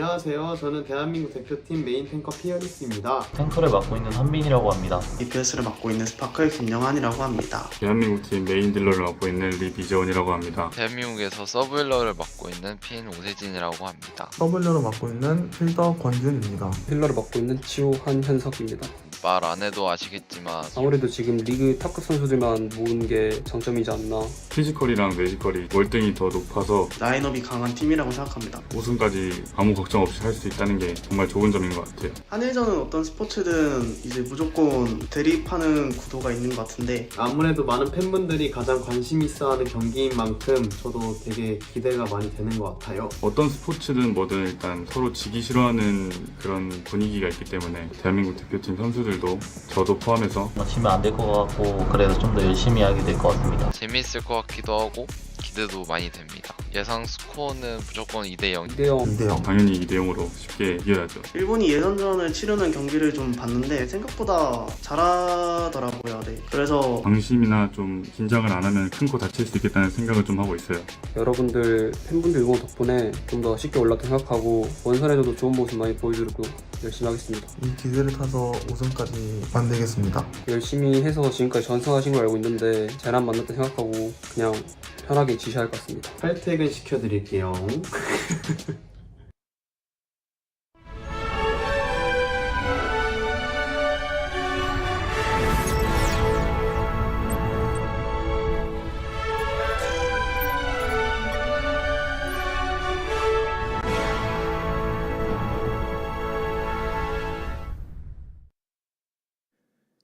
안녕하세요. 저는 대한민국 대표팀 메인 탱커 피어리스입니다. 탱커를 맡고 있는 한빈이라고 합니다. DPS를 맡고 있는 스파클 김영환이라고 합니다. 대한민국 팀 메인 딜러를 맡고 있는 리 이재원이라고 합니다. 대한민국에서 서브힐러를 맡고 있는 핀 오세진이라고 합니다. 서블러를 맡고 있는 필더 권준입니다. 힐러를 맡고 있는 지호 한현석입니다. 말 안 해도 아시겠지만 아무래도 지금 리그 탑급 선수들만 모으는 게 장점이지 않나. 피지컬이랑 매지컬이 월등히 더 높아서 라인업이 강한 팀이라고 생각합니다. 우승까지 아무 걱정 없이 할 수 있다는 게 정말 좋은 점인 것 같아요. 한일전은 어떤 스포츠든 이제 무조건 대립하는 구도가 있는 것 같은데 아무래도 많은 팬분들이 가장 관심 있어하는 경기인 만큼 저도 되게 기대가 많이 되는 것 같아요. 어떤 스포츠든 뭐든 일단 서로 지기 싫어하는 그런 분위기가 있기 때문에 대한민국 대표팀 선수들도 저도 포함해서 지면 안 될 것 같고 그래서 좀 더 열심히 하게 될 것 같습니다. 재미있을 것 같기도 하고 기대도 많이 됩니다. 예상 스코어는 무조건 2대0. 2대0. 당연히 2대0으로 쉽게 이겨야죠. 일본이 예선전을 치르는 경기를 좀 봤는데 생각보다 잘하더라고요. 네. 그래서 방심이나 좀 긴장을 안 하면 큰 코 다칠 수 있겠다는 생각을 좀 하고 있어요. 여러분들 팬분들 응원 덕분에 좀 더 쉽게 올랐다 생각하고 원산에서도 좋은 모습 많이 보여주고 열심히 하겠습니다. 이 기세를 타서 우승까지 만들겠습니다. 열심히 해서 지금까지 전승하신 걸 알고 있는데 잘안 만났다 생각하고 그냥 편하게 지시할 것 같습니다. 칼퇴근 시켜드릴게요.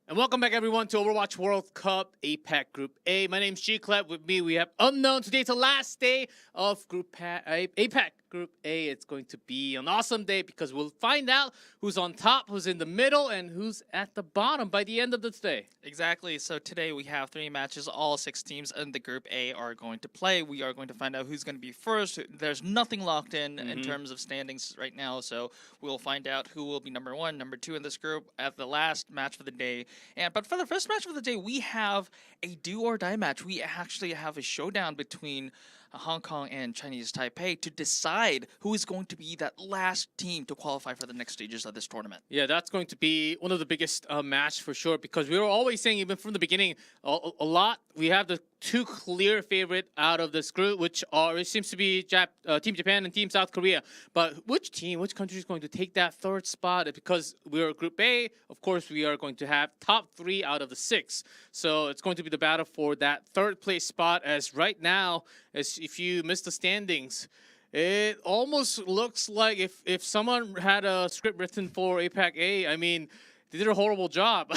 And welcome back, everyone, to Overwatch World Cup APAC Group A. My name's G-Clap. With me, we have Unknown. Today's the last day of APAC Group A. It's going to be an awesome day because we'll find out who's on top, who's in the middle, and who's at the bottom by the end of the day. Exactly. So today we have 3 matches. All 6 teams in the Group A are going to play. We are going to find out who's going to be first. There's nothing locked in terms of standings right now. So we'll find out who will be number 1, number 2 in this group at the last match for the day. But for the first match of the day, we have a do or die match. We actually have a showdown between Hong Kong and Chinese Taipei to decide who is going to be that last team to qualify for the next stages of this tournament. Yeah, that's going to be one of the biggest match for sure because we were always saying even from the beginning a lot. We have the 2 clear favorite out of this group, which it seems to be Team Japan and Team South Korea. But which country is going to take that 3rd spot? Because we're Group A, of course, we are going to have top 3 out of the 6. So it's going to be the battle for that 3rd place spot. As right now, as if you miss the standings, it almost looks like if someone had a script written for APAC-A, I mean, they did a horrible job.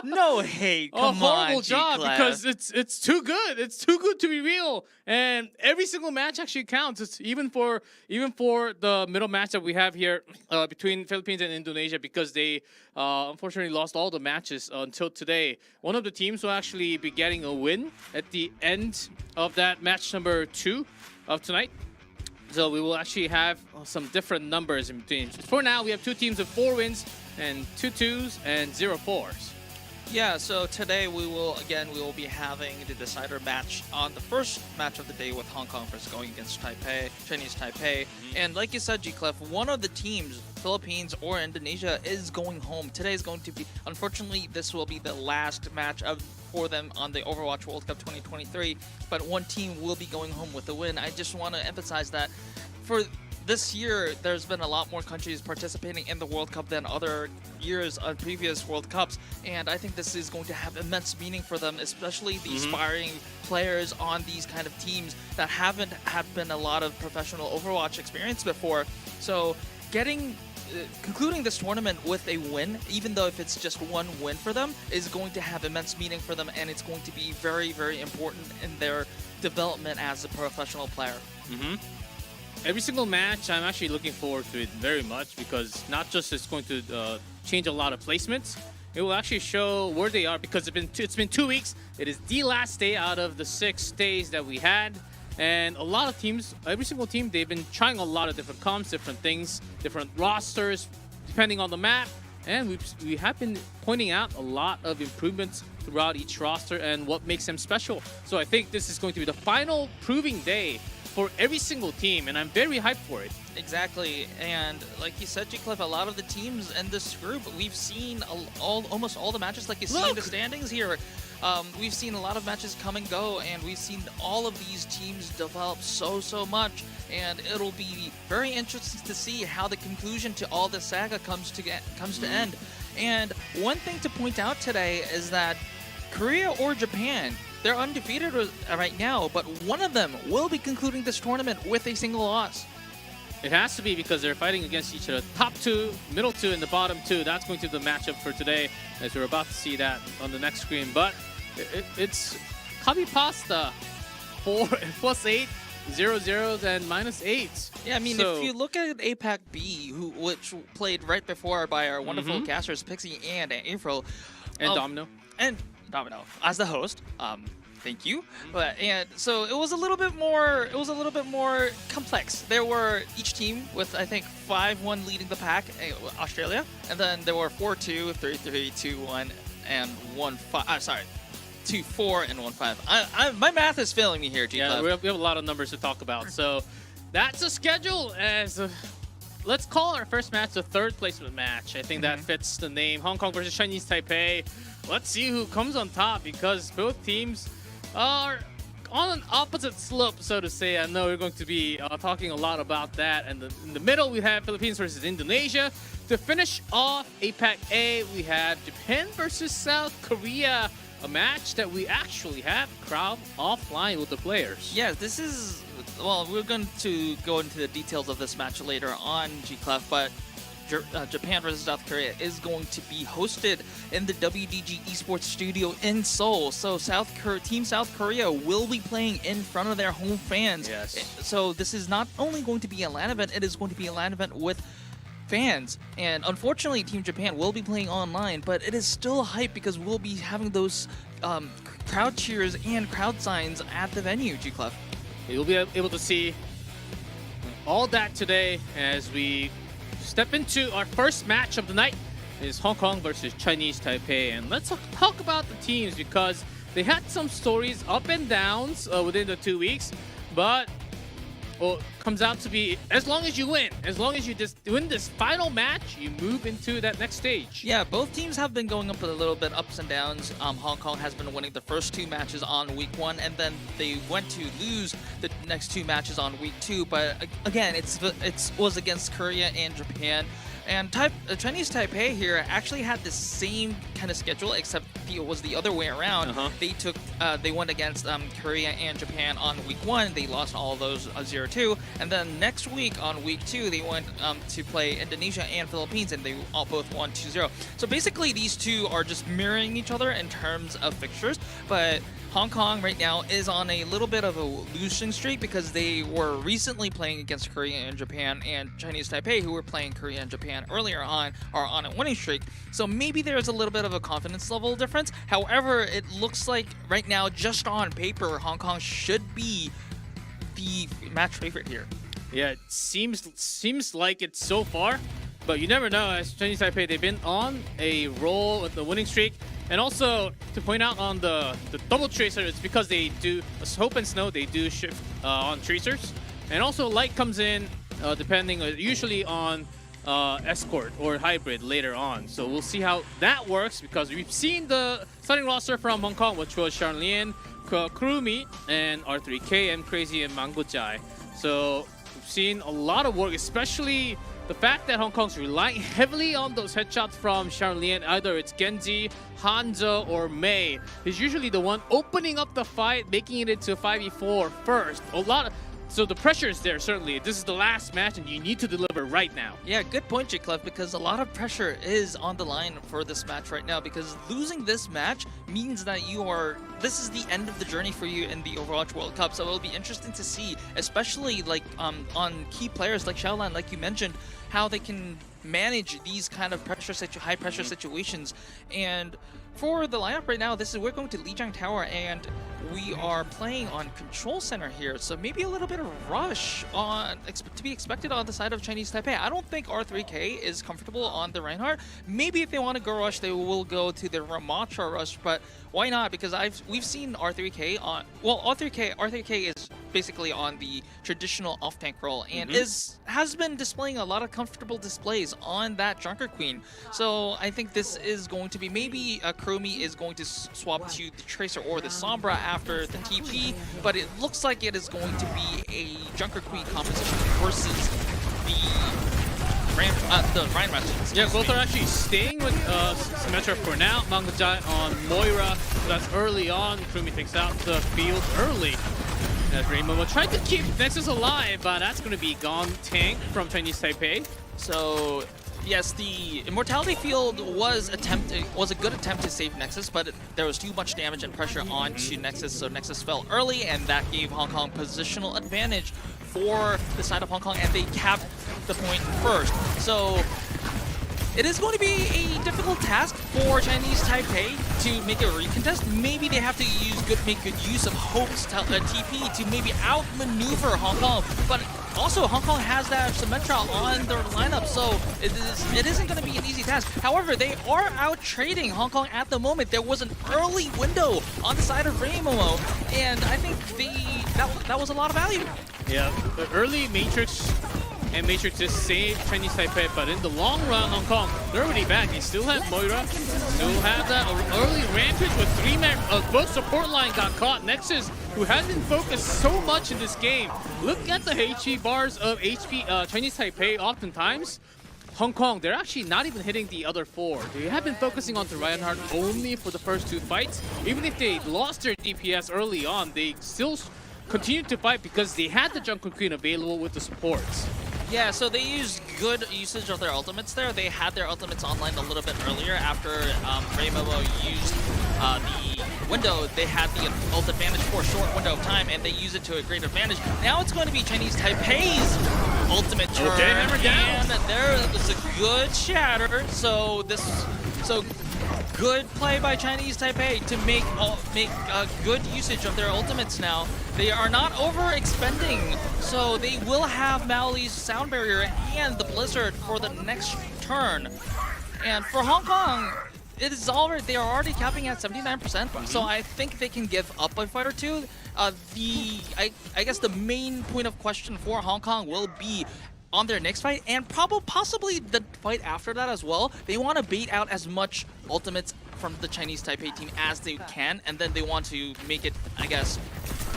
No hate. Come horrible on, job G-Class. because it's too good. It's too good to be real. And every single match actually counts. It's even for the middle match that we have here between Philippines and Indonesia because they unfortunately lost all the matches until today. One of the teams will actually be getting a win at the end of that match number 2 of tonight. So we will actually have some different numbers in between. For now, we have 2 teams with 4 wins and 2 2s and 0 4s. Yeah, so today we will be having the decider match on the first match of the day with Hong Kong versus going against Chinese Taipei. And like you said, G-Clef, one of the teams, Philippines or Indonesia, is going home. Today is going to be, unfortunately, this will be the last match for them on the Overwatch World Cup 2023. But one team will be going home with a win. I just want to emphasize that for this year, there's been a lot more countries participating in the World Cup than other years on previous World Cups, and I think this is going to have immense meaning for them, especially the aspiring players on these kind of teams that haven't been a lot of professional Overwatch experience before. So concluding this tournament with a win, even though if it's just one win for them, is going to have immense meaning for them, and it's going to be very, very important in their development as a professional player. Every single match, I'm actually looking forward to it very much because not just it's going to change a lot of placements, it will actually show where they are because it's been 2 weeks. It is the last day out of the 6 days that we had. And a lot of teams, every single team, they've been trying a lot of different comps, different things, different rosters, depending on the map. And we have been pointing out a lot of improvements throughout each roster and what makes them special. So I think this is going to be the final proving day for every single team, and I'm very hyped for it. Exactly, and like you said, G-Cliff, a lot of the teams in this group, we've seen almost all the matches, like you see in the standings here. We've seen a lot of matches come and go, and we've seen all of these teams develop so much, and it'll be very interesting to see how the conclusion to all this saga comes to end. And one thing to point out today is that Korea or Japan, they're undefeated right now, but one of them will be concluding this tournament with a single loss. It has to be because they're fighting against each other. Top two, middle two, and the bottom two. That's going to be the matchup for today, as we're about to see that on the next screen. But it's Kabi Pasta 4 plus 8, 0 0s, and minus 8. Yeah, I mean, So- if you look at APAC-B, which played right before by our wonderful casters, Pixie and April. And Domino. And Domino as the host. Thank you. And so it was a little bit more. It was a little bit more complex. There were each team with, I think, 5-1 leading the pack, Australia, and then there were 4-2, 3-3, 2-1, and 1-5. Sorry, 2-4 and 1-5. My math is failing me here, Yeah, we have a lot of numbers to talk about. So that's the schedule. Let's call our first match the third placement match. I think that fits the name. Hong Kong versus Chinese Taipei. Let's see who comes on top, because both teams are on an opposite slope, so to say. I know we're going to be talking a lot about that. And in the middle, we have Philippines versus Indonesia. To finish off APAC-A, we have Japan versus South Korea, a match that we actually have crowd offline with the players. Yeah, this is, well, we're going to go into the details of this match later on, G-Clef, but Japan versus South Korea is going to be hosted in the WDG Esports studio in Seoul. So Team South Korea will be playing in front of their home fans. Yes. So this is not only going to be a LAN event, it is going to be a LAN event with fans. And unfortunately, Team Japan will be playing online, but it is still hype because we'll be having those crowd cheers and crowd signs at the venue, G-Clef. You'll be able to see all that today as we step into our first match of the night. Is Hong Kong versus Chinese Taipei. And let's talk about the teams, because they had some stories up and downs within the 2 weeks, but well, comes out to be, as long as you win, as long as you just win this final match, you move into that next stage. Yeah, both teams have been going up a little bit ups and downs. Hong Kong has been winning the first 2 matches on week 1, and then they went to lose the next 2 matches on week 2. But again, it was against Korea and Japan. And Chinese Taipei here actually had the same kind of schedule, except it was the other way around. They went against Korea and Japan on week 1. They lost all of those 0-2. And then next week on week 2, they went to play Indonesia and Philippines, and they all both won 2-0. So basically, these two are just mirroring each other in terms of fixtures. But Hong Kong right now is on a little bit of a losing streak because they were recently playing against Korea and Japan, and Chinese Taipei, who were playing Korea and Japan earlier on, are on a winning streak. So maybe there's a little bit of a confidence level difference. However, it looks like right now, just on paper, Hong Kong should be the match favorite here. Yeah, it seems like it so far, but you never know. As Chinese Taipei, they've been on a roll with the winning streak. And also, to point out on the double tracer, it's because they do, Hope and Snow, they do shift on tracers. And also, Light comes in, depending, usually on Escort or Hybrid later on. So we'll see how that works, because we've seen the starting roster from Hong Kong, which was Charlene, Kurumi, and R3K, and Crazy, and Mango-Jai. So we've seen a lot of work, especially the fact that Hong Kong's relying heavily on those headshots from Charlene. Either it's Genji, Hanzo, or Mei. He's usually the one opening up the fight, making it into 5v4 first. So the pressure is there, certainly. This is the last match, and you need to deliver right now. Yeah, good point, J-Clef, because a lot of pressure is on the line for this match right now, because losing this match means that this is the end of the journey for you in the Overwatch World Cup. So it'll be interesting to see, especially like on key players like Xiaolan, like you mentioned, how they can manage these kind of high pressure situations. And for the lineup right now, we're going to Lijiang Tower, and we are playing on control center here, so maybe a little bit of rush on to be expected on the side of Chinese Taipei. I don't think R3K is comfortable on the Reinhardt. Maybe if they want to go rush, they will go to the Ramatra rush, but why not? Because we've seen R3K on, well, R3K is basically on the traditional off-tank role and has been displaying a lot of comfortable displays on that Junker Queen. So I think this is going to be, maybe Chromie is going to swap to the Tracer or the Sombra after the TP, but it looks like it is going to be a Junker Queen composition versus the Reinhardt. Yeah, both are actually staying with Symmetra for now. Mangajai on Moira, so that's early on. Chromie takes out the field early. As Rainbow tried to keep Nexus alive, but that's going to be gone tank from Chinese Taipei. So yes, the Immortality Field was a good attempt to save Nexus, but there was too much damage and pressure onto Nexus, so Nexus fell early, and that gave Hong Kong positional advantage for the side of Hong Kong, and they capped the point first. So it is going to be a difficult task for Chinese Taipei to make a recontest. Maybe they have to make good use of Hope's TP to maybe outmaneuver Hong Kong, but also Hong Kong has that Symmetra on their lineup, so it isn't going to be an easy task. However, they are out trading Hong Kong at the moment. There was an early window on the side of Rainbow, and I think that was a lot of value. Yeah, the early Matrix and Matrix just saved Chinese Taipei, but in the long run, Hong Kong, they're already back. They still have Moira, still have that early rampage with 3 men. Both support line got caught. Nexus, who hasn't focused so much in this game. Look at the HP bars of Chinese Taipei oftentimes. Hong Kong, they're actually not even hitting the other 4. They have been focusing on the Reinhardt only for the first 2 fights. Even if they lost their DPS early on, they still continued to fight because they had the Jungle Queen available with the supports. Yeah, so they used good usage of their ultimates there. They had their ultimates online a little bit earlier after Rainbow used the window. They had the ult advantage for a short window of time, and they use it to a great advantage. Now it's going to be Chinese Taipei's ultimate turn, okay, hammer down. And there was a good shatter. So good play by Chinese Taipei to make good usage of their ultimates now. They are not overexpending, so they will have Mali's Sound Barrier and the Blizzard for the next turn. And for Hong Kong, they are already capping at 79%, so I think they can give up a fight or two. I guess the main point of question for Hong Kong will be on their next fight, and possibly the fight after that as well. They want to bait out as much ultimates from the Chinese Taipei team as they can, and then they want to make it, I guess,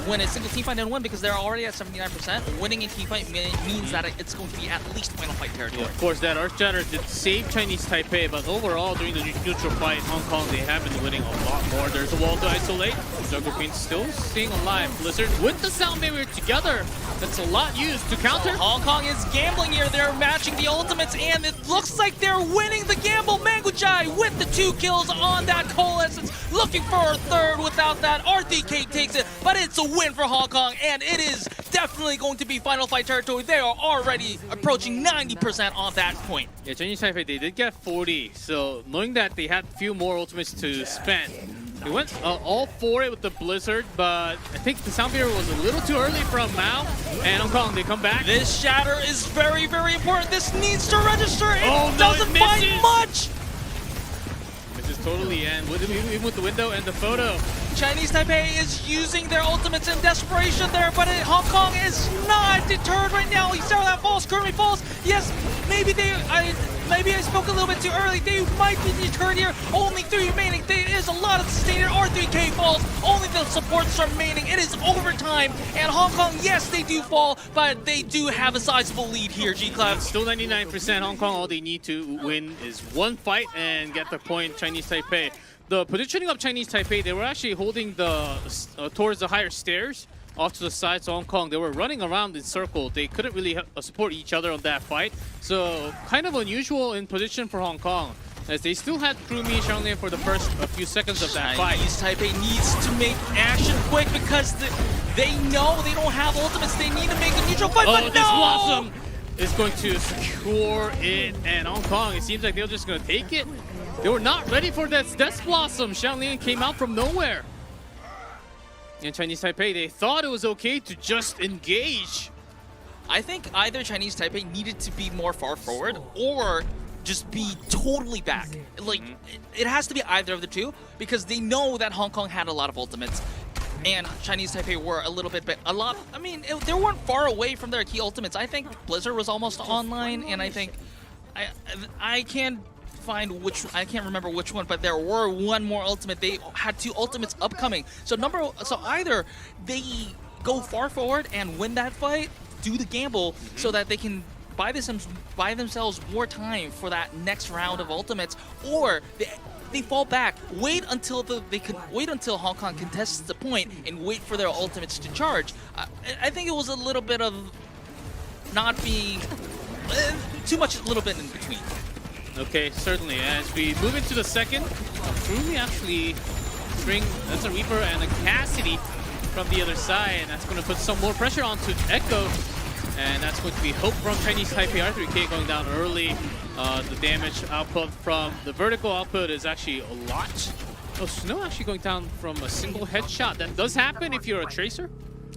win a single team fight and win, because they're already at 79%. Winning a team fight means that it's going to be at least final fight territory. Yeah, of course, that Arc Shatter did save Chinese Taipei, but overall, during the neutral fight, Hong Kong, they have been winning a lot more. There's a wall to isolate. Jungle Queen still staying alive. Blizzard with the Sound Barrier together. That's a lot used to counter. So Hong Kong is gambling here. They're matching the ultimates, and it looks like they're winning the gamble. Mangujai with the 2 kills on that Coalescence, looking for a third. Without that, R3K takes it, but it's a win for Hong Kong, and it is definitely going to be final fight territory. They are already approaching 90% on that point. Yeah, Chinese Taipei, they did get 40, so knowing that they had a few more ultimates to spend, they went all for it with the Blizzard, but I think the Sound Barrier was a little too early from Mao, and Hong Kong, they come back. This shatter is very, very important. This needs to register. It no, doesn't it find much. Misses totally, and even with the window and the photo. Chinese Taipei is using their ultimates in desperation there, but Hong Kong is not deterred right now. He saw that falls, Chromie falls. Yes, maybe I spoke a little bit too early. They might be deterred here. Only 3 remaining. There is a lot of sustainer. R3K falls. Only the supports are remaining. It is overtime, and Hong Kong, yes, they do fall, but they do have a sizable lead here, G-Cloud. Still 99% Hong Kong. All they need to win is 1 fight and get the point. Chinese Taipei. The positioning of Chinese Taipei, they were actually holding towards the higher stairs off to the side. So Hong Kong, they were running around in circle. They couldn't really support each other on that fight. So kind of unusual in position for Hong Kong, as they still had Chromie Xiangnian for the first few seconds of that fight. Chinese Taipei needs to make action quick, because they know they don't have ultimates. They need to make a neutral fight, but no! This Blossom is going to secure it, and Hong Kong, it seems like they're just going to take it. They were not ready for that Death Blossom. Xiangnian came out from nowhere. And Chinese Taipei, they thought it was okay to just engage. I think either Chinese Taipei needed to be more far forward or just be totally back. Like, it has to be either of the two because they know that Hong Kong had a lot of ultimates and Chinese Taipei were a little bit, they weren't far away from their key ultimates. I think Blizzard was almost online, and I think, I can't remember which one, but there were one more ultimate. They had 2 ultimates upcoming. So either they go far forward and win that fight, do the gamble so that they can buy themselves more time for that next round of ultimates, or they fall back, wait until Hong Kong contests the point and wait for their ultimates to charge. I think it was a little bit of not being too much, a little bit in between. Okay, certainly. As we move into the second, Truly actually bring that's a Reaper and a Cassidy from the other side, and that's going to put some more pressure onto Echo. And that's going to be Hope from Chinese Taipei. R3K going down early. The damage output from the vertical output is actually a lot. Oh, Snow actually going down from a single headshot. That does happen if you're a Tracer.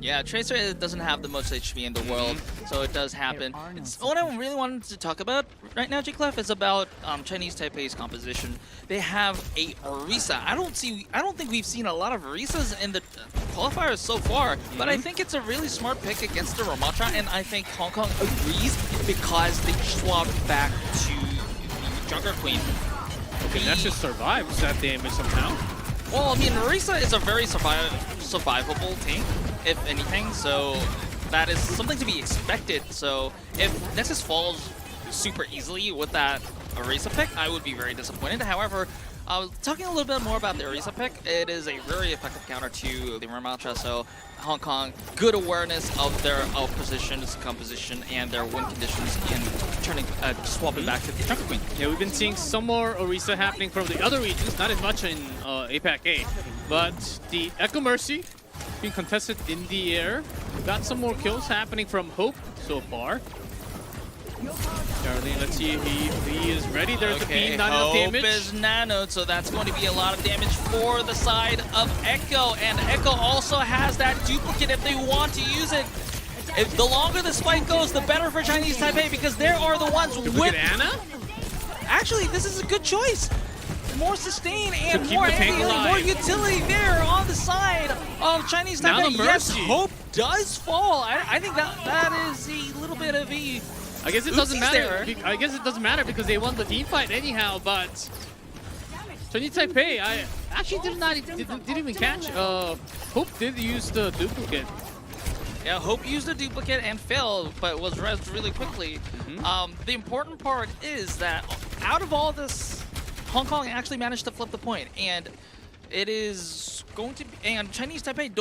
Yeah, Tracer doesn't have the most HP in the world, so it does happen. What I really wanted to talk about right now, G-Clef, is about Chinese Taipei's composition. They have a Orisa. I don't think we've seen a lot of Orisas in the qualifiers so far, but I think it's a really smart pick against the Ramatra, and I think Hong Kong agrees because they swapped back to the Junker Queen. Okay, that just survives that damage somehow. Well, I mean, Orisa is a very survivable tank, if anything, so that is something to be expected. So if Nexus falls super easily with that Orisa pick, I would be very disappointed. However, talking a little bit more about the Orisa pick, it is a very effective counter to the Ramatra, so Hong Kong, good awareness of their positions, composition, and their win conditions, and swapping back to the Junker Queen. Yeah, we've been seeing some more Orisa happening from the other regions, not as much in APAC-A, but the Echo Mercy being contested in the air. We've got some more kills happening from Hope so far. Charlie, let's see if he is ready. There's the beam, not enough damage. Hope is nanoed, so that's going to be a lot of damage for the side of Echo. And Echo also has that duplicate if they want to use it. If the longer this fight goes, the better for Chinese Taipei, because there are the ones with Anna. Actually, this is a good choice. More sustain and keep more the tank anti-healing, more alive. utility there on the side of Chinese Now Taipei. the Yes, Mercy. Hope does fall. I think that is a little bit of a... I guess it doesn't Oopsies matter. there. I guess it doesn't matter because they won the team fight anyhow. But Chinese Taipei, I actually didn't even catch. Hope did use the duplicate. Yeah, Hope used the duplicate and failed, but was rezzed really quickly. The important part is that out of all this, Hong Kong actually managed to flip the point, and it is going to be, and Chinese Taipei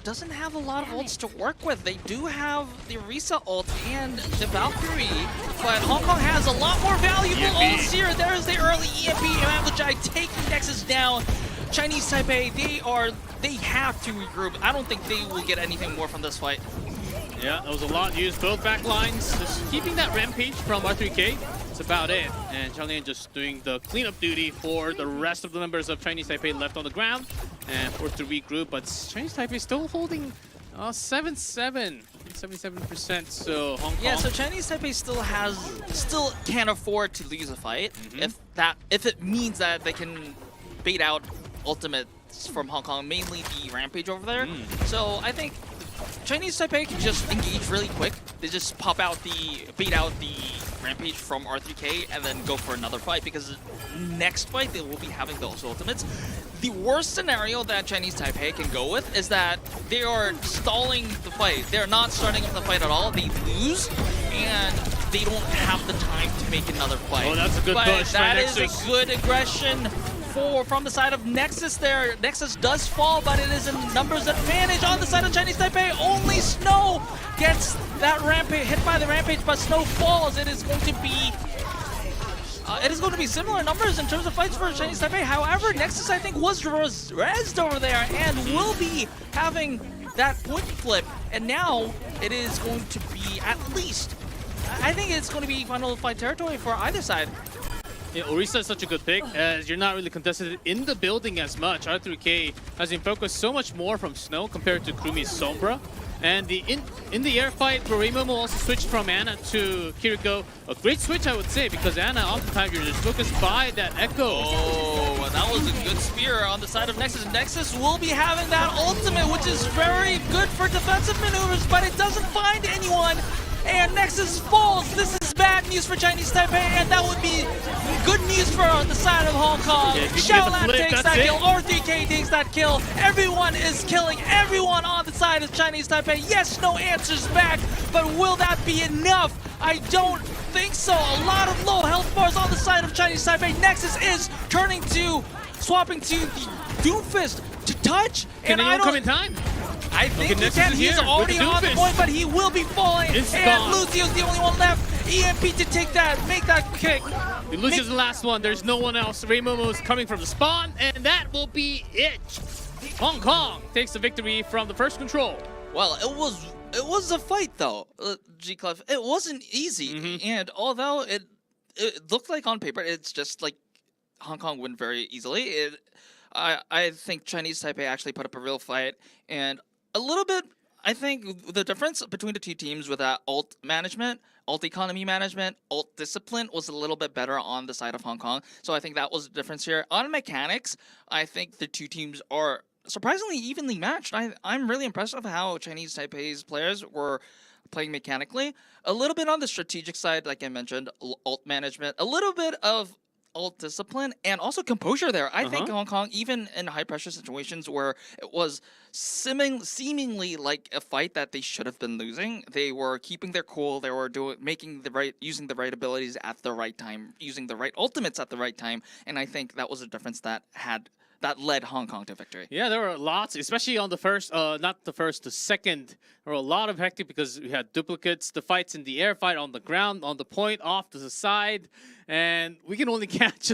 doesn't have a lot of ults to work with. They do have the Orisa ult and the Valkyrie, but Hong Kong has a lot more valuable ults here. There's the early EMP Amplify taking Nexus down. Chinese Taipei, they have to regroup. I don't think they will get anything more from this fight. Yeah, that was a lot used. Both back lines, just keeping that rampage from R3K. That's about it. And Charlian just doing the cleanup duty for the rest of the members of Chinese Taipei left on the ground and forced to regroup. But Chinese Taipei still holding 77%. So Hong Kong. Yeah, so Chinese Taipei still can't afford to lose a fight if it means that they can bait out ultimates from Hong Kong, mainly the Rampage over there. So I think Chinese Taipei can just engage really quick. They just bait out the Rampage from R3K and then go for another fight, because next fight they will be having those ultimates. The worst scenario that Chinese Taipei can go with is that they are stalling the fight. They're not starting up the fight at all. They lose and they don't have the time to make another fight. Oh, that's a good push. That is a good aggression from the side of Nexus there. Nexus does fall, but it is a numbers advantage on the side of Chinese Taipei. Only Snow gets that rampage, hit by the rampage, but Snow falls. It is going to be similar numbers in terms of fights for Chinese Taipei. However, Nexus, I think, was rezzed over there and will be having that point flip. And now it is going to be at least, I think it's going to be final fight territory for either side. Yeah, Orisa is such a good pick as you're not really contested in the building as much. R3K has been focused so much more from Snow compared to Krumi's Sombra. And the in the air fight, Rorimo also switched from Ana to Kiriko. A great switch, I would say, because Ana, oftentimes you're just focused by that Echo. Oh, and that was a good spear on the side of Nexus. Nexus will be having that ultimate, which is very good for defensive maneuvers, but it doesn't find anyone. And Nexus falls. This is bad news for Chinese Taipei, and that would be good news for the side of Hong Kong. Yeah, if you can get the Xiaolan flip, takes that's that it. kill. R3K takes that kill. Everyone is killing everyone on the side of Chinese Taipei. Yes, no answers back, but will that be enough? I don't think so. A lot of low health bars on the side of Chinese Taipei. Nexus is swapping to the Doomfist to touch, Can and I anyone come don't. in time? I think he Nexus can. is He's here already with the on the Doomfist. point, but he will be falling. It's and gone. Lucio's the only one left. EMP to take that, make that kick. Lucia's the last one. There's no one else. Raymomo's coming from the spawn, and that will be it. Hong Kong takes the victory from the first control. Well, it was a fight though, G-Clef. It wasn't easy, and although it looked like on paper it's just like Hong Kong win very easily, I think Chinese Taipei actually put up a real fight, and a little bit. I think the difference between the two teams with that ult management, ult economy management, ult discipline was a little bit better on the side of Hong Kong. So I think that was the difference here. On mechanics, I think the two teams are surprisingly evenly matched. I'm really impressed with how Chinese Taipei's players were playing mechanically. A little bit on the strategic side, like I mentioned, ult management, a little bit of ult discipline, and also composure there. I think Hong Kong, even in high pressure situations where it was seemingly like a fight that they should have been losing, they were keeping their cool. They were using the right abilities at the right time, using the right ultimates at the right time, and I think that was a difference that led Hong Kong to victory. Yeah, there were lots, especially on the first, not the first, the second. There were a lot of hectic because we had duplicates, the fights in the air, fight on the ground, on the point, off to the side, and we can only catch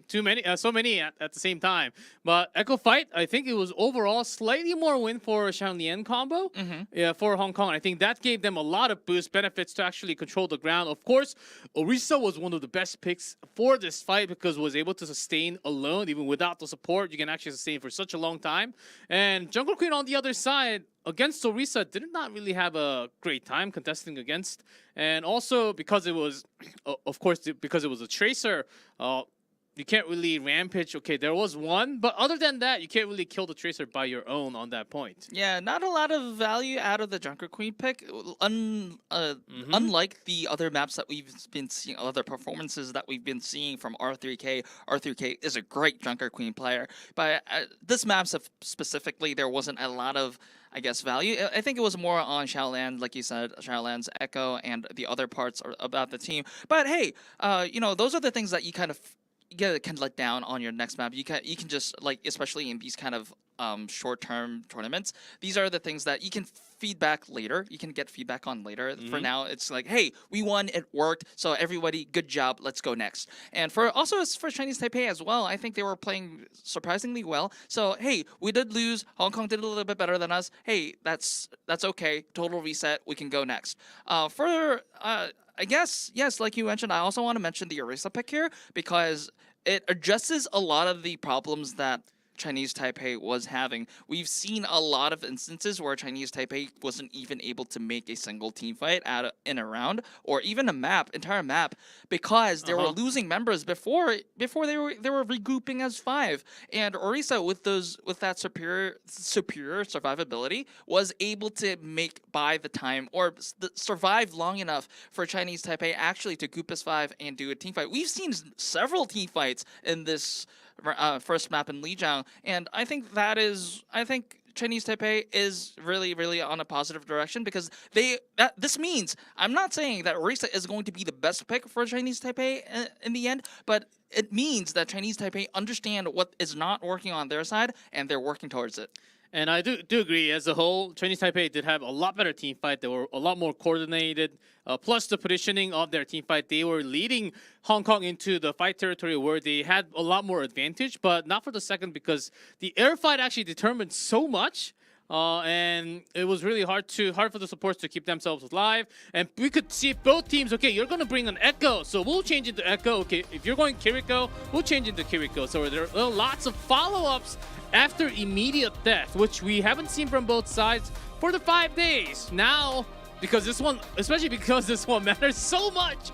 too many, so many at the same time. But Echo fight, I think it was overall slightly more win for Shanlian combo, yeah, for Hong Kong. I think that gave them a lot of boost benefits to actually control the ground. Of course, Orisa was one of the best picks for this fight because was able to sustain alone, even without the support. You can actually sustain for such a long time. And Jungle Queen on the other side, against Orisa, did not really have a great time contesting against. And also because it was, of course, because it was a Tracer, you can't really rampage. Okay, there was one, but other than that, you can't really kill the Tracer by your own on that point. Yeah, not a lot of value out of the Junker Queen pick. Unlike the other maps that we've been seeing, other performances that we've been seeing from R3K. R3K is a great Junker Queen player, but this map specifically, there wasn't a lot of, I guess, value. I think it was more on Xiaolan, like you said, Xiaolan's Echo and the other parts about the team. But hey, those are the things that you kind of can let down on your next map. You can just, like, especially in these kind of short-term tournaments, these are the things that you can feedback later. You can get feedback on later. For now, it's like, hey, we won, it worked, so everybody, good job, let's go next. And for Chinese Taipei as well, I think they were playing surprisingly well. So hey, we did lose. Hong Kong did a little bit better than us. Hey, that's okay. Total reset. We can go next. I guess, yes, like you mentioned, I also want to mention the Orisa pick here because it addresses a lot of the problems that Chinese Taipei was having. We've seen a lot of instances where Chinese Taipei wasn't even able to make a single team fight in a round or even entire map because they were losing members before they were regrouping as 5. And Orisa with that superior survivability was able to buy the time or survive long enough for Chinese Taipei actually to group as 5 and do a team fight. We've seen several team fights in this first map in Lijiang, and I think Chinese Taipei is really, really on a positive direction because this means, I'm not saying that Orisa is going to be the best pick for Chinese Taipei in the end, but it means that Chinese Taipei understand what is not working on their side and they're working towards it. And I do agree, as a whole, Chinese Taipei did have a lot better team fight. They were a lot more coordinated. Plus the positioning of their team fight, they were leading Hong Kong into the fight territory where they had a lot more advantage, but not for the second because the air fight actually determined so much and it was really hard for the supports to keep themselves alive. And we could see both teams. Okay, you're gonna bring an Echo, so we'll change into Echo. Okay, if you're going Kiriko, we'll change into Kiriko. So there are lots of follow-ups after immediate death, which we haven't seen from both sides for the 5 days. Now, because this one, especially because this one matters so much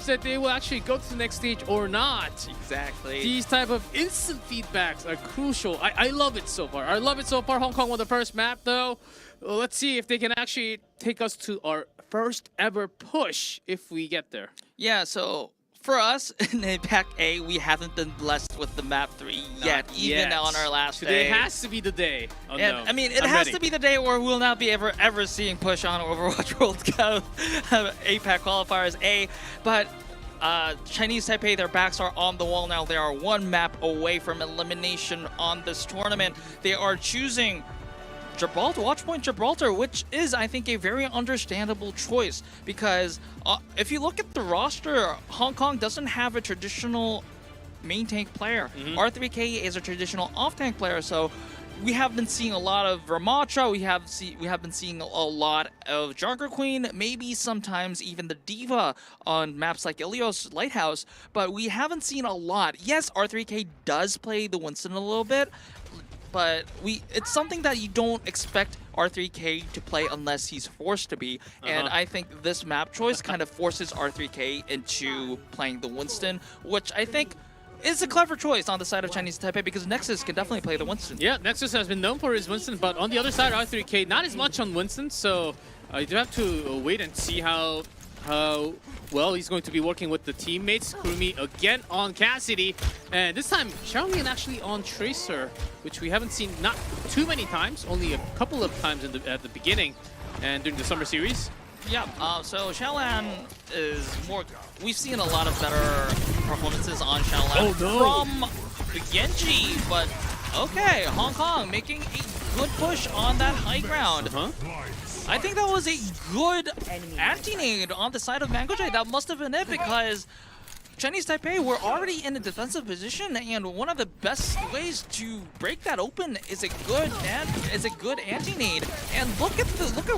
that they will actually go to the next stage or not. Exactly. These type of instant feedbacks are crucial. I love it so far. I love it so far. Hong Kong won the first map though. Well, let's see if they can actually take us to our first ever push if we get there. Yeah, so for us in APAC-A, we haven't been blessed with the map 3 yet, even on our last Today day. has to be the day. Oh, And no. I mean, it I'm has ready. to be the day where we'll not be ever seeing push on Overwatch World Cup APAC Qualifiers A. But Chinese Taipei, their backs are on the wall now. They are 1 map away from elimination on this tournament. They are choosing Gibraltar, Watchpoint Gibraltar, which is, I think, a very understandable choice because if you look at the roster, Hong Kong doesn't have a traditional main tank player. R3K is a traditional off-tank player, so we have been seeing a lot of Ramattra, we have been seeing a lot of Junker Queen, maybe sometimes even the Diva on maps like Ilios Lighthouse, but we haven't seen a lot. Yes, R3K does play the Winston a little bit, but it's something that you don't expect R3K to play unless he's forced to be. And I think this map choice kind of forces R3K into playing the Winston, which I think is a clever choice on the side of Chinese Taipei because Nexus can definitely play the Winston. Yeah, Nexus has been known for his Winston, but on the other side, R3K, not as much on Winston, so you do have to wait and see how well he's going to be working with the teammates. Kurumi again on Cassidy, and this time Xiaolian actually on Tracer, which we haven't seen not too many times, only a couple of times at the beginning and during the summer series. Yeah, so Xiaolan is more... We've seen a lot of better performances on Xiaolan from Genji, but okay, Hong Kong making a good push on that high ground. I think that was a good anti-nade on the side of Mango J. That must have been it because Chinese Taipei were already in a defensive position, and one of the best ways to break that open is a good anti-nade. And look at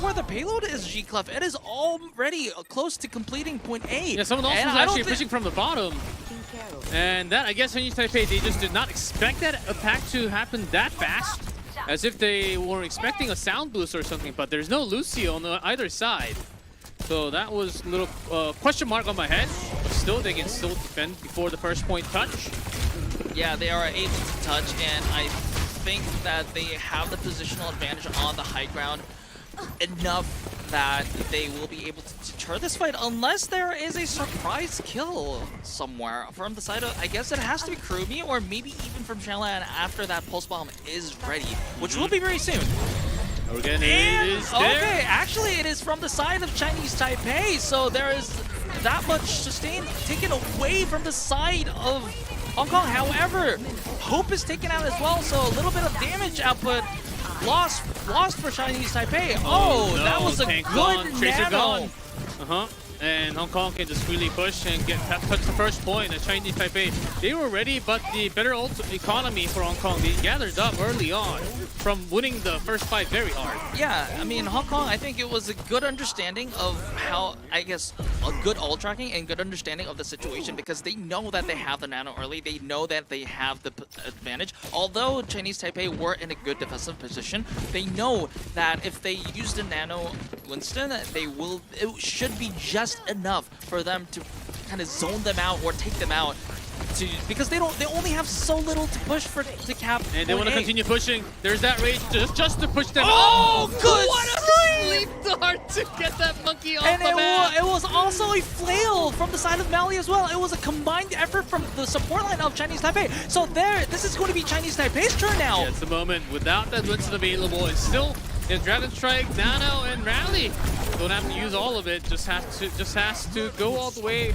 where the payload is, G-Clef. It is already close to completing point A. Yeah, someone else was actually pushing from the bottom. And that, I guess, Chinese Taipei, they just did not expect that attack to happen that fast. As if they were expecting a sound boost or something, but there's no Lucio on either side. So that was a little question mark on my head. But still, they can still defend before the first point touch. Yeah, they are able to touch, and I think that they have the positional advantage on the high ground enough that they will be able to deter this fight unless there is a surprise kill somewhere from the side of, I guess it has to be Kurumi or maybe even from Xiaolan after that pulse bomb is ready, which will be very soon. Again, And, it is there. okay, actually it is from the side of Chinese Taipei, so there is that much sustain taken away from the side of Hong Kong. However, Hope is taken out as well, so a little bit of damage output lost for Chinese Taipei. Oh, no, that was a tank good gone, Tracer nano. gone. And Hong Kong can just really push and touch the first point. And Chinese Taipei, they were ready, but the better economy for Hong Kong, they gathered up early on from winning the first fight very hard. Yeah, I mean, Hong Kong, I think it was a good understanding of how, I guess, a good ult tracking and good understanding of the situation because they know that they have the nano early. They know that they have the advantage. Although Chinese Taipei were in a good defensive position, they know that if they use the nano Winston, it should be just enough for them to kind of zone them out or take them out. Because they only have so little to push to cap. And they want to continue pushing. There's that rage just to push them. Oh, good what a sleep dart to get that monkey off and the map. it was also a flail from the side of Mali as well. It was a combined effort from the support line of Chinese Taipei. So this is going to be Chinese Taipei's turn now. Yeah, it's the moment without that Winston available. It's still Dragon Strike, Nano, and Rally. Don't have to use all of it. Just has to go all the way.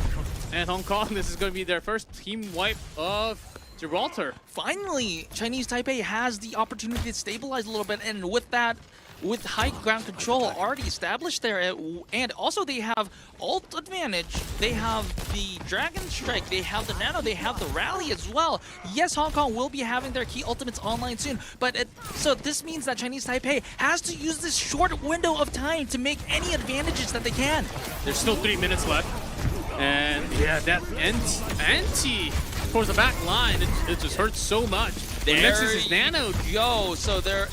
And Hong Kong, this is going to be their first team wipe of Gibraltar. Finally, Chinese Taipei has the opportunity to stabilize a little bit, and with that, with high ground control already established there, and also they have ult advantage, they have the Dragon Strike, they have the Nano, they have the Rally as well. Yes, Hong Kong will be having their key ultimates online soon, but so this means that Chinese Taipei has to use this short window of time to make any advantages that they can. There's still 3 minutes left. And yeah, that anti towards the back line, it just hurts so much. There Nexus is Nano. Go. So there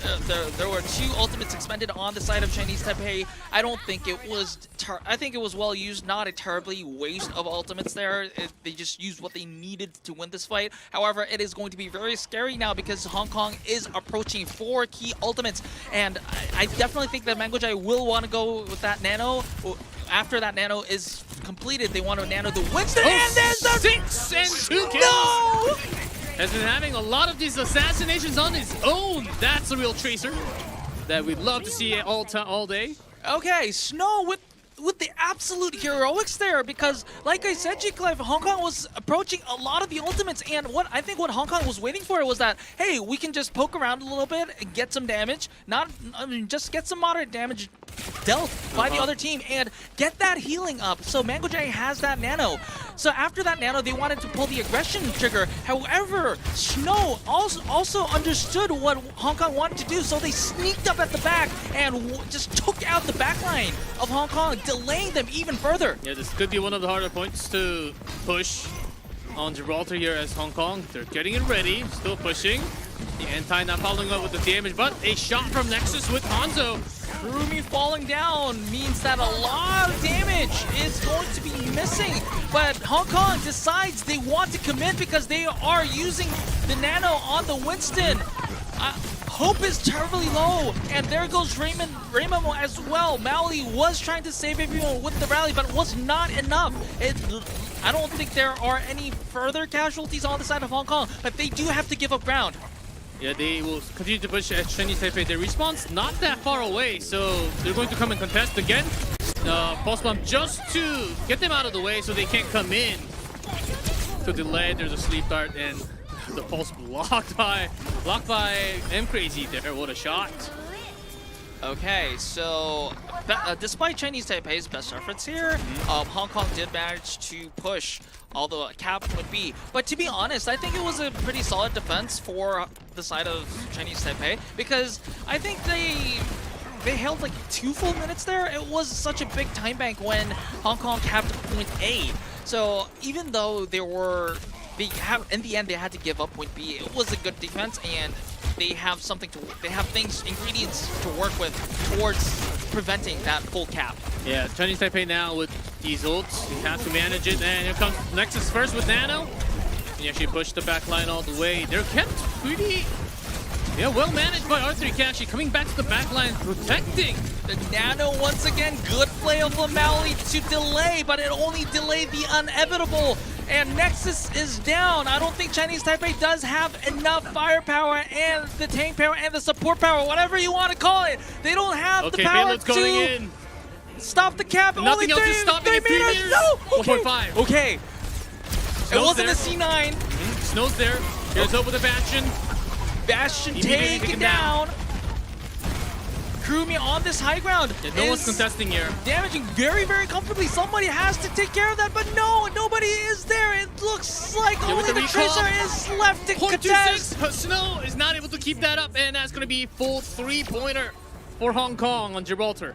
were 2 ultimates expended on the side of Chinese Taipei. I don't think it was. I think it was well used. Not a terribly waste of ultimates there. They just used what they needed to win this fight. However, it is going to be very scary now because Hong Kong is approaching 4 key ultimates, and I definitely think that Mango Jai will want to go with that Nano. After that Nano is completed, they want to Nano the Winston, and there's the 6 and 2 kills. No! Has been having a lot of these assassinations on his own. That's a real Tracer that we'd love to see all day. Okay, Snow with the absolute heroics there, because like I said, G-Cliff, Hong Kong was approaching a lot of the ultimates, and what Hong Kong was waiting for was that, hey, we can just poke around a little bit and get some damage, just get some moderate damage dealt by the other team and get that healing up. So Mango Jai has that Nano. So after that Nano, they wanted to pull the aggression trigger. However, Snow also understood what Hong Kong wanted to do, so they sneaked up at the back and just took out the backline of Hong Kong, delaying them even further. Yeah, this could be one of the harder points to push on Gibraltar here as Hong Kong. They're getting it ready, still pushing. The Anti not following up with the damage, but a shot from Nexus with Hanzo. Rumi falling down means that a lot of damage is going to be missing, but Hong Kong decides they want to commit because they are using the Nano on the Winston. Hope is terribly low, and there goes Raymond as well. Maui was trying to save everyone with the rally, but it was not enough. I don't think there are any further casualties on the side of Hong Kong, but they do have to give up ground. Yeah, they will continue to push at Chinese Taipei. Their respawn's not that far away, so they're going to come and contest again. Pulse Bomb just to get them out of the way so they can't come in. To delay, there's a sleep dart, and the pulse blocked by M Crazy there. What a shot. Okay, so despite Chinese Taipei's best efforts here, Hong Kong did manage to push, although a cap would be. But to be honest, I think it was a pretty solid defense for the side of Chinese Taipei, because I think they held like 2 full minutes there. It was such a big time bank when Hong Kong capped point A. So even though in the end they had to give up point B, it was a good defense, and they have ingredients to work with towards preventing that full cap. Yeah, Chinese Taipei now with these ults, he has to manage it, and here comes Nexus first with Nano. And he actually pushed the back line all the way. They're kept pretty well managed by R3 Kashi, coming back to the back line, protecting. The Nano once again, good play of Lamali to delay, but it only delayed the inevitable. And Nexus is down. I don't think Chinese Taipei does have enough firepower and the tank power and the support power, whatever you want to call it. They don't have the power to stop the cap. Nothing else is stopping it. 3 meters. No. 1.5. Okay. Snow's It wasn't there. a C9. Snow's there. Here's over the Bastion. Bastion taken down. Kurumi on this high ground. Yeah, no one's contesting here. Damaging very, very comfortably. Somebody has to take care of that, but no, nobody is there. It looks like only the Tracer is left to contest. 0.26. Snow is not able to keep that up, and that's going to be full 3-pointer for Hong Kong on Gibraltar.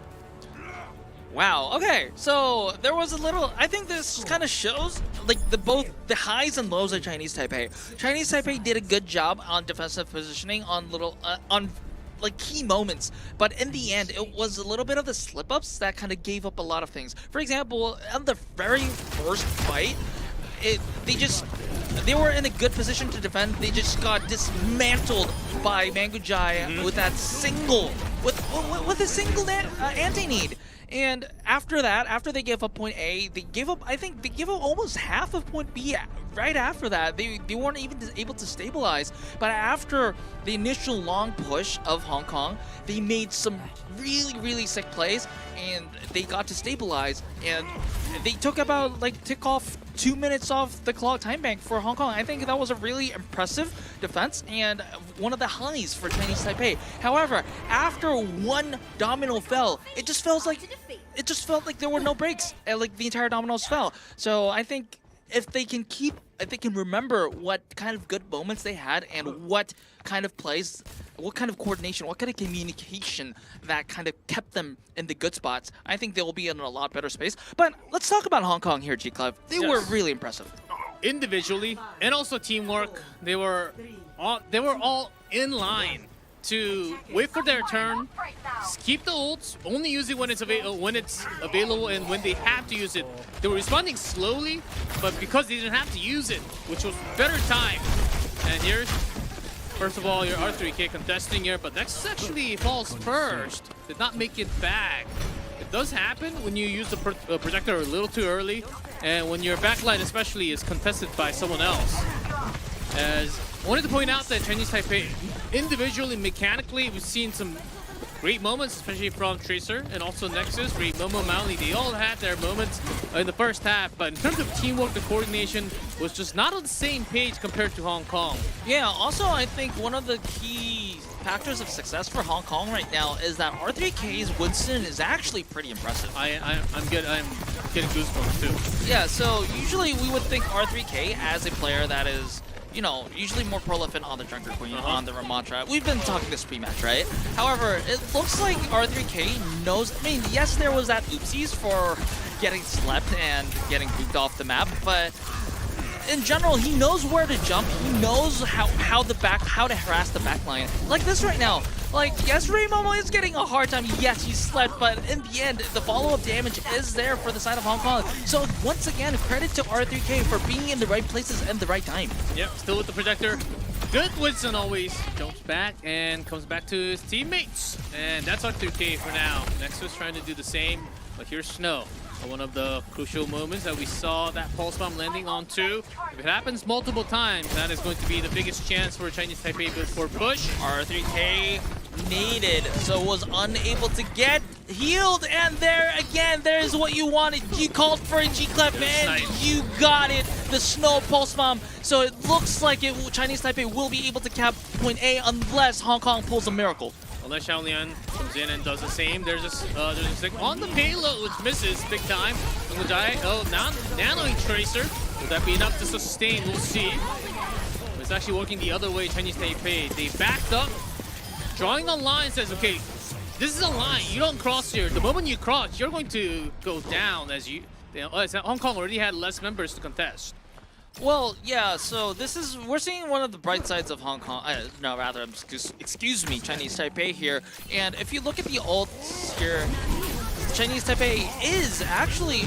Wow, okay, so there was a little, I think this kind of shows like both the highs and lows of Chinese Taipei. Chinese Taipei did a good job on defensive positioning on like key moments, but in the end it was a little bit of the slip-ups that kind of gave up a lot of things. For example, on the very first fight, they were in a good position to defend. They just got dismantled by Mango Jai with that single, with a single anti-need. And after that, after they gave up point A, they gave up, I think they gave up almost half of point B right after that. They weren't even able to stabilize. But after the initial long push of Hong Kong, they made some really, really sick plays and they got to stabilize. And they took about, tick off 2 minutes off the clock time bank for Hong Kong. I think that was a really impressive defense and one of the highs for Chinese Taipei. However, after one domino fell, it just felt like there were no breaks. Like the entire dominoes fell. So I think if they can remember what kind of good moments they had and what kind of plays, what kind of coordination, what kind of communication that kind of kept them in the good spots, I think they will be in a lot better space. But let's talk about Hong Kong here, G-Clev. They were really impressive. Individually and also teamwork, they were all in line to wait for their turn, keep the ults, only use it when it's available and when they have to use it. They were responding slowly, but because they didn't have to use it, which was better time. And here's, first of all, your R3K contesting here, but Nexus actually falls first. Did not make it back. It does happen when you use the projector a little too early, and when your backline especially is contested by someone else. As I wanted to point out that Chinese Taipei, individually, mechanically, we've seen some great moments, especially from Tracer and also Nexus, great Momo, Mally. They all had their moments in the first half, but in terms of teamwork, the coordination was just not on the same page compared to Hong Kong. Yeah, also I think one of the key factors of success for Hong Kong right now is that R3K's Winston is actually pretty impressive. I'm getting goosebumps too. Yeah, so usually we would think R3K as a player that is, you know, usually more prolific on the Junker Queen, on the Ramantra. We've been talking this pre-match, right? However, it looks like R3K knows, I mean, yes, there was that oopsies for getting slept and getting booped off the map, but in general, he knows where to jump. He knows how to harass the backline. Like this right now. Like, yes, Momo is getting a hard time. Yes, he slept, but in the end, the follow-up damage is there for the side of Hong Kong. So once again, credit to R3K for being in the right places and the right time. Yep, still with the projector. Good Winston always jumps back and comes back to his teammates. And that's R3K for now. Nexus trying to do the same, but here's Snow. One of the crucial moments that we saw that pulse bomb landing onto. If it happens multiple times, that is going to be the biggest chance for Chinese Taipei for push. R3K needed, so was unable to get healed, and there again, there's what you wanted. You called for a G-Clef, and you got it, the Snow Pulse Bomb. So it looks like Chinese Taipei will be able to cap point A unless Hong Kong pulls a miracle. Unless Xiaolian comes in and does the same. There's a stick on the payload, which misses big time. Nanoing Tracer. Will that be enough to sustain? We'll see. It's actually working the other way, Chinese Taipei. They backed up. Drawing the line says, okay, this is a line. You don't cross here. The moment you cross, you're going to go down as Hong Kong already had less members to contest. Well, yeah, so we're seeing one of the bright sides of Hong Kong, excuse me, Chinese Taipei here. And if you look at the ults here, Chinese Taipei is actually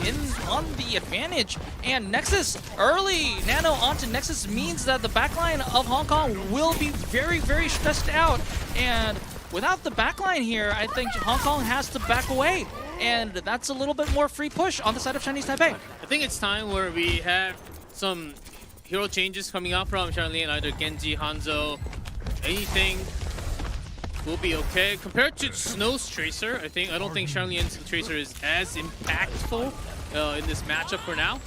on the advantage. And Nexus, early Nano onto Nexus means that the backline of Hong Kong will be very, very stressed out. And without the backline here, I think Hong Kong has to back away. And that's a little bit more free push on the side of Chinese Taipei. I think it's time where we have some hero changes coming out from Xiaolian, either Genji, Hanzo, anything will be okay. Compared to Snow's Tracer, I don't think Xiaolian's Tracer is as impactful in this matchup for now.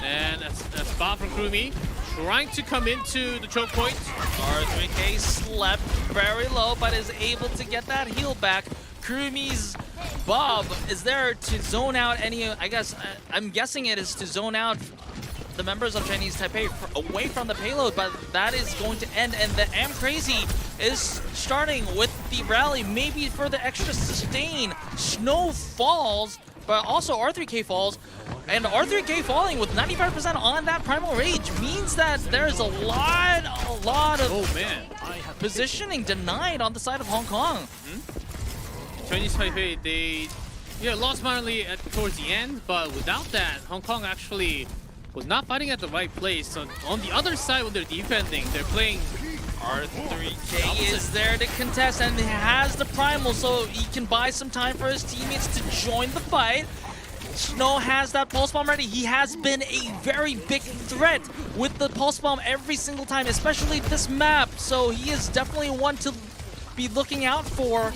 And that's spot from Krumi, trying to come into the choke point. R3K slept very low, but is able to get that heal back. Krumi's Bob is there to zone out any, I'm guessing it is to zone out the members of Chinese Taipei away from the payload, but that is going to end, and the Am Crazy is starting with the rally, maybe for the extra sustain. Snow falls, but also R3K falls, and R3K falling with 95% on that Primal Rage means that there's a lot of positioning denied on the side of Hong Kong. Chinese Taipei, they lost minorly towards the end, but without that, Hong Kong actually was not fighting at the right place. So on the other side, when they're defending, they're playing R3K is there to contest and he has the primal, so he can buy some time for his teammates to join the fight. Snow has that pulse bomb ready. He has been a very big threat with the pulse bomb every single time, especially this map. So he is definitely one to be looking out for.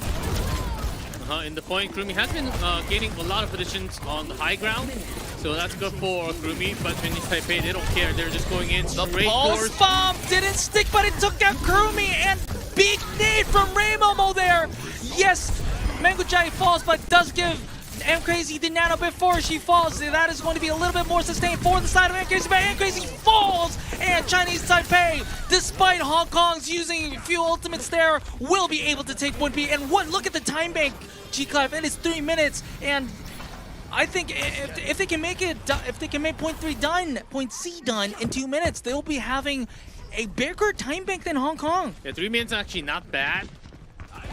In the point, Kurumi has been gaining a lot of positions on the high ground. So that's good for Kurumi, but Chinese Taipei, they don't care. They're just going in The straight pulse towards... bomb didn't stick, but it took out Kurumi, and big nade from Raymomo there. Yes, Manguchai falls, but does give M-Crazy the nano before she falls. That is going to be a little bit more sustained for the side of M-Crazy, but M-Crazy falls, and Chinese Taipei, despite Hong Kong's using a few ultimates there, will be able to take point B. And look at the time bank, G-Clive, it is 3 minutes, and I think if they can make it, if they can make point C done in 2 minutes, they'll be having a bigger time bank than Hong Kong. Yeah, 3 minutes actually not bad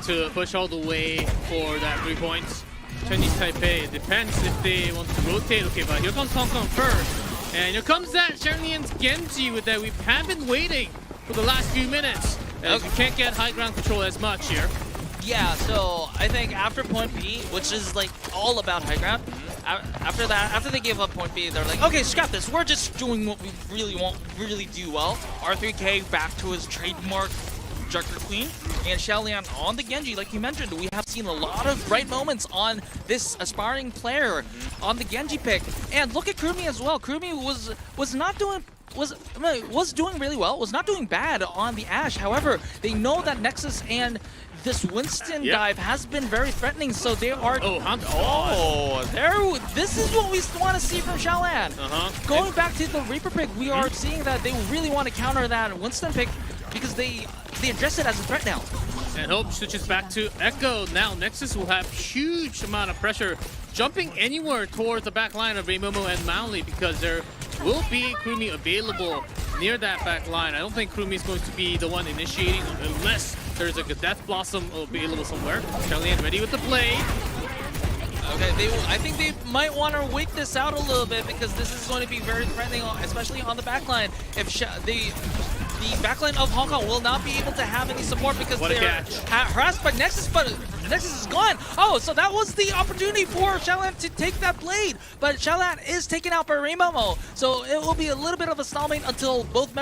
to push all the way for that 3 points. Chinese Taipei, it depends if they want to rotate. Okay, but here comes Hong Kong first. And here comes that Sherlian's Genji with that. We have been waiting for the last few minutes. As we can't get high ground control as much here. Yeah, so I think after point B, which is like all about high ground, after that, after they gave up point B, they're like, okay, scrap this. We're just doing what we really do well. R3K back to his trademark Juggler Queen, and Xiaolian on the Genji. Like you mentioned, we have seen a lot of bright moments on this aspiring player on the Genji pick. And look at Kurumi as well. Kurumi was doing really well, was not doing bad on the Ashe. However, they know that Nexus and this Winston dive has been very threatening, so they are... This is what we want to see from Xiaolian. Going back to the Reaper pick, we are seeing that they really want to counter that Winston pick because they address it as a threat now. And Hope switches back to Echo. Now Nexus will have huge amount of pressure jumping anywhere towards the back line of Raymomo and Manly because there will be Kurumi available near that back line. I don't think Kurumi is going to be the one initiating unless there's like a Death Blossom available somewhere. Xiaolian ready with the blade. Okay, I think they might want to wait this out a little bit because this is going to be very threatening, especially on the backline. If the backline of Hong Kong will not be able to have any support because they're harassed by Nexus, but Nexus is gone. Oh, so that was the opportunity for Xiaolian to take that blade, but Xiaolian is taken out by Raymomo, so it will be a little bit of a stalemate until both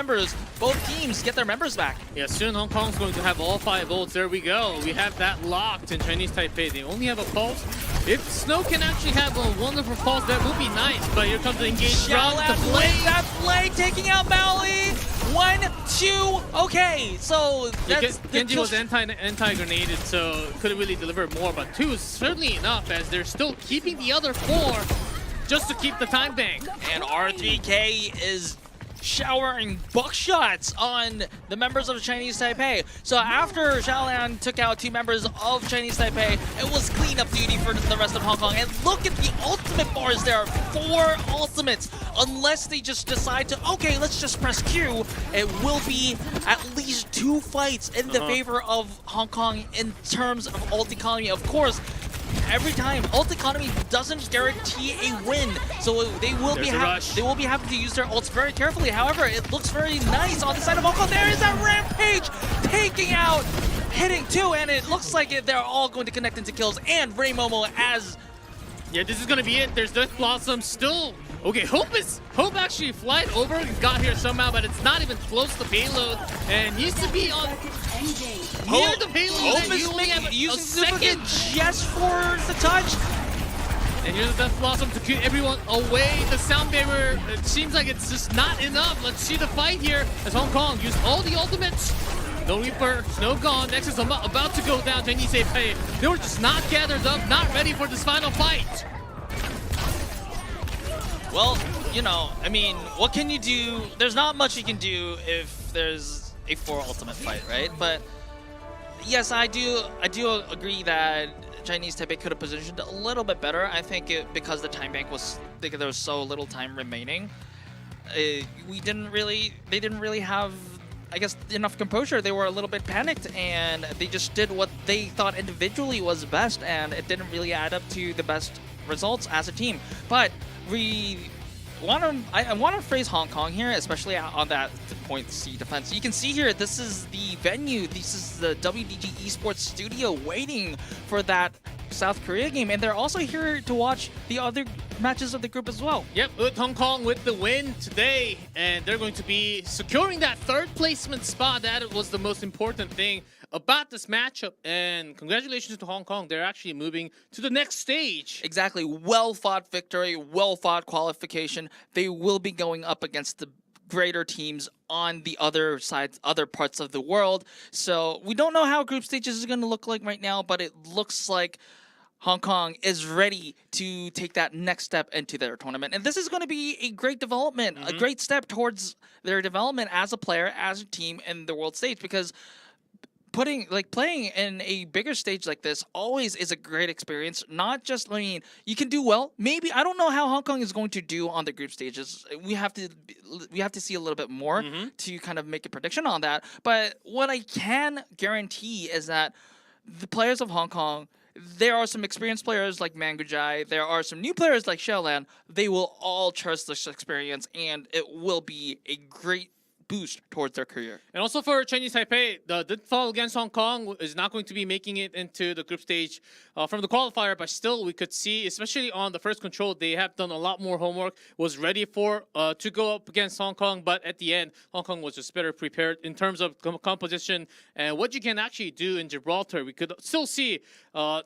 teams get their members back. Yeah, soon Hong Kong's going to have all 5 ults. There we go. We have that locked in Chinese Taipei. They only have a pulse. If Snow can actually have a wonderful pulse, that would be nice, but here comes the engage from the blade. That blade taking out Maui. 1, 2, okay, so that's Genji was anti-grenaded, so couldn't really deliver more, but 2 is certainly enough as they're still keeping the other 4 just to keep the time bank. And R3K is showering buckshots on the members of Chinese Taipei. So after Xiaolian took out 2 members of Chinese Taipei, it was cleanup duty for the rest of Hong Kong. And look at the ultimate bars there, 4 ultimates. Unless they just decide to, okay, let's just press Q, it will be at least 2 fights in the favor of Hong Kong in terms of ult economy. Of course, every time ult economy doesn't guarantee a win, so they will be having to use their ults very carefully. However, it looks very nice on the side of Hong Kong. There is that Rampage taking out, hitting 2, and it looks like they're all going to connect into kills. And Raymomo as this is gonna be it. There's Death Blossom still. Okay, Hope actually flied over and got here somehow, but it's not even close to payload and needs to be on near the payload. Hope is using second just for the touch. And here's the Death Blossom to keep everyone away. The sound barrier, it seems like it's just not enough. Let's see the fight here as Hong Kong use all the ultimates. No Reaper, Snow gone. Nexus about to go down. Chinese Taipei, they were just not gathered up, not ready for this final fight. Well, you know, I mean, what can you do? There's not much you can do if there's a 4 ultimate fight, right? But yes, I do agree that Chinese Taipei could have positioned a little bit better. I think because the time bank was, there was so little time remaining, they didn't really have, I guess, enough composure. They were a little bit panicked and they just did what they thought individually was best, and it didn't really add up to the best results as a team. But I want to phrase Hong Kong here, especially on that point C defense. You can see here, this is the venue. This is the WDG Esports studio waiting for that South Korea game, and they're also here to watch the other matches of the group as well. Yep, with Hong Kong with the win today, and they're going to be securing that third placement spot. That was the most important thing about this matchup, and congratulations to Hong Kong. They're actually moving to the next stage. Exactly. Well-fought victory, well-fought qualification. They will be going up against the greater teams on the other sides, other parts of the world. So we don't know how group stages is going to look like right now, but it looks like Hong Kong is ready to take that next step into their tournament. And this is going to be a great development, a great step towards their development as a player, as a team in the world stage, because playing in a bigger stage like this always is a great experience. Not just, I mean, you can do well. Maybe, I don't know how Hong Kong is going to do on the group stages. We have to see a little bit more to kind of make a prediction on that. But what I can guarantee is that the players of Hong Kong, there are some experienced players like Mangujai, there are some new players like Xiaolan. They will all trust this experience, and it will be a great boost towards their career. And also for Chinese Taipei, the fall against Hong Kong is not going to be making it into the group stage from the qualifier, but still we could see, especially on the first control, they have done a lot more homework, was ready for to go up against Hong Kong, but at the end, Hong Kong was just better prepared in terms of composition and what you can actually do in Gibraltar. We could still see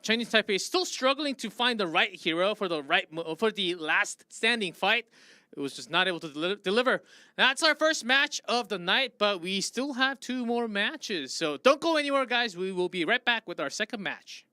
Chinese Taipei still struggling to find the right hero for the last standing fight. It was just not able to deliver. That's our first match of the night, but we still have 2 more matches. So don't go anywhere, guys. We will be right back with our second match.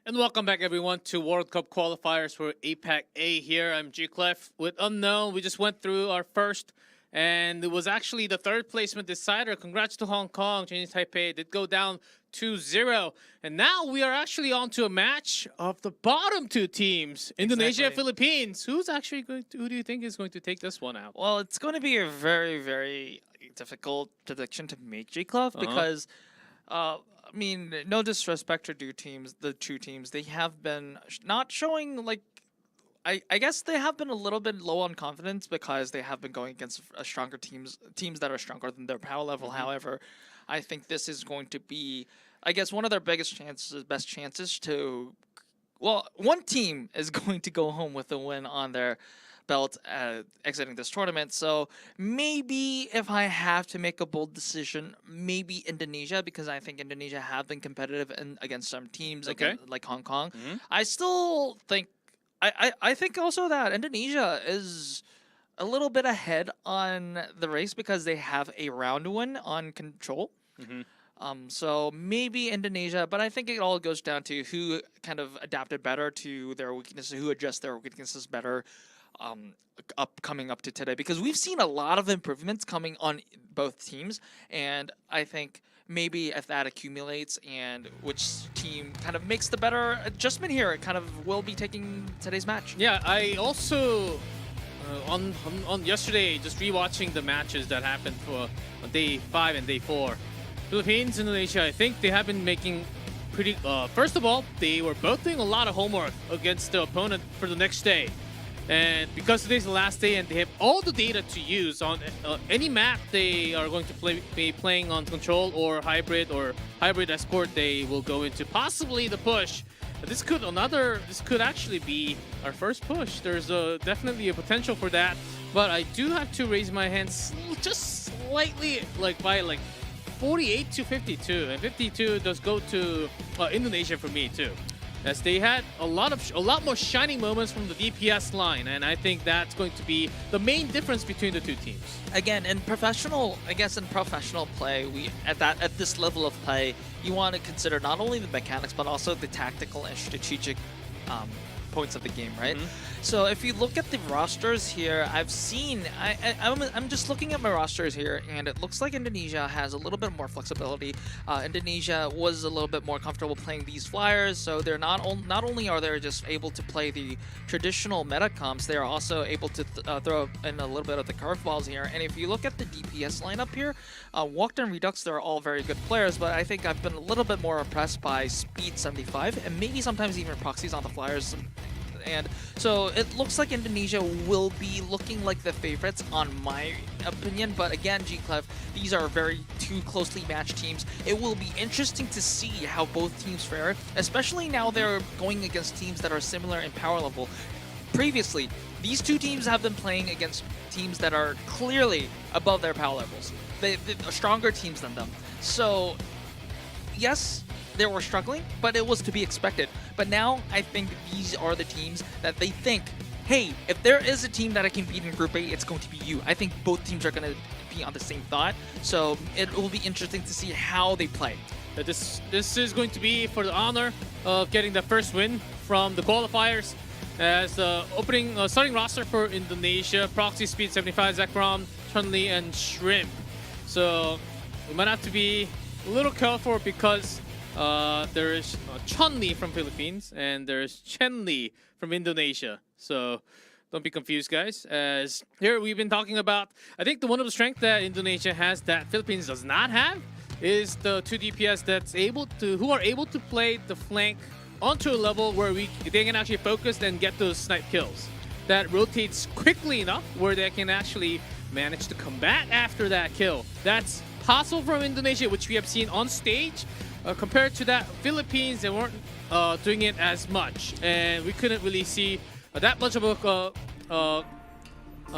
And welcome back, everyone, to World Cup qualifiers for APAC-A here. I'm G-Clef with Unknown. We just went through our first, and it was actually the third placement decider. Congrats to Hong Kong. Chinese Taipei did go down 2-0. And now we are actually on to a match of the bottom two teams, Indonesia and Philippines. Who do you think is going to take this one out? Well, it's going to be a very, very difficult prediction to make, G-Clef, because I mean, no disrespect to the two teams. They have been not showing, like, I guess they have been a little bit low on confidence because they have been going against stronger teams that are stronger than their power level. However, I think this is going to be, I guess, one of their best chances to, well, one team is going to go home with a win on their belt exiting this tournament. So maybe if I have to make a bold decision, maybe Indonesia, because I think Indonesia have been competitive against some teams like Hong Kong. I still think I think also that Indonesia is a little bit ahead on the race because they have a round win on control. So maybe Indonesia, but I think it all goes down to who kind of adapted better to their weaknesses, who adjust their weaknesses better coming up to today, because we've seen a lot of improvements coming on both teams, and I think maybe if that accumulates and which team kind of makes the better adjustment here, it kind of will be taking today's match. Yeah, I also on yesterday just rewatching the matches that happened for day 5 and day 4. Philippines, Indonesia, I think they have been making pretty first of all, they were both doing a lot of homework against the opponent for the next day. And because today's the last day and they have all the data to use on any map they are going to be playing on control or hybrid escort, they will go into possibly the push. This could actually be our first push. There's definitely a potential for that, but I do have to raise my hands just slightly, like by like 48 to 52, and 52 does go to Indonesia for me too, as they had a lot more shining moments from the DPS line, and I think that's going to be the main difference between the two teams. Again, in professional play, at this level of play, you want to consider not only the mechanics but also the tactical and strategic points of the game, right? So if you look at the rosters here, I've seen, I'm just looking at my rosters here, and it looks like Indonesia has a little bit more flexibility. Indonesia was a little bit more comfortable playing these flyers, so they're not only are they just able to play the traditional meta comps, they are also able to throw in a little bit of the curveballs here. And if you look at the DPS lineup here, Walked and Redux, they're all very good players, but I think I've been a little bit more impressed by Speed 75 and maybe sometimes even proxies on the flyers. And so it looks like Indonesia will be looking like the favorites on my opinion, but again, G-Clef, these are very two closely matched teams. It will be interesting to see how both teams fare, especially now they're going against teams that are similar in power level. Previously, these two teams have been playing against teams that are clearly above their power levels. They're stronger teams than them. So yes, they were struggling, but it was to be expected. But now I think these are the teams that they think, hey, if there is a team that I can beat in Group A, it's going to be you. I think both teams are going to be on the same thought. So it will be interesting to see how they play. This is going to be for the honor of getting the first win from the qualifiers. As the starting roster for Indonesia, Proxy, Speed 75, Zekrom, Chun-Li, and Shrimp. So we might have to be a little careful because there is Chun-Li from Philippines and there's Chen-Li from Indonesia. So don't be confused, guys. As here we've been talking about, I think one of the strengths that Indonesia has that Philippines does not have is the two DPS who are able to play the flank onto a level where they can actually focus and get those snipe kills. That rotates quickly enough where they can actually manage to come back after that kill. That's possible from Indonesia, which we have seen on stage. Compared to that, Philippines, they weren't doing it as much, and we couldn't really see that much of a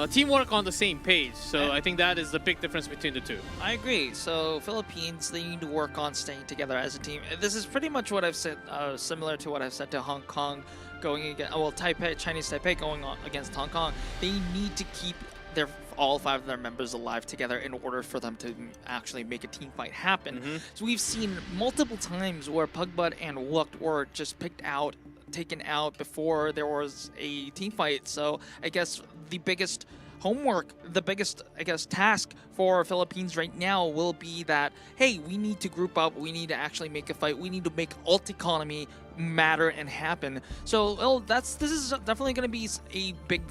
teamwork on the same page. So I think that is the big difference between the two. I agree. So Philippines, they need to work on staying together as a team. This is pretty much what I've said, similar to what I've said to Hong Kong going against, Chinese Taipei going on against Hong Kong. They need to keep their all 5 of their members alive together in order for them to actually make a team fight happen. So we've seen multiple times where Pugbud and Wooked were just taken out before there was a team fight. So I guess the biggest homework, the biggest, I guess, task for Philippines right now will be that, hey, we need to group up, we need to actually make a fight, we need to make ult economy matter and happen. So, well, this is definitely going to be a big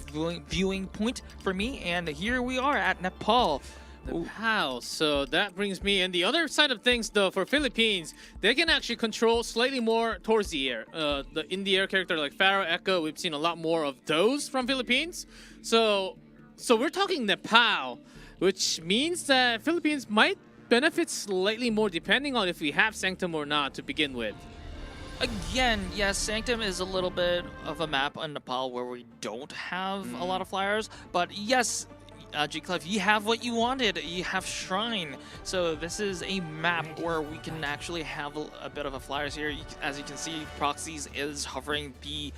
viewing point for me, and here we are at Nepal. Wow, so that brings me, and the other side of things though, for Philippines, they can actually control slightly more towards the air. The in the air character like Pharaoh, Echo, we've seen a lot more of those from Philippines. So we're talking Nepal, which means that Philippines might benefit slightly more depending on if we have Sanctum or not to begin with. Again, yes, Sanctum is a little bit of a map on Nepal where we don't have a lot of flyers, but yes, G-Clef, you have what you wanted. You have Shrine. So this is a map where we can actually have a bit of a flyers here. As you can see, Proxies is hovering the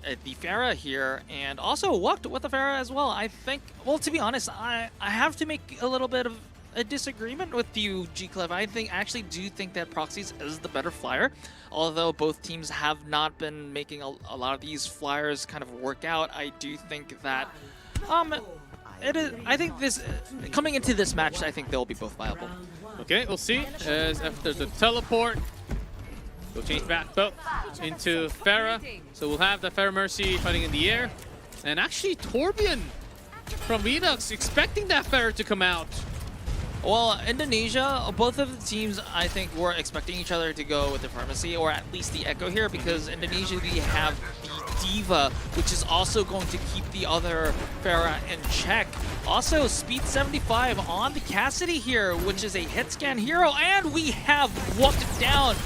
Pharah here, and also Wooked with the Pharah as well. I think, well, to be honest, I have to make a little bit of a disagreement with you, G-Clef. I actually do think that Proxies is the better flyer, although both teams have not been making a lot of these flyers kind of work out. I do think that it is. I think this coming into this match, I think they'll be both viable. Okay, we'll see. As after the teleport, we'll change back both into Pharah. So we'll have the Pharah Mercy fighting in the air. And actually, Torbjorn from Redux expecting that Pharah to come out. Well, Indonesia, both of the teams, I think, were expecting each other to go with the Pharmacy, or at least the Echo here, because Indonesia, we have the Diva, which is also going to keep the other Pharah in check. Also, Speed 75 on the Cassidy here, which is a hit scan hero, and we have walked down.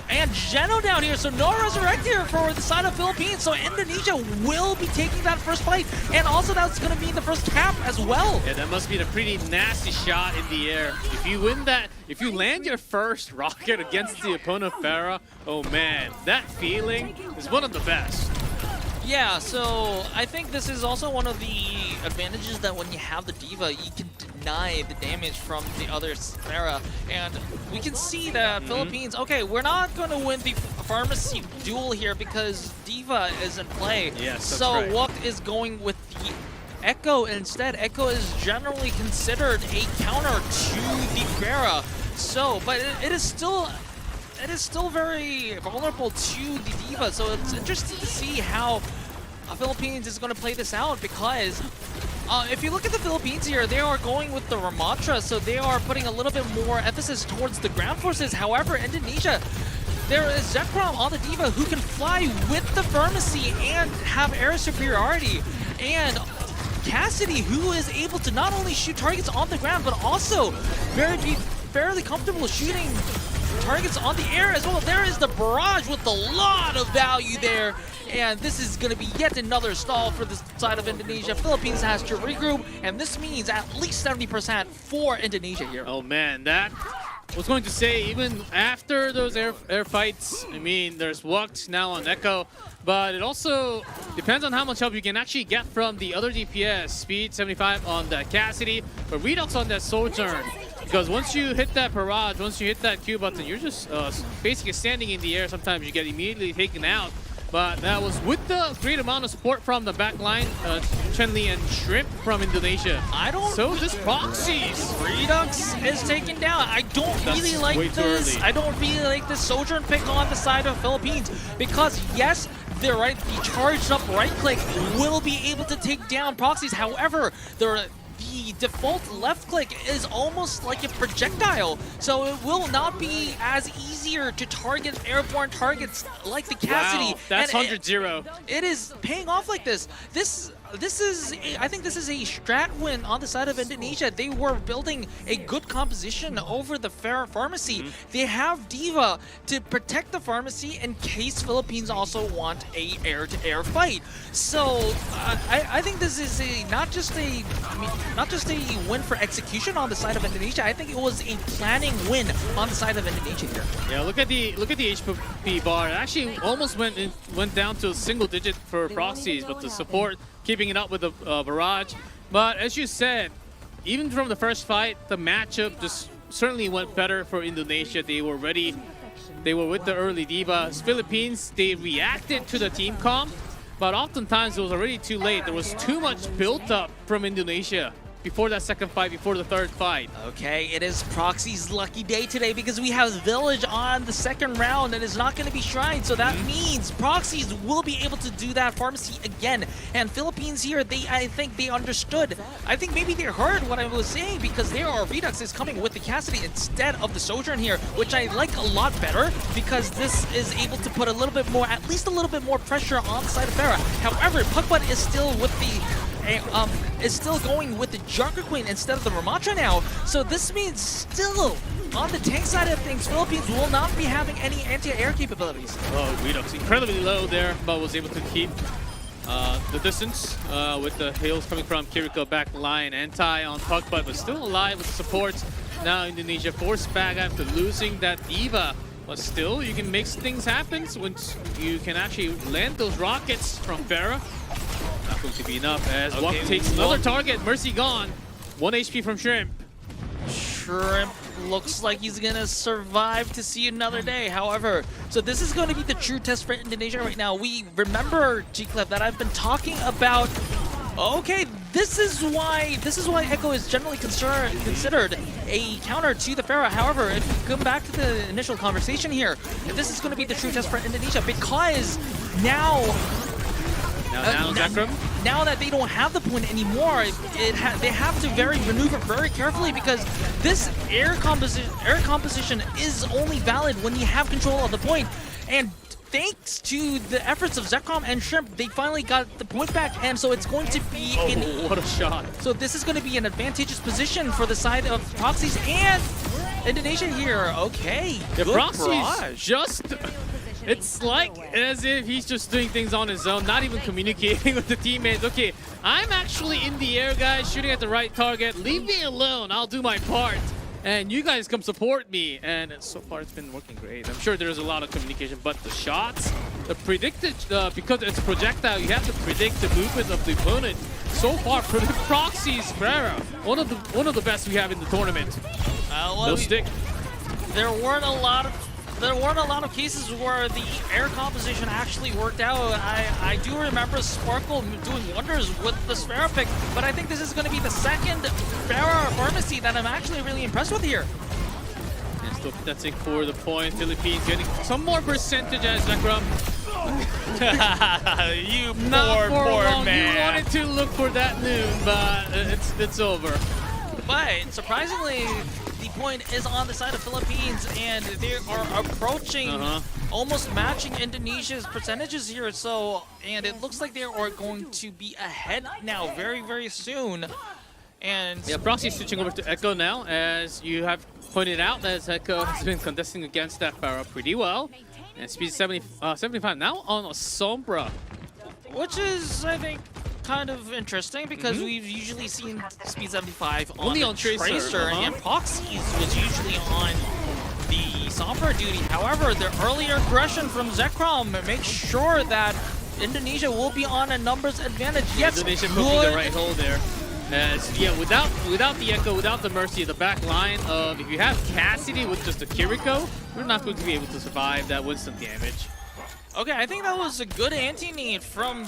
And Geno down here, so no resurrect here for the side of Philippines. So Indonesia will be taking that first fight, and also that's going to be the first cap as well. Yeah, that must be a pretty nasty shot in the air. If you win that, if you land your first rocket against the opponent Pharah, oh man, that feeling is one of the best. Yeah, so I think this is also one of the advantages that when you have the Diva, you can deny the damage from the other Pharah. And we can see that Philippines, okay, we're not going to win the Pharmacy duel here because Diva is in play. Yes, that's so right. Wooked is going with the Echo instead. Echo is generally considered a counter to the Pharah. So, but it is still very vulnerable to the Diva, so it's interesting to see how Philippines is going to play this out, because if you look at the Philippines here, they are going with the Ramatra, so they are putting a little bit more emphasis towards the ground forces. However, Indonesia, there is Zekrom on the Diva who can fly with the Pharmacy and have air superiority, and Cassidy, who is able to not only shoot targets on the ground, but also be fairly comfortable shooting targets on the air as well. There is the barrage with a lot of value there, and this is going to be yet another stall for the side of Indonesia. Philippines has to regroup, and this means at least 70% for Indonesia here. Oh man, that was going to say, even after those air fights, I mean, there's Wooked now on Echo, but it also depends on how much help you can actually get from the other DPS. Speed 75 on the Cassidy, but Redux on that Sojourn. Because once you hit that barrage, once you hit that Q button, you're just basically standing in the air. Sometimes you get immediately taken out. But that was with the great amount of support from the back line, Chen-Li and Shrimp from Indonesia. So this Proxies. Redux is taken down. I don't really like this. I don't really like this Sojourn pick on the side of Philippines, because yes, the charged up right click will be able to take down Proxies. However, the default left click is almost like a projectile, so it will not be as easier to target airborne targets like the Cassidy. Wow, that's 100-0. It is paying off like this. I think this is a strat win on the side of Indonesia. They were building a good composition over the Pharmacy. They have Diva to protect the Pharmacy in case Philippines also want a air-to-air fight. So I think this is not just a win for execution on the side of Indonesia. I think it was a planning win on the side of Indonesia here. Yeah, look at the HP bar. It actually almost went down to a single digit for Proxies, but the support keeping it up with the barrage. But as you said, even from the first fight, the matchup just certainly went better for Indonesia. They were ready. They were with the early diva. Philippines, they reacted to the team comp, but oftentimes it was already too late. There was too much built up from Indonesia before that second fight, before the third fight. Okay, it is Proxy's lucky day today because we have Village on the second round and it's not going to be Shrine. So that means Proxies will be able to do that pharmacy again. And Philippines here, I think they understood. I think maybe they heard what I was saying because their Redux is coming with the Cassidy instead of the Sojourn here, which I like a lot better because this is able to put a little bit more, at least a little bit more pressure on the side of Pharah. However, Puckbutt is still with the is still going with the Junker Queen instead of the Ramatra now. So this means still, on the tank side of things, Philippines will not be having any anti-air capabilities. Oh, Redux incredibly low there, but was able to keep the distance with the hails coming from Kiriko back line. Anti on Puckbutt, but still alive with support. Now Indonesia forced back after losing that diva. But still, you can make things happen once you can actually land those rockets from Pharah. Not going to be enough as Wok takes another target. Mercy gone. 1 HP from Shrimp. Shrimp looks like he's gonna survive to see another day. However, so this is going to be the true test for Indonesia right now. We remember, G-Clef, that I've been talking about. Okay, this is why Echo is generally considered a counter to the Pharah. However, if you come back to the initial conversation here, this is going to be the true test for Indonesia because now that they don't have the point anymore, they have to maneuver very carefully because this air composition is only valid when you have control of the point. And thanks to the efforts of Zekrom and Shrimp, they finally got the point back, and so it's going to be what a shot. So this is going to be an advantageous position for the side of Proxies and Indonesia here. Okay, The good Proxies barrage. just... It's like as if he's just doing things on his own, not even communicating with the teammates. Okay, I'm actually in the air, guys, shooting at the right target. Leave me alone, I'll do my part. And you guys come support me. And so far it's been working great. I'm sure there's a lot of communication, but the shots, the predicted, because it's projectile, you have to predict the movement of the opponent. So far for the Proxies, Pharah, one of the best we have in the tournament. No stick. There weren't a lot of cases where the air composition actually worked out. I do remember Sparkle doing wonders with the Sphera pick, but I think this is going to be the second Pharah pharmacy that I'm actually really impressed with here. And still contesting for the point. Philippines getting some more percentage as Zekrom. You Not for poor long. man. You wanted to look for that noon, but it's over. But surprisingly, the point is on the side of Philippines, and they are approaching, almost matching Indonesia's percentages here. So, and it looks like they are going to be ahead now very, very soon. And yeah, Proxy switching over to Echo now, as you have pointed out, as Echo has been contesting against that Pharah pretty well. And speed 75 now on a Sombra. which is, I think, kind of interesting because we've usually seen speed 75 Only on on the Tracer, and Proxies was usually on the Sombra duty. However, the earlier aggression from Zekrom makes sure that Indonesia will be on a numbers advantage. Yes, Indonesia poking the right hole there. As, yeah, without the Echo, without the Mercy, the back line of, if you have Cassidy with just a Kiriko, we're not going to be able to survive that Winston damage. Okay, I think that was a good anti-nade from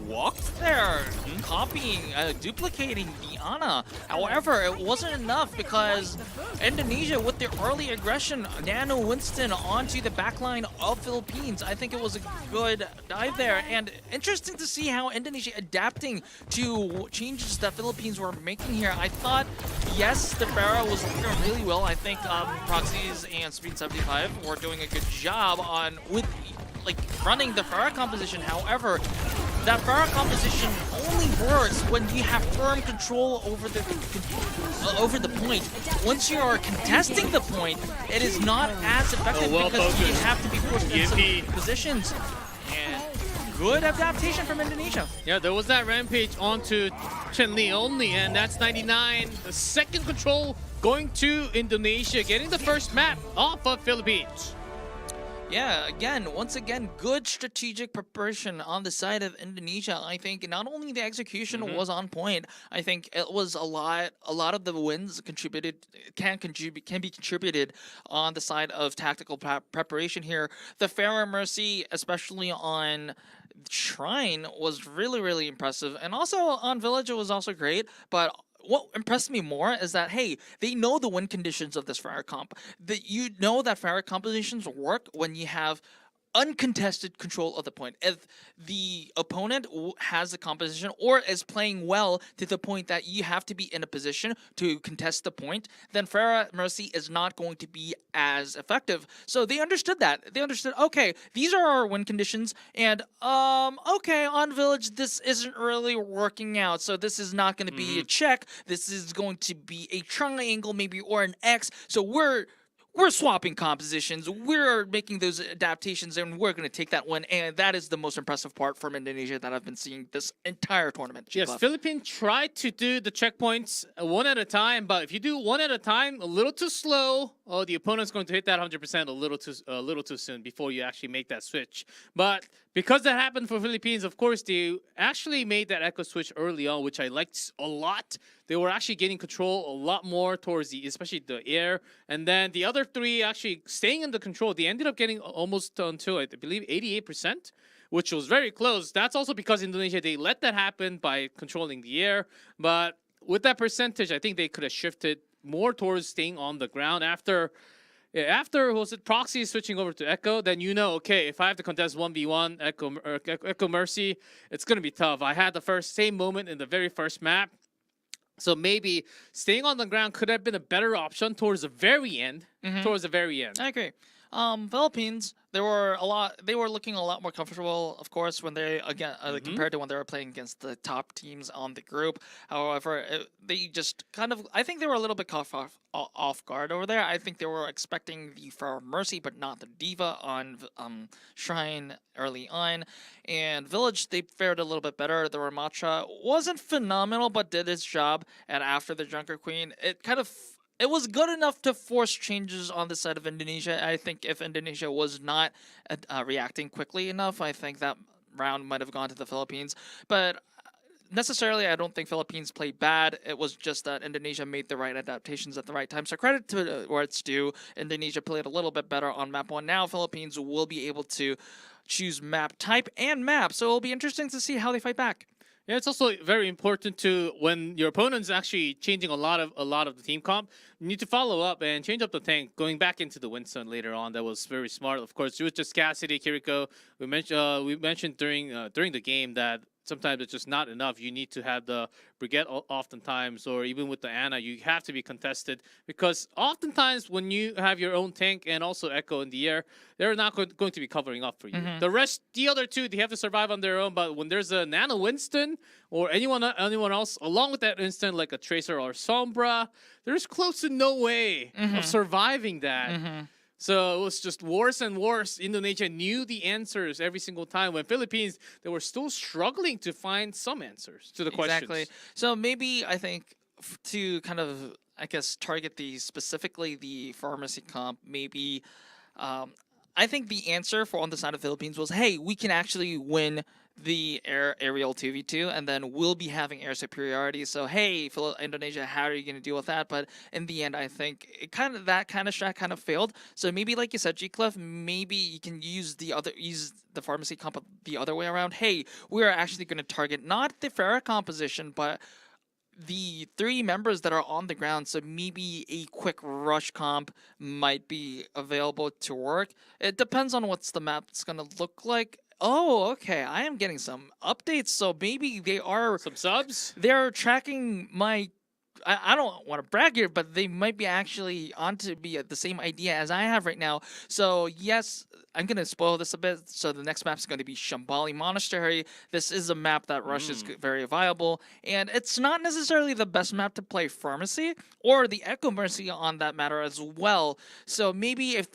Wok there, copying, duplicating the Ana. However, it wasn't enough because Indonesia, with their early aggression, Nano Winston onto the backline of Philippines. I think it was a good dive there, and interesting to see how Indonesia adapting to changes that Philippines were making here. I thought, yes, the Pharah was doing really well. I think Proxies and Speed 75 were doing a good job on running the Pharah composition. However, that Pharah composition only works when you have firm control over the point. Once you are contesting the point, it is not as effective because you have to be pushed in some positions. And good adaptation from Indonesia. Yeah, there was that rampage onto Chen-Li only, and that's 99. The second control going to Indonesia, getting the first map off of Philippines. Yeah, again, once again, good strategic preparation on the side of Indonesia. I think not only the execution was on point, I think it was a lot of the wins can be contributed on the side of tactical preparation here. The Pharaoh Mercy, especially on Shrine, was really, really impressive. And also on Village, it was also great, but what impressed me more is that, hey, they know the win conditions of this Farah comp. That you know that Farah compositions work when you have uncontested control of the point. If the opponent has the composition or is playing well to the point that you have to be in a position to contest the point, then Farah Mercy is not going to be as effective. So they understood that. They understood, okay, these are our win conditions, and okay, on Village, this isn't really working out. So this is not going to be a check. This is going to be a triangle, maybe, or an X. So we're swapping compositions, we're making those adaptations, and we're going to take that one. And that is the most impressive part from Indonesia that I've been seeing this entire tournament. Yes, Philippines tried to do the checkpoints one at a time, but if you do one at a time, a little too slow, oh, the opponent's going to hit that 100% a little too soon before you actually make that switch. But because that happened for Philippines, of course, they actually made that echo switch early on, which I liked a lot. They were actually getting control a lot more towards especially the air. And then the other three actually staying in the control. They ended up getting almost until, I believe, 88%, which was very close. That's also because Indonesia, they let that happen by controlling the air. But with that percentage, I think they could have shifted more towards staying on the ground. After was it Proxy switching over to Echo, then okay, if I have to contest 1v1 Echo Mercy, it's going to be tough. I had the same moment in the very first map. So maybe staying on the ground could have been a better option towards the very end. I agree. Philippines, they were looking a lot more comfortable, of course, when they compared to when they were playing against the top teams on the group. However, they just I think they were a little bit caught off guard over there. I think they were expecting the Pharaoh Mercy, but not the Diva on Shrine early on. And Village, they fared a little bit better. The Ramatra wasn't phenomenal, but did its job. And after the Junker Queen, it was good enough to force changes on the side of Indonesia. I think if Indonesia was not reacting quickly enough, I think that round might have gone to the Philippines. But necessarily, I don't think Philippines played bad. It was just that Indonesia made the right adaptations at the right time. So credit to where it's due. Indonesia played a little bit better on map 1. Now Philippines will be able to choose map type and map. So it'll be interesting to see how they fight back. Yeah, it's also very important to, when your opponent's actually changing a lot of the team comp, you need to follow up and change up the tank, going back into the Winston later on. That was very smart. Of course, it was just Cassidy, Kiriko. We mentioned during the game that sometimes it's just not enough. You need to have the Brigade oftentimes, or even with the Ana, you have to be contested, because oftentimes when you have your own tank and also Echo in the air, they're not going to be covering up for you. The other two, they have to survive on their own, but when there's a Nano Winston or anyone else along with that instant, like a Tracer or Sombra, there's close to no way of surviving that. So it was just worse and worse. Indonesia knew the answers every single time, when Philippines, they were still struggling to find some answers to the questions. Exactly. So maybe I think to kind of, I guess, target specifically the pharmacy comp, maybe I think the answer for on the side of Philippines was, hey, we can actually win the aerial 2v2, and then we'll be having air superiority. So hey, Indonesia, how are you going to deal with that? But in the end, I think that kind of strat kind of failed. So maybe, like you said, G-Clef, maybe you can use the pharmacy comp the other way around. Hey, we are actually going to target not the Farah composition, but the 3 members that are on the ground. So maybe a quick rush comp might be available to work. It depends on what's the map's going to look like. Oh, okay. I am getting some updates. So maybe they are some subs. They're tracking my. I don't want to brag here, but they might be actually on to be the same idea as I have right now. So yes, I'm gonna spoil this a bit. So the next map is going to be Shambali Monastery. This is a map that Rush is very viable, and it's not necessarily the best map to play Pharmacy or the Echo Mercy on that matter as well. So maybe if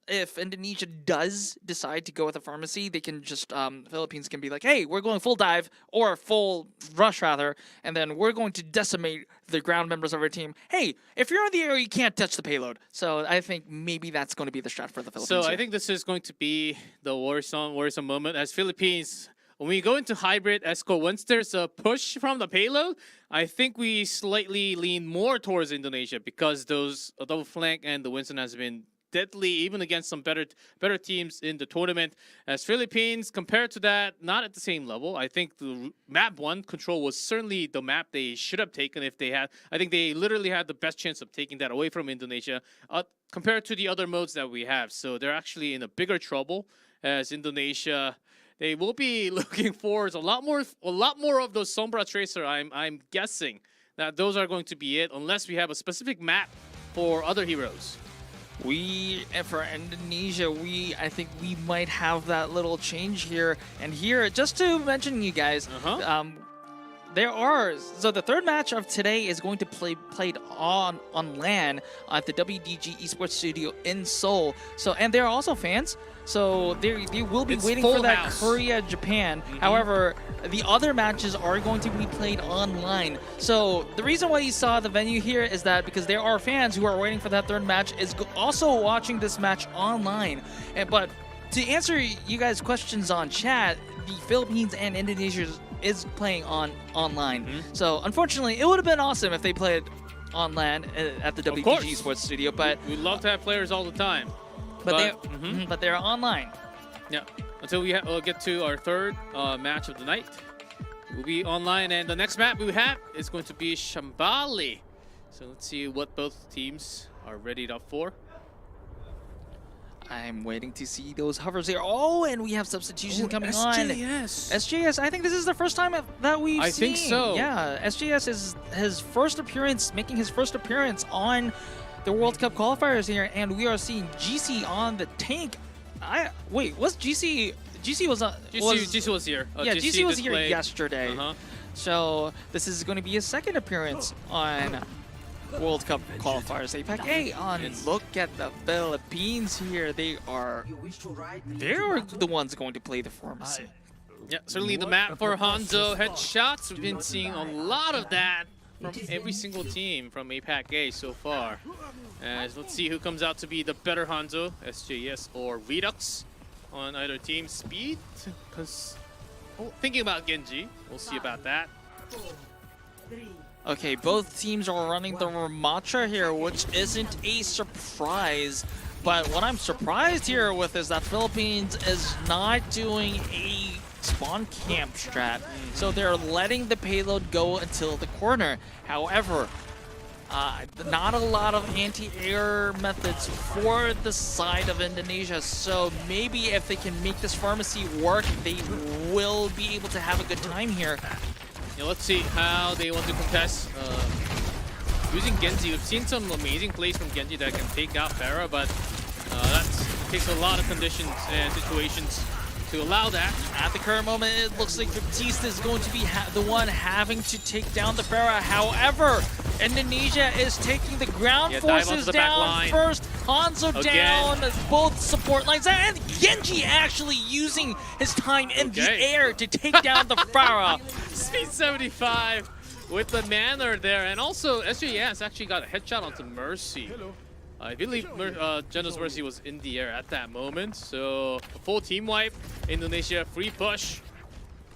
if Indonesia does decide to go with a pharmacy, they can just Philippines can be like, hey, we're going full dive or full rush rather, and then we're going to decimate the ground members of our team. Hey, if you're in the area, you can't touch the payload. So I think maybe that's going to be the strat for the Philippines. So here. I think this is going to be the worrisome moment as Philippines. When we go into hybrid Esco, once there's a push from the payload, I think we slightly lean more towards Indonesia because those double flank and the Winston has been deadly even against some better teams in the tournament. As Philippines, compared to that, not at the same level. I think the map 1 control was certainly the map they should have taken if they had. I think they literally had the best chance of taking that away from Indonesia compared to the other modes that we have. So they're actually in a bigger trouble as Indonesia. They will be looking for a lot more of those Sombra Tracer. I'm guessing that those are going to be it unless we have a specific map for other heroes. For Indonesia, I think we might have that little change here. And here, just to mention you guys, so the third match of today is going to played on LAN at the WDG Esports Studio in Seoul. So, and there are also fans. So they will be waiting for that Korea, Japan. However, the other matches are going to be played online. So the reason why you saw the venue here is that because there are fans who are waiting for that third match is also watching this match online. But to answer you guys' questions on chat, the Philippines and Indonesia is playing online. So unfortunately, it would have been awesome if they played on LAN at the WDG Esports Studio. But we'd love to have players all the time. But they're online. Yeah, until we get to our third match of the night. We'll be online, and the next map we have is going to be Shambali. So let's see what both teams are readied up for. I'm waiting to see those hovers here. Oh, and we have substitution coming on. SJS, I think this is the first time that we've seen. I think so. Yeah, SJS is making his first appearance on the World Cup qualifiers here, and we are seeing GC on the tank. Wait, was GC? GC was GC was here. GC was here yesterday. So this is going to be his second appearance on World Cup qualifiers APAC-A. Look at the Philippines here. They're the ones going to play the pharmacy. Yeah, certainly the map for Hanzo headshots. We've been seeing a lot of that from every single team from APAC-A so far. Let's see who comes out to be the better Hanzo, SJS or Redux on either team. Speed, because thinking about Genji, we'll see about that. Okay, both teams are running the Ramatra here, which isn't a surprise. But what I'm surprised here with is that Philippines is not doing a spawn camp strat. So they're letting the payload go until the corner. However, not a lot of anti-air methods for the side of Indonesia. So maybe if they can make this pharmacy work, they will be able to have a good time here. Yeah, let's see how they want to contest using Genji. We've seen some amazing plays from Genji that can take out Pharah, but that takes a lot of conditions and situations to allow that. At the current moment, it looks like Baptiste is going to be the one having to take down the Pharah. However, Indonesia is taking the ground forces down first. Hanzo down, both support lines, and Genji actually using his time in the air to take down the Pharah. Speed 75 with the manner there, and also SJS actually got a headshot onto Mercy. I believe Geno's Mercy was in the air at that moment, so a full team wipe. Indonesia free push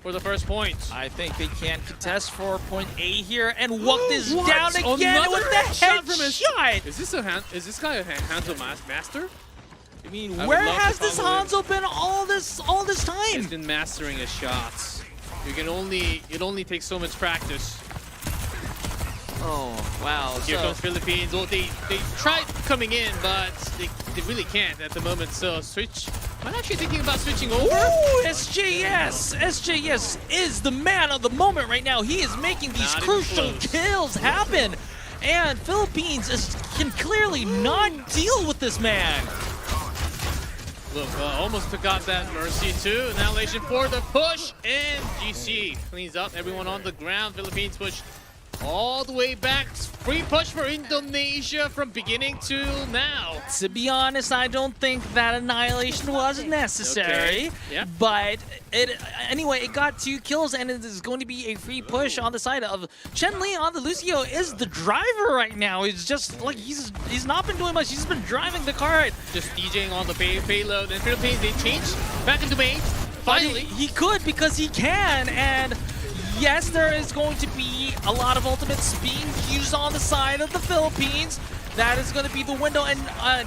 for the first point. I think they can contest for point A here, and Wuk is down again with the headshot. Is this guy a Hanzo master? I mean, where has this Hanzo been all this time? He's been mastering his shots. It only takes so much practice. Oh, wow. Here comes Philippines. Well, they tried coming in, but they really can't at the moment. So switch. I'm actually thinking about switching over. Ooh, SJS! SJS is the man of the moment right now. He is making these crucial kills happen. And Philippines can clearly not deal with this man. Look, almost took out that Mercy too. Annihilation for the push, and GC cleans up everyone on the ground. Philippines push all the way back. Free push for Indonesia from beginning to now. To be honest, I don't think that annihilation was necessary. Okay. Yeah. But anyway, it got 2 kills, and it is going to be a free push on the side of Chen Li. On the Lucio is the driver right now. He's just like he's not been doing much. He's been driving the cart. Just DJing on the payload. And Philippines, they changed back into main. Finally. He could because he can, and yes, there is going to be a lot of ultimates being used on the side of the Philippines. That is going to be the window, and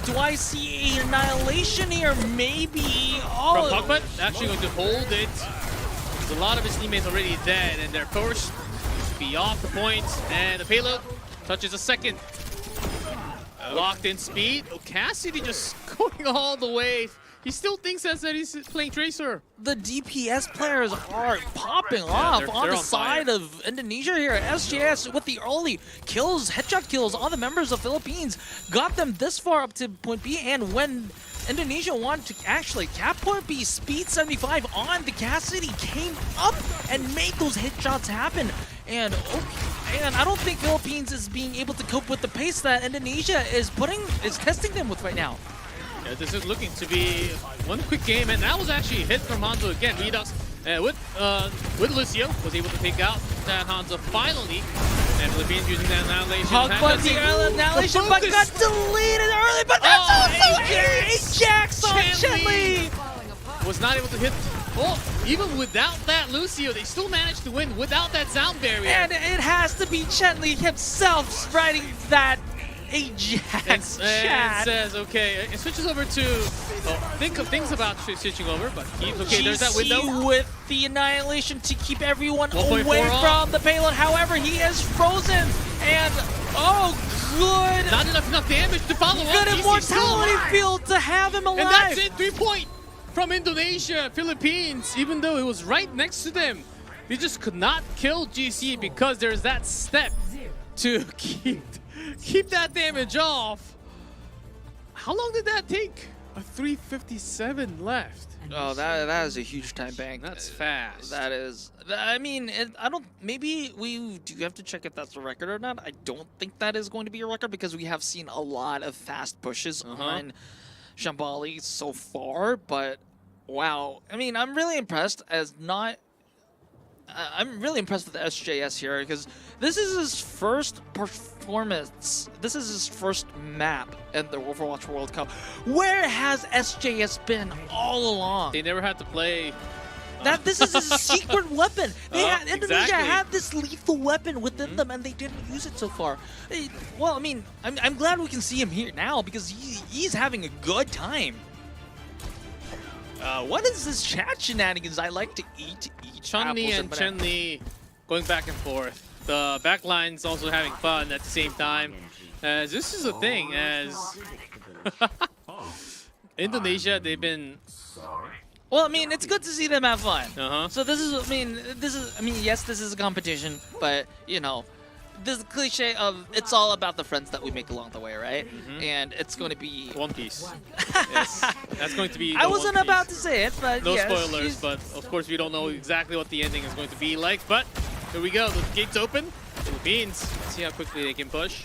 do I see an annihilation here? Maybe. From Pogba, actually going to hold it. There's a lot of his teammates already dead, and they're forced to be off the point. And the payload touches a second. Locked in speed. Oh, Cassidy just going all the way. He still thinks that he's playing Tracer. The DPS players are popping off on the side of Indonesia here. SJS with the early kills, headshot kills on the members of Philippines, got them this far up to point B, and when Indonesia wanted to actually cap point B, speed 75 on the Cassidy came up and made those headshots happen. And I don't think Philippines is being able to cope with the pace that Indonesia is testing them with right now. Yeah, this is looking to be one quick game, and that was actually a hit from Hanzo again. Redux with Lucio was able to take out that Hanzo finally, and Philippines using that annihilation. Pogba the early annihilation, but got deleted early. But that's also Ajax on Chen Li. Was not able to hit. Oh, even without that Lucio, they still managed to win without that sound barrier. And it has to be Chen Li himself writing that. Ajax chat. It says, okay, it switches over to, think of things about switching over, but keeps, okay, there's that window. With the annihilation to keep everyone 1.4 away off. from the payload. However, he is frozen, and good. Not enough damage to follow up. Good immortality field to have him alive. And that's it, 3-point from Indonesia. Philippines, even though it was right next to them, they just could not kill GC because there's that step to keep that damage off. How long did that take? A 3:57 left. Oh, that is a huge time bank. That's fast. That is. I mean, I don't. Maybe we do have to check if that's a record or not. I don't think that is going to be a record because we have seen a lot of fast pushes on Shambali so far. But wow, I mean, I'm really impressed I'm really impressed with the SJS here because this is his first performance. This is his first map in the Overwatch World Cup. Where has SJS been all along? They never had to play. This is his secret weapon. Indonesia exactly. had this lethal weapon within them, and they didn't use it so far. Well, I mean, I'm glad we can see him here now because he's having a good time. What is this chat shenanigans? I like to eat Chun-Li and Chen-Li going back and forth. The backline's also having fun at the same time. As this is a thing, as Indonesia, they've been. Well, I mean, it's good to see them have fun. So this is, yes, this is a competition, but you know, this cliche of it's all about the friends that we make along the way, right? And it's going to be One Piece. Yes, that's going to be. I wasn't about to say it, but no yes, spoilers. But of course, we don't know exactly what the ending is going to be like. But here we go. The gates open. Philippines. See how quickly they can push.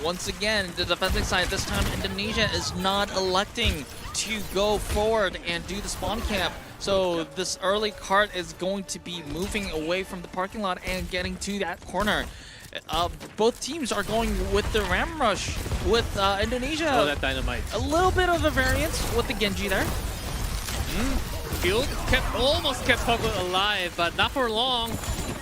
Once again, the defending side, this time Indonesia is not electing to go forward and do the spawn camp. So this early cart is going to be moving away from the parking lot and getting to that corner. Both teams are going with the Ram Rush with Indonesia. Oh, that dynamite. A little bit of a variance with the Genji there. Field almost kept Pogba alive, but not for long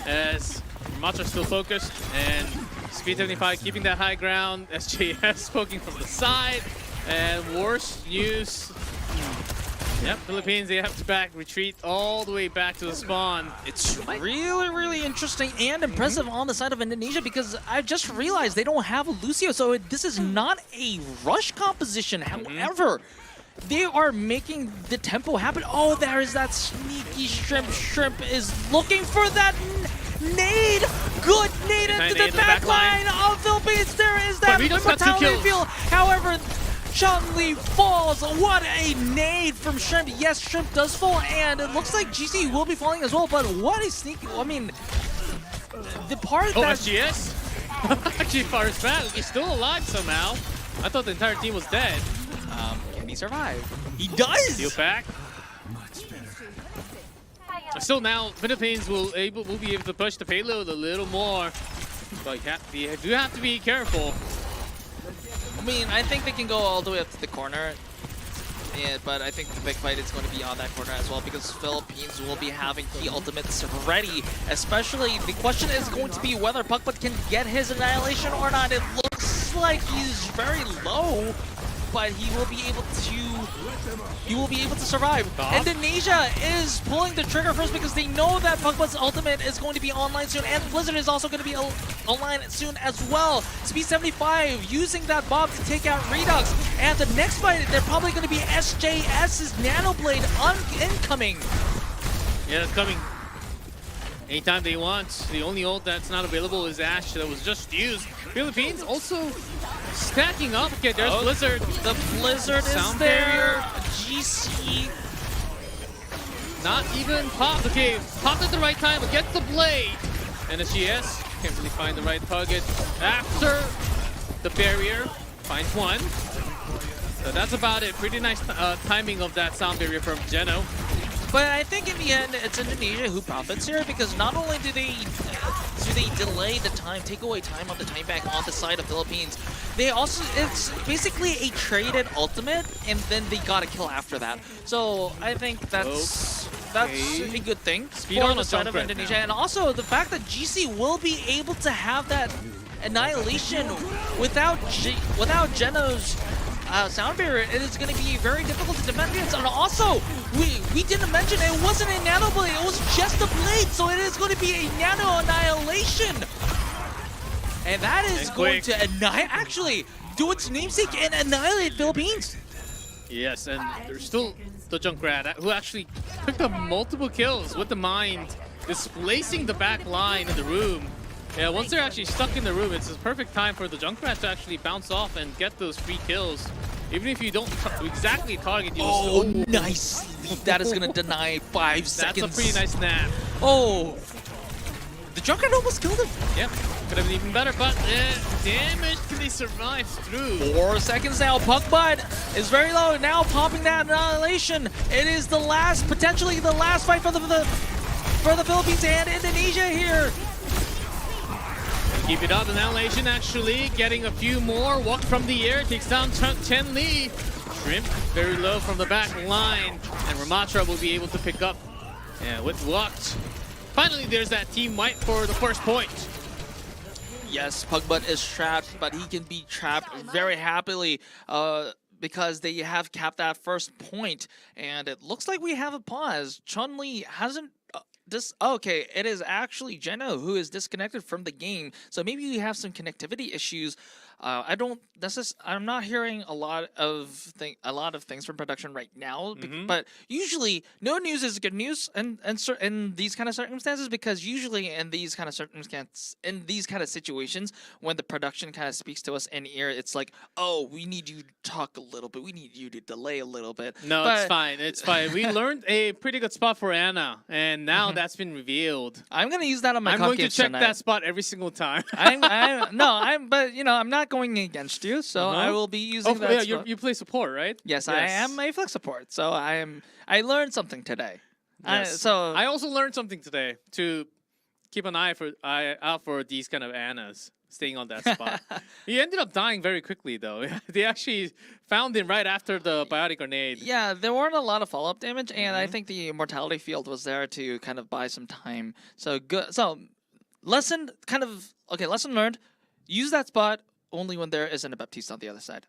as Matra still focused and Speed 75 keeping that high ground. SJS poking from the side and worse news. Yep, Philippines, they have to retreat all the way back to the spawn. It's really interesting and impressive on the side of Indonesia because I just realized they don't have a Lucio, so this is not a rush composition. However, they are making the tempo happen. Oh, there is that sneaky Shrimp. Shrimp is looking for that nade. Good nade into the back line of Philippines. There is that mortality field. However, Chun-Li falls. What a nade from Shrimp. Yes, Shrimp does fall, and it looks like GC will be falling as well, but what a sneaky. I mean, the part that. SGS? Actually, Forest back. He's still alive somehow. I thought the entire team was dead. Can he survive? He does! Heal back. Still now, Philippines will be able to push the payload a little more. But you do have to be careful. I mean, I think they can go all the way up to the corner. Yeah, but I think the big fight is going to be on that corner as well because Philippines will be having key ultimates ready. Especially, the question is going to be whether Puckbutt can get his annihilation or not. It looks like he's very low, but he will be able to survive. Indonesia is pulling the trigger first because they know that Puckbutt's ultimate is going to be online soon, and Blizzard is also going to be online soon as well. Speed 75 using that bomb to take out Redux, and the next fight they're probably going to be SJS's Nanoblade incoming. Yeah, it's coming anytime they want. The only ult that's not available is Ashe that was just used. Philippines also stacking up. Okay, there's Blizzard. The Blizzard is there. GC. Not even popped. Okay, popped at the right time, but gets the blade. And the GS can't really find the right target. After the barrier, finds one. So that's about it. Pretty nice timing of that sound barrier from Geno. But I think in the end, it's Indonesia who profits here because not only do they delay the time, take away time on the time bank on the side of Philippines, they also, it's basically a traded ultimate, and then they got a kill after that. So I think that's a good thing for the side of Indonesia. And also the fact that GC will be able to have that annihilation without Geno's sound barrier, it is going to be very difficult to defend against. And also, we didn't mention it wasn't a nano blade, it was just a blade, so it is going to be a nano annihilation. And that is going to actually do its namesake and annihilate Philippines. Yes, and there's still the Junkrat who actually picked up multiple kills with the mind, displacing the back line in the room. Yeah, once they're actually stuck in the room, it's a perfect time for the Junkrat to actually bounce off and get those free kills. Even if you don't exactly target, you oh, nice! That is going to deny 5 seconds. That's a pretty nice snap. Oh, the Junkrat almost killed him. Yep, could have been even better, but damage can they survive through? 4 seconds now. Puckbutt is very low. Now popping that annihilation. It is the last, potentially the last fight for the Philippines and Indonesia here. Keep it up, Annihilation actually getting a few more. Walk from the air, takes down Chen Li. Shrimp very low from the back line, and Ramatra will be able to pick up with Walked. Finally, there's that team wipe for the first point. Yes, Puckbutt is trapped, but he can be trapped very happily because they have capped that first point, and it looks like we have a pause. Chun-Li hasn't okay, it is actually Geno who is disconnected from the game, so maybe we have some connectivity issues. I'm not hearing a lot of things from production right now, but usually no news is good news in these kind of circumstances, because usually in these kind of situations, when the production kind of speaks to us in ear, it's like, oh, we need you to talk a little bit, we need you to delay a little bit. No, it's fine. It's fine. We learned a pretty good spot for Anna, and now that's been revealed. I'm gonna use that on my. I'm going to check that spot every single time. But I'm not going against you, so I will be using that. Yeah, you play support, right? Yes, I am a flex support, so I learned something today. Yes. I also learned something today to keep an eye out for these kind of Annas staying on that spot. He ended up dying very quickly, though. They actually found him right after the biotic grenade. Yeah, there weren't a lot of follow-up damage, and I think the mortality field was there to kind of buy some time. So good. So lesson learned. Use that spot only when there isn't a Baptiste on the other side.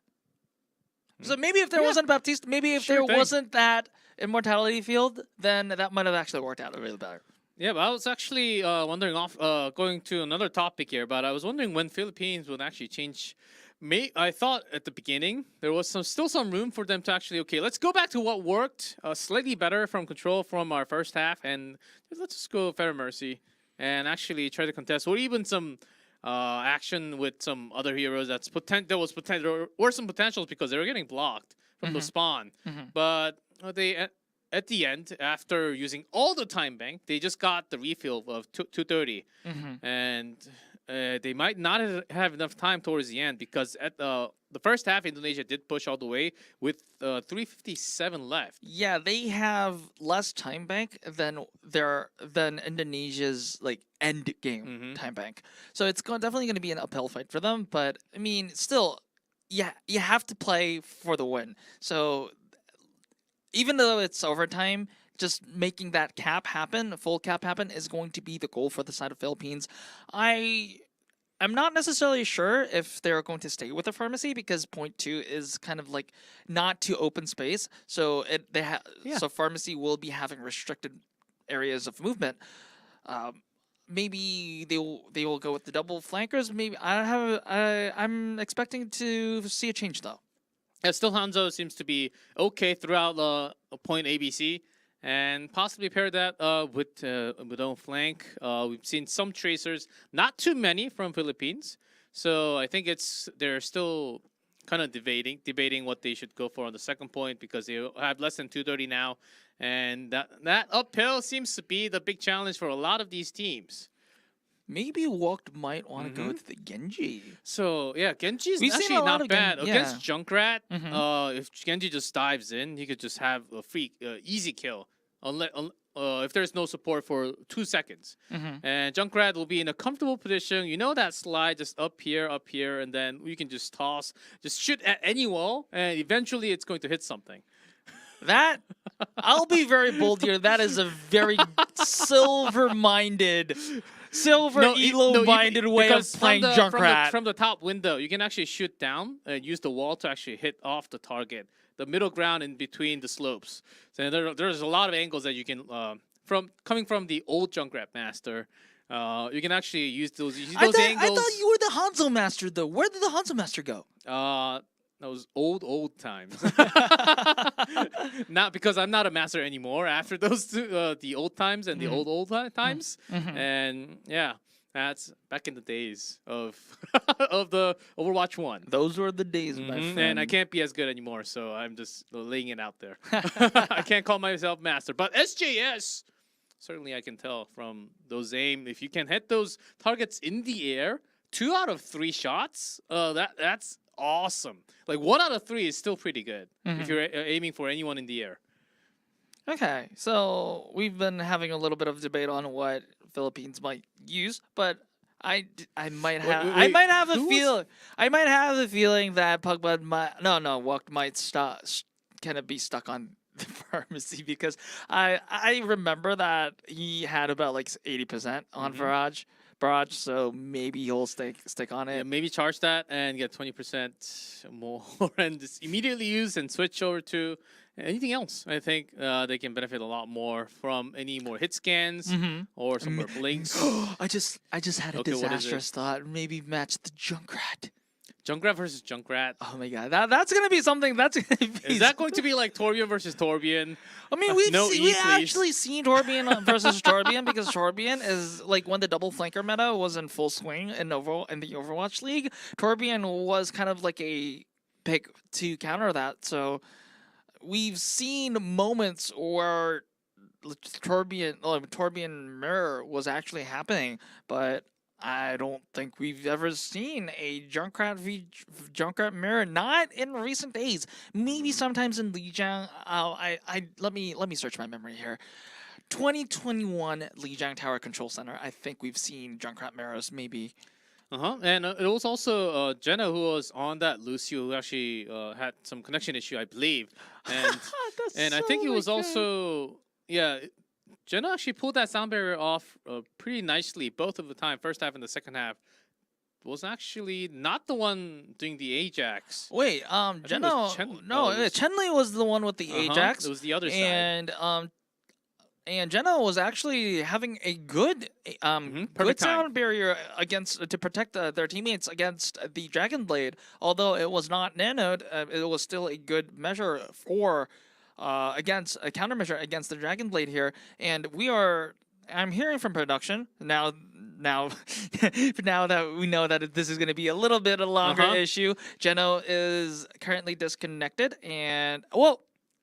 So maybe if there wasn't a Baptiste, maybe if there wasn't that immortality field, then that might have actually worked out a really better. Yeah, but I was actually wondering going to another topic here, but I was wondering when Philippines would actually change. I thought at the beginning there was still some room for them to actually, okay, let's go back to what worked slightly better from Control from our first half, and let's just go Fair Mercy and actually try to contest, or even some action with some other heroes there were some potentials because they were getting blocked from the spawn. But they at the end, after using all the time bank, they just got the refill of 230. And they might not have enough time towards the end because at the first half, Indonesia did push all the way with 3:57 left. Yeah, they have less time bank than Indonesia's like end game time bank. So it's definitely going to be an uphill fight for them. But I mean, still, yeah, you have to play for the win. So even though it's overtime, just making that cap happen, full cap happen, is going to be the goal for the side of Philippines. I'm not necessarily sure if they're going to stay with the pharmacy because point 2 is kind of like not too open space. So so pharmacy will be having restricted areas of movement. Maybe they will go with the double flankers. Maybe I'm expecting to see a change though. Yeah, still Hanzo seems to be okay throughout point ABC. And possibly pair that with own flank. We've seen some tracers, not too many from Philippines. So I think they're still kind of debating what they should go for on the second point because they have less than 230 now. And that uphill seems to be the big challenge for a lot of these teams. Maybe Walked might want to go with the Genji. So yeah, Genji's We've seen actually a lot not of bad against yeah. Junkrat. If Genji just dives in, he could just have a easy kill. If there's no support for 2 seconds. And Junkrat will be in a comfortable position. You know that slide just up here, and then you can just just shoot at any wall, and eventually it's going to hit something. That, I'll be very bold here. That is a very silver-minded, elo-minded way of playing Junkrat. From the top window, you can actually shoot down and use the wall to actually hit off the target. The middle ground in between the slopes. So there's a lot of angles that you can coming from the old Junkrat master. You can actually use those angles. I thought you were the Hanzo master though. Where did the Hanzo master go? Those old times. Not because I'm not a master anymore. After those two, the old times and the old times, and yeah. That's back in the days of of the Overwatch 1. Those were the days, my friend. And I can't be as good anymore, so I'm just laying it out there. I can't call myself master, but SJS, certainly I can tell from those aim. If you can hit those targets in the air, 2 out of 3 shots, that's awesome. Like 1 out of 3 is still pretty good if you're aiming for anyone in the air. Okay, so we've been having a little bit of debate on what Philippines might use, but I might have a feeling that Pugbud might kind of be stuck on the pharmacy because I remember that he had about like 80% on barrage, so maybe he'll stick on it. Yeah, maybe charge that and get 20% more and just immediately use and switch over to anything else. I think they can benefit a lot more from any more hit scans or some more blinks. I just had a disastrous thought. Maybe match the Junkrat. Junkrat versus Junkrat. Oh my god, that's gonna be something. Is that going to be like Torbjorn versus Torbjorn? I mean, we've actually seen Torbjorn versus Torbjorn because Torbjorn is like when the double flanker meta was in full swing in the Overwatch League. Torbjorn was kind of like a pick to counter that. So we've seen moments where Torbjorn mirror was actually happening, but I don't think we've ever seen a Junkrat v Junkrat mirror. Not in recent days. Maybe sometimes in Lijiang. Let me search my memory here. 2021 Lijiang Tower Control Center. I think we've seen Junkrat mirrors. Maybe. And it was also Jenna who was on that Lucio who actually had some connection issue, I believe. And I think it was also Jenna actually pulled that sound barrier off pretty nicely, both of the time, first half and the second half. Was actually not the one doing the Ajax. Wait, Jenna, Chenli was the one with the Ajax. It was the other side. And Jenna was actually having a good sound barrier to protect their teammates against the Dragon Blade. Although it was not nanoed, it was still a good measure for against a countermeasure against the Dragon Blade here. And I'm hearing from production now that we know that this is going to be a little bit a longer issue. Geno is currently disconnected, and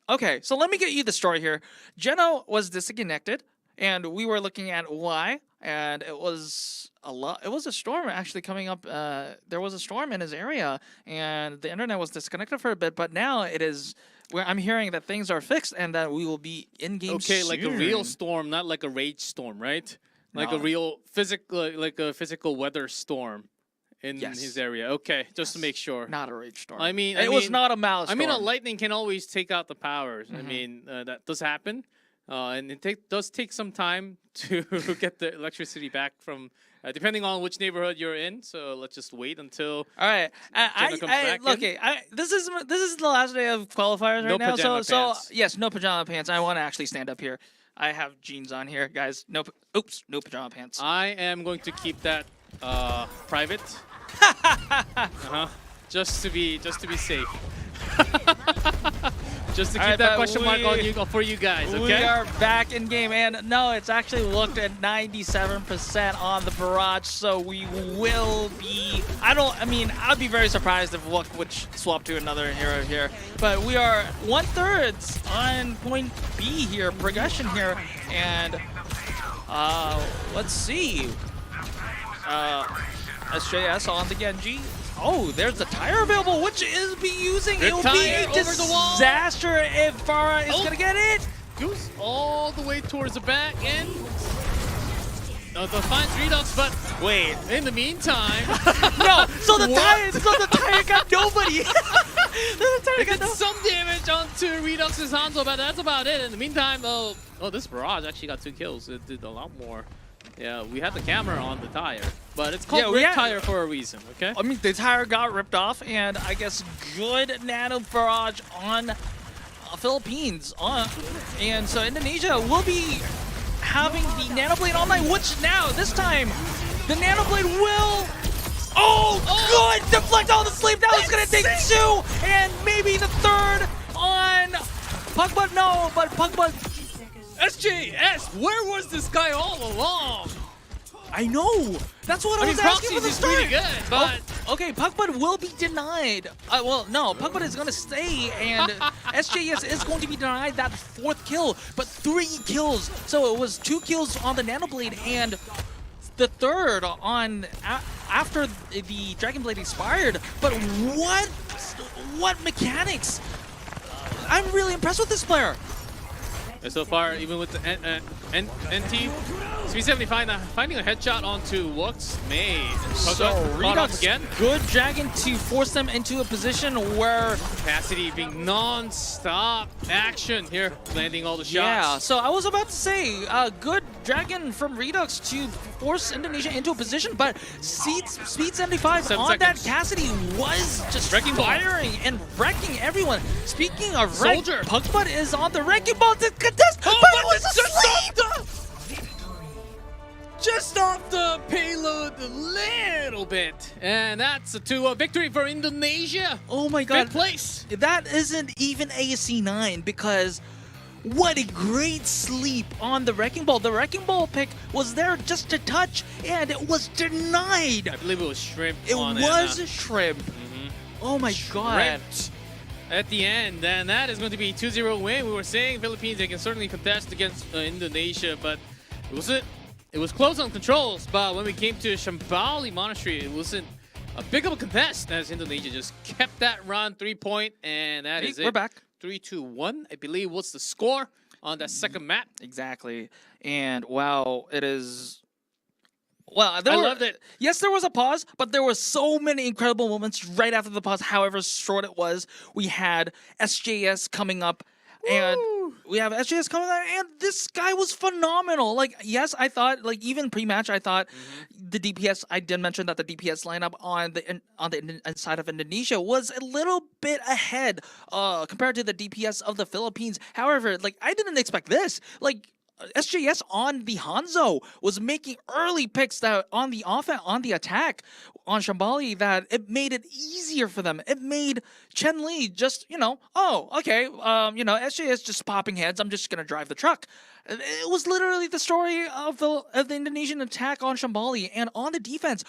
okay, so let me get you the story here. Geno was disconnected, and we were looking at why, and it was a lot. It was a storm actually coming up. There was a storm in his area, and the internet was disconnected for a bit. But now it is. Where I'm hearing that things are fixed and that we will be in game. Okay, like a soon. real storm, not like a rage storm, right? Like a No. real physical, like a physical weather storm in Yes. his area. Okay, just to make sure. Not a rage storm. I mean, it was not a mouse. I mean, a storm. lightning can always take out the powers. I Mhm. mean, that does happen, and it does take some time to get the electricity back from, depending on which neighborhood you're in. So let's just wait until. All right, Jenna comes back look, in. this is the last day of qualifiers No right now. pajama So pants. yes, no pajama pants. I want to actually stand up here. I have jeans on here, guys. No, no pajama pants. I am going to keep that private. Just to be safe. Just to keep Alright, that but question mark on we- you for you guys. We Okay. are back in game, and no, it's actually looked at 97% on the barrage, so we will be. I mean, I'd be very surprised if Look would swap to another hero here, but we are 1/3 on point B here, progression here, and let's see. SJS on the Genji. Oh, there's a tire available, which is be using. Good It will be tire a over the wall. disaster if Farah is Oh. gonna get it. Goose all the way towards the back end. The finds Redux, but Wait, in the meantime, no. So the What? tire got nobody. the tire they got get no. some damage onto Redux's Hanzo, but that's about it. In the meantime, this barrage actually got 2 kills. It did a lot more. Yeah, we had the camera on the tire, but it's called Yeah, we Rip had- Tire for a reason, okay? I mean, the tire got ripped off, and I guess good nano barrage on Philippines. And so Indonesia will be having the nano blade online, which now, this time, the nano blade will. Oh, good! Deflect all the sleep. That was gonna take 2, and maybe the 3rd on Pugbutt. No, but Pugbutt. SJS, where was this guy all along? I know. That's what I, I mean, was asking for Proxies the is start. pretty good, but Okay, Pugbutt will be denied. Well, no, Pugbutt is going to stay, and SJS is going to be denied that 4th kill, but 3 kills. So it was 2 kills on the Nanoblade, and the 3rd on after the Dragon Blade expired. But what mechanics? I'm really impressed with this player. and so far, even with the NT, 375 now finding a headshot onto Lux May. So Redux, again. good Dragon to force them into a position where Cassidy being non-stop action here, landing all the shots. yeah, so I was about to say, good Dragon from Redux to force Indonesia into a position, but Speed 75 7 on that seconds. Cassidy was just Wrecking ball. firing and wrecking everyone. Speaking of wreck, Soldier. Pugbutt is on the wrecking ball to contest, Oh, but but it was it's asleep! just off the payload a little bit. And that's a 2 victory for Indonesia. Oh my god, 5th place. that isn't even ASC9 because what a great sleep on the Wrecking Ball. The Wrecking Ball pick was there just to touch, and it was denied. I believe it was Shrimp It on was it. Shrimp. Oh my god. Shrimp at the end, and that is going to be 2-0 win. We were saying Philippines, they can certainly contest against Indonesia, but it was close on controls, but when we came to Shambali Monastery, it wasn't a big of a contest as Indonesia just kept that run 3-point, and that is it. We're back. 3-2-1, I believe, was the score on that second map. Exactly. And wow, it is. Well, I loved it. Yes, there was a pause, but there were so many incredible moments right after the pause, however short it was. We had SJS coming up, and we have SJS coming up, and this guy was phenomenal. Like, yes, I thought, like, even pre-match, I thought the DPS, I did mention that the DPS lineup on the inside of Indonesia was a little bit ahead compared to the DPS of the Philippines. However, like, I didn't expect this. Like, SJS on the Hanzo was making early picks that on the offense, on the attack on Shambali, that it made it easier for them. It made Chen Li just, SJS just popping heads. I'm just gonna drive the truck. It was literally the story of the Indonesian attack on Shambali, and on the defense,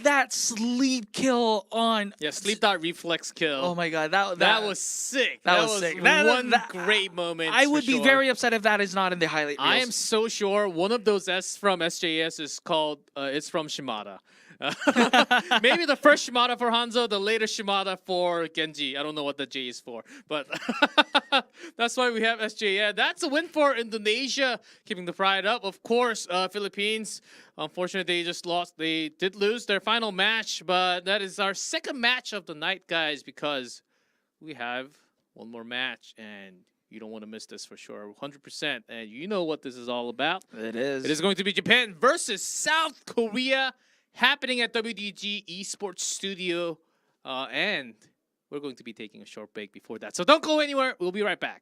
that sleep kill on Sleep dot reflex kill. Oh my god, that was sick. That was sick. One great moment. I would for be sure. very upset if that is not in the highlight reels. I am so sure one of those S from SJS is called. It's from Shimada. Maybe the first Shimada for Hanzo, the later Shimada for Genji. I don't know what the J is for, but that's why we have SJ. Yeah, that's a win for Indonesia, keeping the pride up. Of course, Philippines, unfortunately, they just lost. They did lose their final match, but that is our second match of the night, guys, because we have one more match, and you don't want to miss this for sure, 100%. And you know what this is all about. It is. It is going to be Japan versus South Korea, happening at WDG Esports Studio, and we're going to be taking a short break before that. So don't go anywhere. We'll be right back.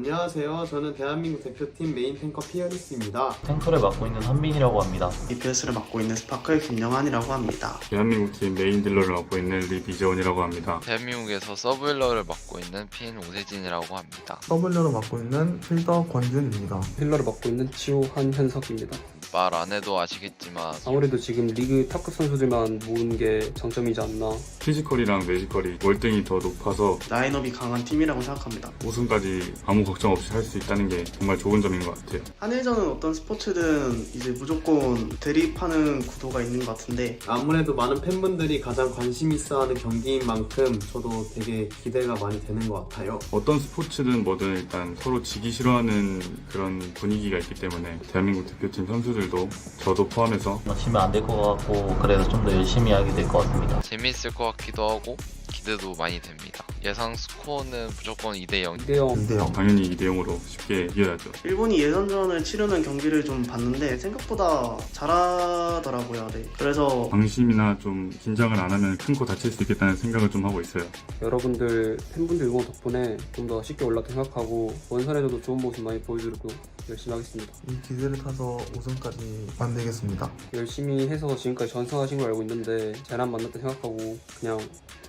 안녕하세요. 저는 대한민국 대표팀 메인 탱커 피어리스입니다. 탱커를 맡고 있는 한빈이라고 합니다. DPS를 맡고 있는 스파클 김영환이라고 합니다. 대한민국 팀 메인 딜러를 맡고 있는 립 이재원이라고 합니다. 대한민국에서 서브힐러를 맡고 있는 핀 오세진이라고 합니다. 서블러를 맡고 있는 필더 권준입니다. 힐러를 맡고 있는 치오 한현석입니다. 말 안 해도 아시겠지만 아무래도 지금 리그 탑급 선수들만 모으는 게 장점이지 않나. 피지컬이랑 매지컬이 월등히 더 높아서 라인업이 강한 팀이라고 생각합니다. 우승까지 아무 걱정 없이 할 수 있다는 게 정말 좋은 점인 것 같아요. 한일전은 어떤 스포츠든 이제 무조건 대립하는 구도가 있는 것 같은데 아무래도 많은 팬분들이 가장 관심 있어하는 경기인 만큼 저도 되게 기대가 많이 되는 것 같아요. 어떤 스포츠든 뭐든 일단 서로 지기 싫어하는 그런 분위기가 있기 때문에 대한민국 대표팀 선수들도 저도 포함해서 지면 안 될 것 같고 그래서 좀 더 열심히 하게 될 것 같습니다. 재미있을 것 같기도 하고 기대도 많이 됩니다. 예상 스코어는 무조건 2대0. 2대0. 2대0. 당연히 2대0으로 쉽게 이겨야죠. 일본이 예선전을 치르는 경기를 좀 봤는데 생각보다 잘하더라고요. 네. 그래서 방심이나 좀 긴장을 안 하면 큰 코 다칠 수 있겠다는 생각을 좀 하고 있어요. 여러분들 팬분들 응원 덕분에 좀 더 쉽게 올랐다 생각하고 원선에서도 좋은 모습 많이 보여드리고 열심히 하겠습니다. 이 기세를 타서 우승까지 만들겠습니다. 열심히 해서 지금까지 전승하신 걸 알고 있는데 재난 만났다 생각하고 그냥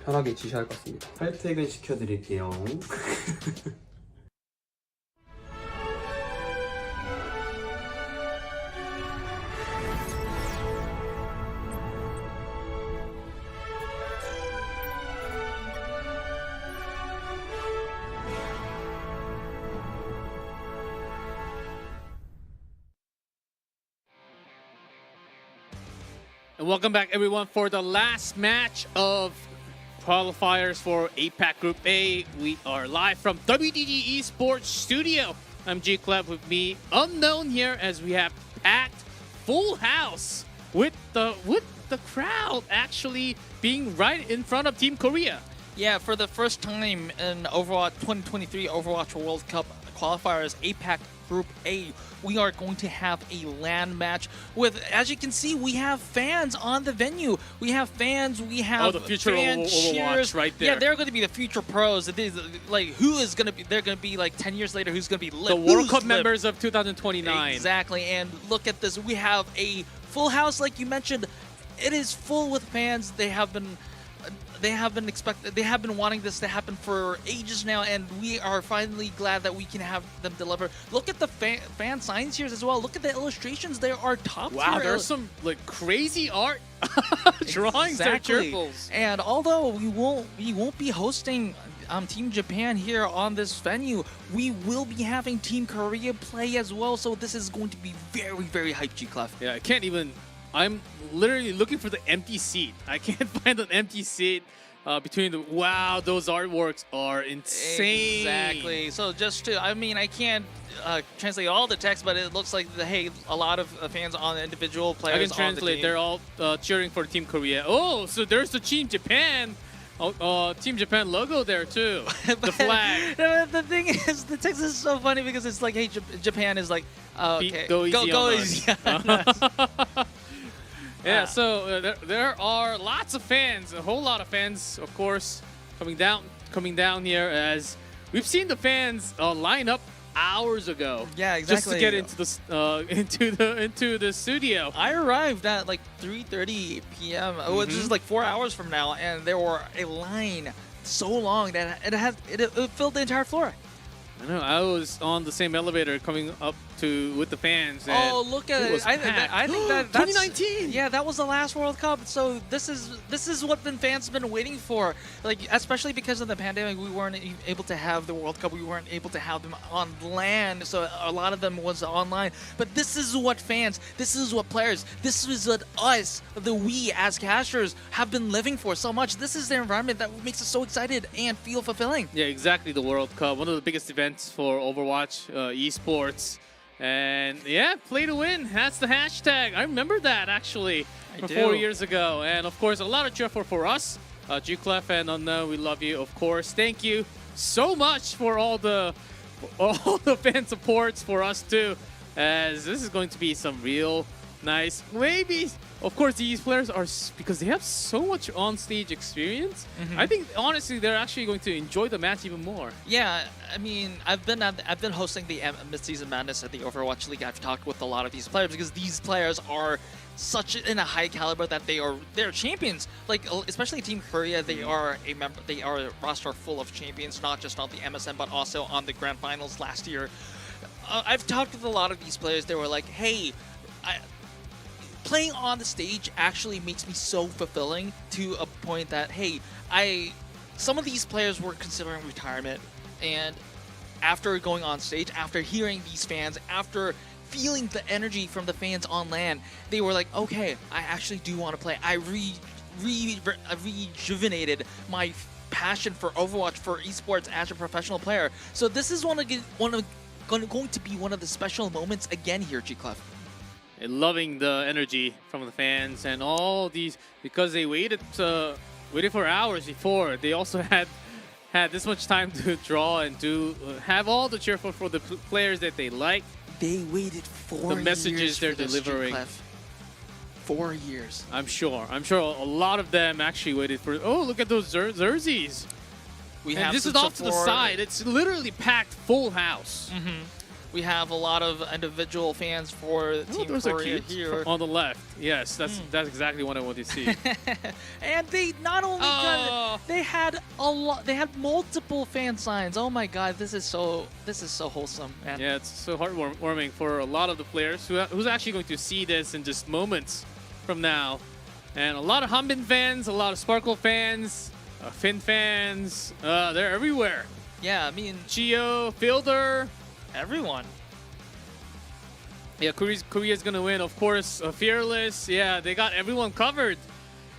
편하게 지시할 것 같습니다. 칼퇴근 시켜드릴게요. And welcome back, everyone, for the last match of qualifiers for APAC Group A. We are live from WDG Esports Studio. I'm G Clef, with me unknown here, as we have packed full house with the crowd actually being right in front of Team Korea. Yeah, for the first time in Overwatch 2023 Overwatch World Cup qualifiers APAC Group A, we are going to have a LAN match with, as you can see, we have fans on the venue. We have fans, we have the future fan Overwatch cheers. right there. Yeah, they're going to be the future pros. Like, who is going to be, they're going to be like 10 years later, who's going to be lit? The World Who's Cup lit? members of 2029. Exactly, and look at this. We have a full house, like you mentioned. It is full with fans. They have been wanting this to happen for ages now, and we are finally glad that we can have them deliver. Look at the fan signs here as well. Look at the illustrations. There are top Wow, tier there's some like crazy art drawings there, Exactly. Cheerfuls. And although we won't be hosting Team Japan here on this venue, we will be having Team Korea play as well. So this is going to be very, very hype, G-Clef. Yeah, I can't even. I'm literally looking for the empty seat. I can't find an empty seat between the. Wow, those artworks are insane. Exactly. So just to, I mean, I can't translate all the text, but it looks like hey, a lot of fans on the individual I players. can translate. On the They're all cheering for Team Korea. Oh, so there's the Team Japan. Team Japan logo there too. The flag. The thing is, the text is so funny because it's like, hey, Japan is like, okay, Go easy on us. easy on us. Yeah, so there are lots of fans, a whole lot of fans, of course, coming down here, as we've seen the fans line up hours ago. Yeah, exactly. Just to get into the studio. I arrived at like 3:30 p.m., which is like 4 hours from now, and there were a line so long that it filled the entire floor. I know. I was on the same elevator coming up with the fans. And Oh, look at it! I think that's 2019. Yeah, that was the last World Cup. So this is what the fans have been waiting for. Like, especially because of the pandemic, we weren't able to have the World Cup. We weren't able to have them on land. So a lot of them was online. But this is what fans, this is what players, this is what us, we as casters, have been living for so much. This is the environment that makes us so excited and feel fulfilling. Yeah, exactly. The World Cup, one of the biggest events for Overwatch esports. And yeah, play to win. That's the hashtag. I remember that actually I from do. 4 years ago. And of course, a lot of cheer for us. G-Clef and Unknown, we love you, of course. Thank you so much for all the fan supports for us too. As this is going to be some real Nice. Maybe, of course, these players are because they have so much on-stage experience. I think honestly, they're actually going to enjoy the match even more. Yeah, I mean, I've been hosting the mid-season madness at the Overwatch League. I've talked with a lot of these players because these players are such in a high caliber that they're champions. Like especially Team Korea, they are a roster full of champions, not just on the MSN but also on the Grand Finals last year. I've talked with a lot of these players. They were like, "Hey, playing on the stage actually makes me so fulfilling to a point that hey, some of these players were considering retirement, and after going on stage, after hearing these fans, after feeling the energy from the fans on LAN, they were like, okay, I actually do want to play. I rejuvenated my passion for Overwatch, for esports as a professional player. So this is going to be one of the special moments again here, G-Clef. And loving the energy from the fans and all these because they waited for hours before. They also had this much time to draw and have all the cheerful for the players that they like. They waited 4 the messages years they're for this, delivering. G-Clef. 4 years. I'm sure a lot of them actually waited for. Oh, look at those jerseys. And this is off to the side. It's literally packed full house. We have a lot of individual fans for Team Korea here. On the left. Yes, that's exactly what I want to see. And they not only they had a lot. They had multiple fan signs. Oh my God, this is so wholesome, man. Yeah, it's so heartwarming for a lot of the players who's actually going to see this in just moments from now. And a lot of Hanbin fans, a lot of Sparkle fans, Finn fans. They're everywhere. Yeah, I mean, Chio, Fielder. everyone. Yeah, Korea's gonna win, of course. Fearless, yeah, they got everyone covered.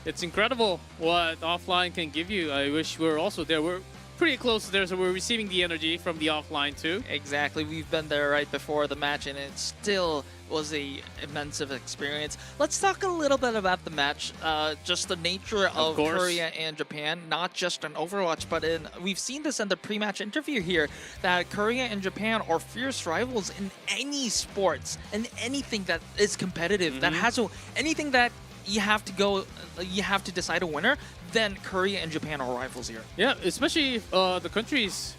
It's incredible what offline can give you. I wish we were also there. We're pretty close to there, so we're receiving the energy from the offline too. Exactly, we've been there right before the match, and it still was a immense experience. Let's talk a little bit about the match, just the nature of Korea and Japan, not just in Overwatch, but we've seen this in the pre-match interview here, that Korea and Japan are fierce rivals in any sports, and anything that is competitive, that has anything that you have to decide a winner, then Korea and Japan are rivals here. Yeah, especially the countries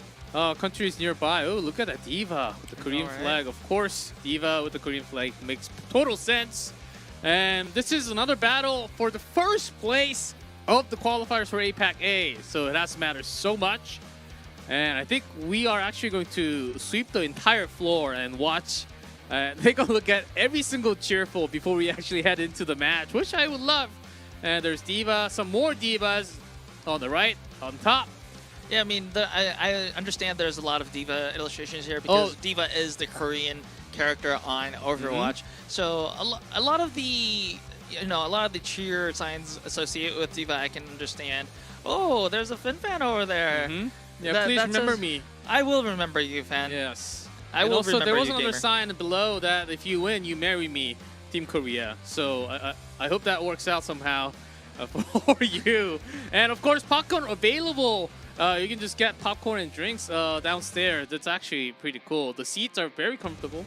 nearby. Oh, look at that D.Va with the Korean flag. Of course, D.Va with the Korean flag makes total sense. And this is another battle for the first place of the qualifiers for APAC-A. So it has to matter so much. And I think we are actually going to sweep the entire floor and watch, take a look at every single cheerful before we actually head into the match, which I would love. And there's D.Va, some more D.Vas on the right, on top. Yeah, I mean, I understand there's a lot of D.Va illustrations here because D.Va is the Korean character on Overwatch. So a lot of the cheer signs associated with D.Va I can understand. Oh, there's a Finn fan over there. Yeah, please remember me. I will remember you, fan. Yes. I will remember you, there was another gamer. sign below that if you win, you marry me, Team Korea. So I hope that works out somehow for you. And of course, popcorn available. You can just get popcorn and drinks downstairs. That's actually pretty cool. The seats are very comfortable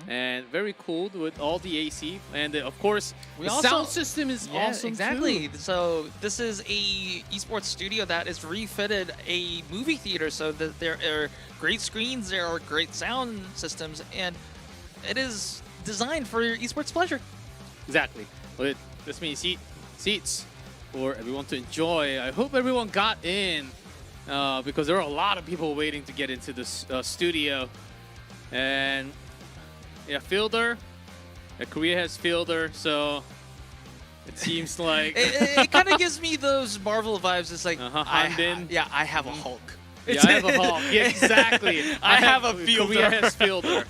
and very cool with all the AC. And of course, the sound system is awesome exactly. too. So this is a esports studio that is refitted a movie theater. So that there are great screens, there are great sound systems, and it is designed for your esports pleasure. Exactly. With this many seats for everyone to enjoy. I hope everyone got in. Because there are a lot of people waiting to get into this studio. And yeah, Fielder. Korea has Fielder, so it seems like... it kind of gives me those Marvel vibes. It's like, I have a Hulk. Yeah, I have a Hulk. Yeah, exactly. I have a Fielder. Korea has Fielder.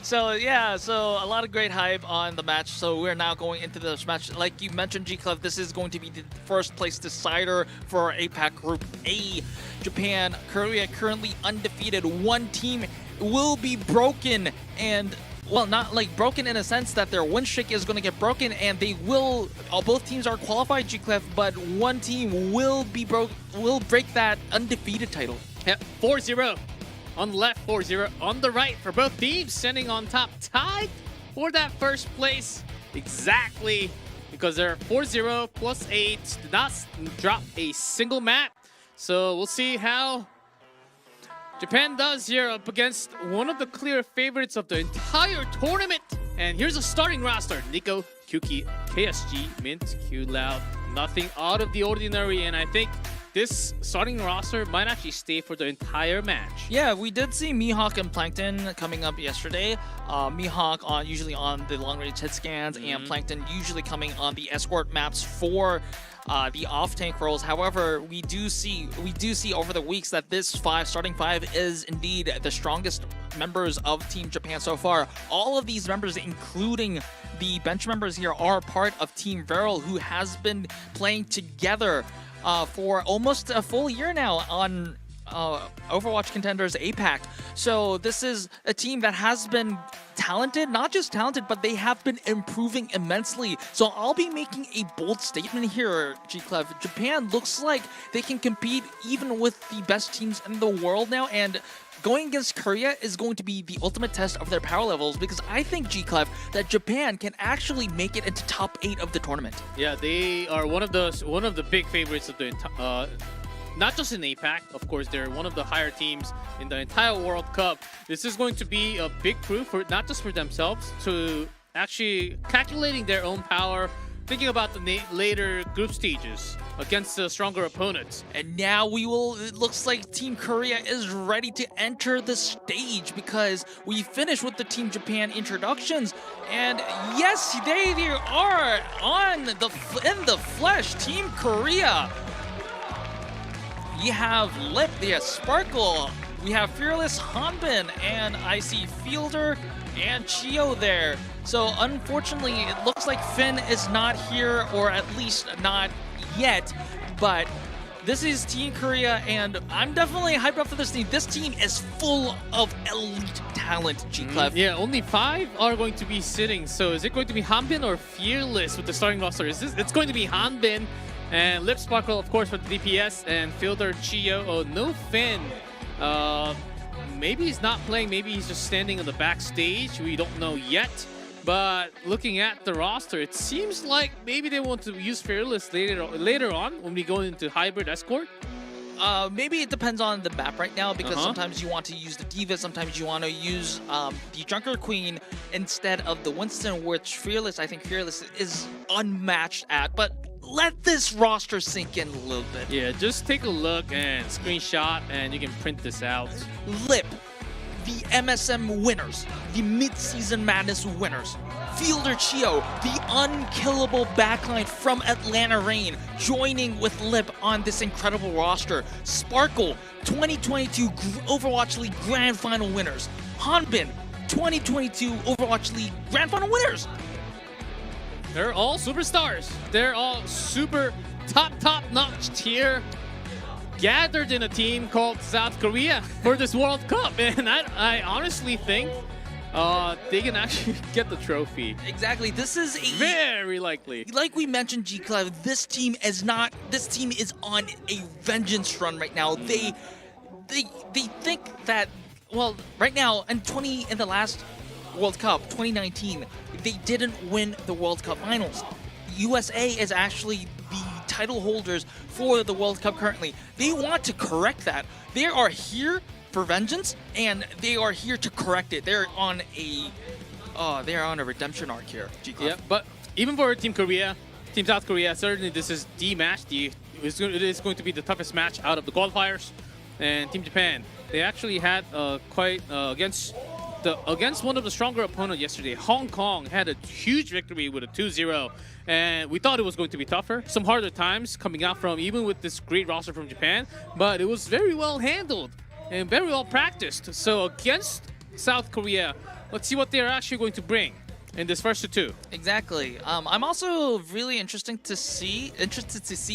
So yeah, so a lot of great hype on the match. So we're now going into this match. Like you mentioned, G-Clef, this is going to be the first place decider for APAC Group A. Japan, Korea currently undefeated. One team will be broken, and well, not like broken in a sense that their win streak is going to get broken, and they will. Both teams are qualified, G-Clef, but one team will break that undefeated title. Yep, 4-0. On the left, 4-0. On the right for both teams, sending on top, tied for that first place. exactly because they're 4-0 plus 8, did not drop a single map. So we'll see how Japan does here up against one of the clear favorites of the entire tournament. And here's a starting roster. Nico, Kyuki, KSG, Mint, Q-Loud. Nothing out of the ordinary, and I think this starting roster might actually stay for the entire match. Yeah, we did see Mihawk and Plankton coming up yesterday. Mihawk usually on the long-range hit scans, and Plankton usually coming on the escort maps for the off-tank roles. However, we do see over the weeks that this starting five is indeed the strongest members of Team Japan so far. All of these members, including the bench members here, are part of Team Viral, who has been playing together for almost a full year now on Overwatch Contenders APAC. So this is a team that has been talented, not just talented, but they have been improving immensely. So I'll be making a bold statement here, G-Clev. Japan looks like they can compete even with the best teams in the world now, and going against Korea is going to be the ultimate test of their power levels, because I think, G-Clev, that Japan can actually make it into top 8 of the tournament. Yeah, they are one of the big favorites of the not just in APAC, of course, they're one of the higher teams in the entire World Cup. This is going to be a big proof for not just for themselves, to actually calculating their own power, thinking about the later group stages against the stronger opponents. And now it looks like Team Korea is ready to enter the stage, because we finished with the Team Japan introductions. And yes, they are in the flesh, Team Korea. We have Lip, we have Sparkle, we have Fearless Hanbin, and I see Fielder and Chio there. So unfortunately, it looks like Finn is not here, or at least not yet, but this is Team Korea, and I'm definitely hyped up for this team. This team is full of elite talent, G-Clev. Yeah, only 5 are going to be sitting. So is it going to be Hanbin or Fearless with the starting roster? It's going to be Hanbin. And Lip Sparkle, of course, for the DPS, and Fielder Chio. Oh, no Finn. Maybe he's not playing. Maybe he's just standing on the backstage. We don't know yet. But looking at the roster, it seems like maybe they want to use Fearless later on when we go into Hybrid Escort. Maybe it depends on the map right now, because sometimes you want to use the D.Va, sometimes you want to use the Junker Queen instead of the Winston, which I think Fearless is unmatched at. But let this roster sink in a little bit. Yeah, just take a look and screenshot, and you can print this out. Lip, the MSM winners, the Mid-Season Madness winners. Fielder Chio, the unkillable backline from Atlanta Reign, joining with Lip on this incredible roster. Sparkle, 2022 Overwatch League Grand Final winners. Hanbin, 2022 Overwatch League Grand Final winners. They're all superstars. They're all super top-notch tier, gathered in a team called South Korea for this World Cup. And I honestly think they can actually get the trophy. Exactly. This is very likely. Like we mentioned, G-Clev, this team is on a vengeance run right now. They think that, well, right now in the last World Cup 2019, they didn't win the World Cup finals. USA is actually the title holders for the World Cup currently. They want to correct that. They are here for vengeance, and they are here to correct it. They're on a redemption arc here. Yeah, but even for Team South Korea, certainly this is the match. It is going to be the toughest match out of the qualifiers. And Team Japan, they actually had against one of the stronger opponents yesterday. Hong Kong had a huge victory with a 2-0, and we thought it was going to be tougher. Some harder times coming out from even with this great roster from Japan, but it was very well handled and very well practiced. So against South Korea, let's see what they're actually going to bring in this first 2. Exactly. I'm also really interested to see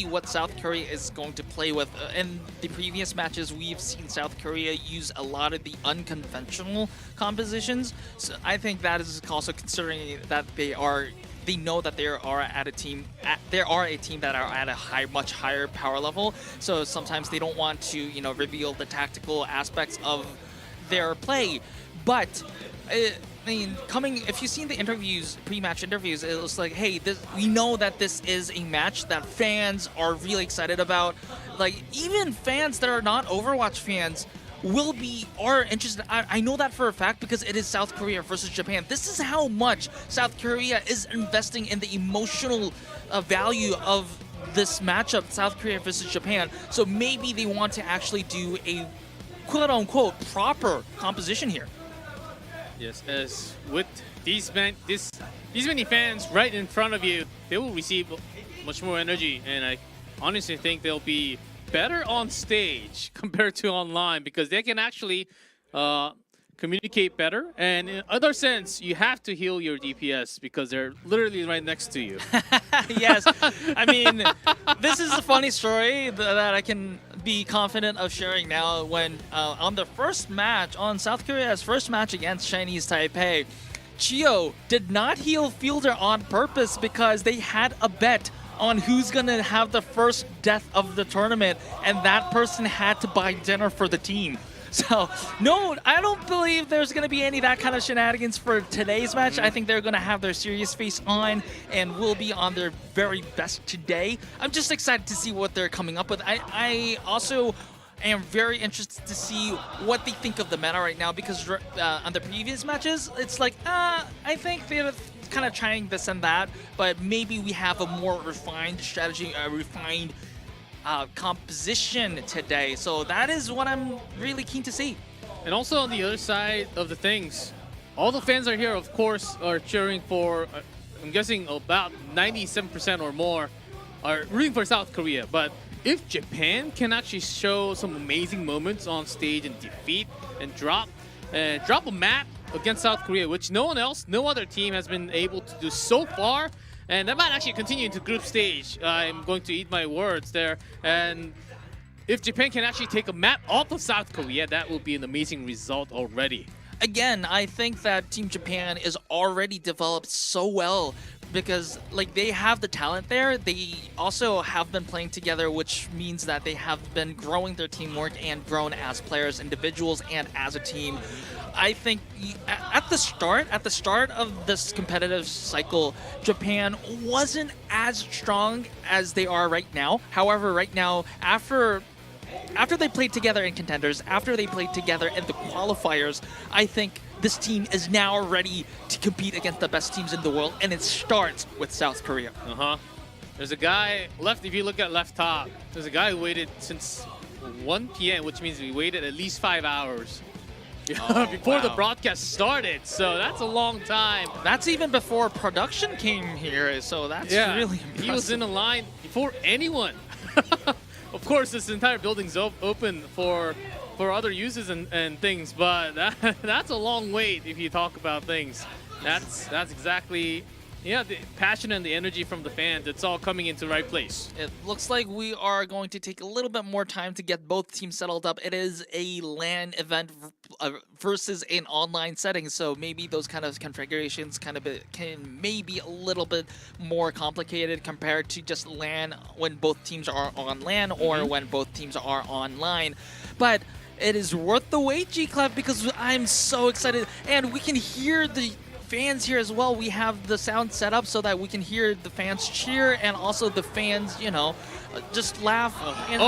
what South Korea is going to play with. In the previous matches, we've seen South Korea use a lot of the unconventional compositions. So I think that is also considering that they know that there are a team that are at a much higher power level. So sometimes they don't want to, reveal the tactical aspects of their play. But I mean, if you've seen the interviews, pre-match interviews, it was like, hey, we know that this is a match that fans are really excited about. Like, even fans that are not Overwatch fans are interested. I know that for a fact because it is South Korea versus Japan. This is how much South Korea is investing in the emotional value of this matchup, South Korea versus Japan. So maybe they want to actually do a quote-unquote proper composition here. Yes, as with these many fans right in front of you, they will receive much more energy, and I honestly think they'll be better on stage compared to online because they can actually communicate better. And in other sense, you have to heal your DPS because they're literally right next to you. Yes, I mean, this is a funny story that I can be confident of sharing now. When on South Korea's first match against Chinese Taipei, Chio did not heal Fielder on purpose because they had a bet on who's gonna have the first death of the tournament, and that person had to buy dinner for the team. So, no, I don't believe there's going to be any of that kind of shenanigans for today's match. I think they're going to have their serious face on and will be on their very best today. I'm just excited to see what they're coming up with. I also am very interested to see what they think of the meta right now because on the previous matches, it's like, I think they're kind of trying this and that, but maybe we have a more refined strategy, a refined composition today. So that is what I'm really keen to see. And also on the other side of the things, all the fans are here, of course, are cheering for, I'm guessing about 97% or more are rooting for South Korea. But if Japan can actually show some amazing moments on stage and defeat and drop a map against South Korea, which no other team has been able to do so far, and that might actually continue into group stage. I'm going to eat my words there. And if Japan can actually take a map off of South Korea, that will be an amazing result already. Again, I think that Team Japan is already developed so well because like they have the talent there. They also have been playing together, which means that they have been growing their teamwork and grown as players, individuals, and as a team. I think at the start of this competitive cycle, Japan wasn't as strong as they are right now. However, right now, after they played together in contenders, after they played together in the qualifiers, I think this team is now ready to compete against the best teams in the world, and it starts with South Korea. There's a guy left, if you look at left top, there's a guy who waited since 1 p.m., which means we waited at least 5 hours. Before the broadcast started, so that's a long time. That's even before production came here, so that's really impressive. He was in a line before anyone. Of course, this entire building's open for other uses and things, but that's a long wait if you talk about things. That's exactly, the passion and the energy from the fans, it's all coming into the right place. It looks like we are going to take a little bit more time to get both teams settled up. It is a LAN event versus an online setting, so maybe those kind of configurations can maybe a little bit more complicated compared to just LAN when both teams are on LAN or when both teams are online. But it is worth the wait, G-Clef, because I'm so excited, and we can hear the fans here as well. We have the sound set up so that we can hear the fans cheer and also the fans, just laugh. And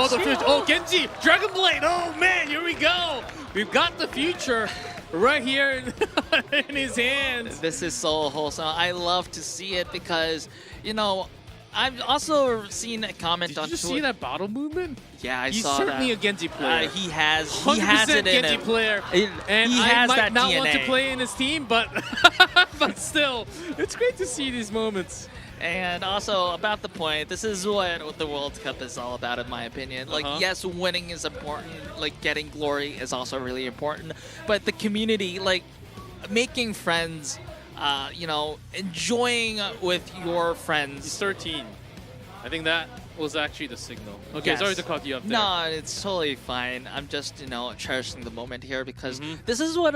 Genji, Dragon Blade. Oh man, here we go. We've got the future right here in his hands. This is so wholesome. I love to see it because, I've also seen a comment on Twitter. Did you see that bottle movement? Yeah, I He's saw that. He's certainly a Genji player. He has 100% it in Genji him. player. And he I has might that not DNA. want to play in his team, but but still, it's great to see these moments. And also, about the point, this is what the World Cup is all about, in my opinion. Like, yes, winning is important. Like, getting glory is also really important. But the community, like, making friends, enjoying with your friends. He's 13. I think that was actually the signal. Okay, Yes. sorry to cut you up there. No, it's totally fine. I'm just, cherishing the moment here because this is what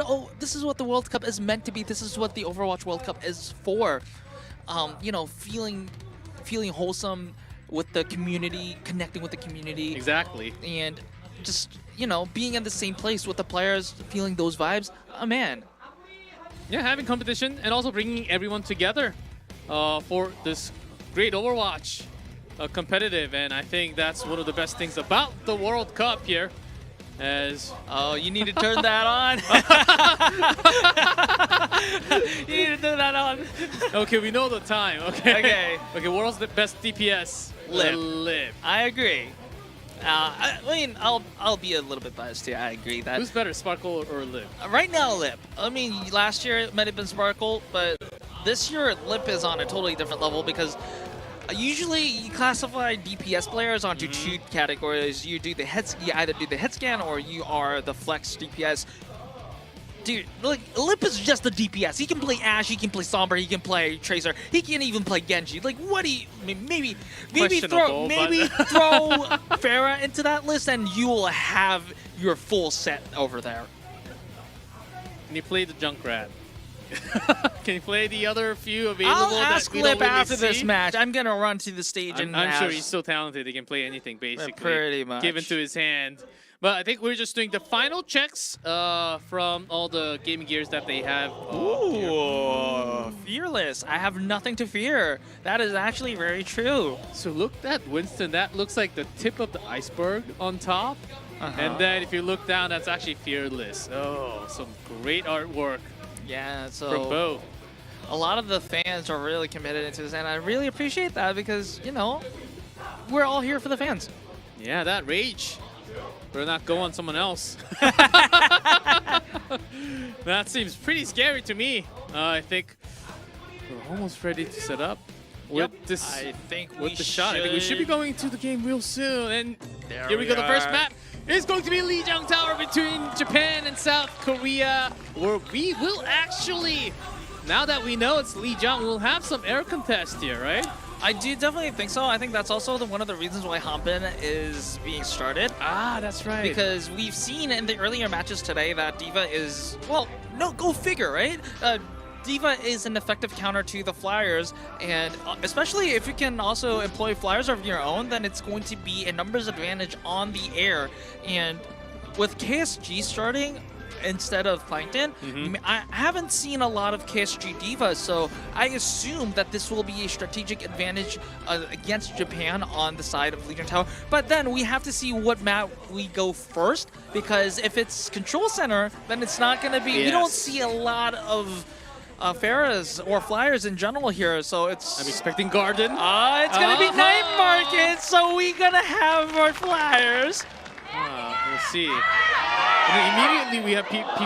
the World Cup is meant to be. This is what the Overwatch World Cup is for. Feeling wholesome with the community, connecting with the community. Exactly. And just, being in the same place with the players, feeling those vibes. Oh, man. yeah, having competition and also bringing everyone together for this great Overwatch competitive. And I think that's one of the best things about the World Cup here. As Oh, you need to turn that on. You need to turn that on. okay, we know the time. Okay. Okay. Okay. World's the best DPS. Lip. I agree. I mean, I'll be a little bit biased here. I agree that Who's better, Sparkle or Lip? right now Lip. I mean, last year it might have been Sparkle, but this year Lip is on a totally different level because usually you classify DPS players onto two categories. You either do the hit scan or you are the flex DPS. Dude, like Lip is just a DPS. He can play Ashe, he can play Sombra, he can play Tracer, he can even play Genji. Like, what do you? I mean, maybe throw Pharah into that list, and you will have your full set over there. Can you play the Junkrat? Can you play the other few available? I'll ask that we don't Lip really after this see? match. I'm gonna run to the stage and I'm sure ask- he's so talented. He can play anything basically. Pretty much. Given to his hand. But I think we're just doing the final checks from all the gaming gears that they have. Here. Ooh, fearless. I have nothing to fear. That is actually very true. So look at Winston. That looks like the tip of the iceberg on top. And then if you look down, that's actually fearless. Oh, some great artwork Yeah, so from both. a lot of the fans are really committed into this, and I really appreciate that because, you know, we're all here for the fans. Yeah, that rage. Better not go on someone else. That seems pretty scary to me. I think we're almost ready to set up with this. I think with the shot. I think we should be going to the game real soon. And here we go. The first map is going to be Lijiang Tower between Japan and South Korea, where we will actually, now that we know it's Lijiang, we'll have some air contest here, right? I do definitely think so. I think that's also one of the reasons why Hanbin is being started. Ah, that's right. Because we've seen in the earlier matches today that D.Va is, well, no, go figure, right? D.Va is an effective counter to the Flyers, and especially if you can also employ Flyers of your own, then it's going to be a numbers advantage on the air. And with KSG starting instead of Plankton, I haven't seen a lot of KSG D.Va, so I assume that this will be a strategic advantage against Japan on the side of Lijiang Tower. But then we have to see what map we go first, because if it's Control Center, then it's not going to be... Yes. We don't see a lot of Pharahs or Flyers in general here, so it's... I'm expecting Garden. It's going to be Night Market, so we're going to have more Flyers. We'll see. And then immediately we have PP.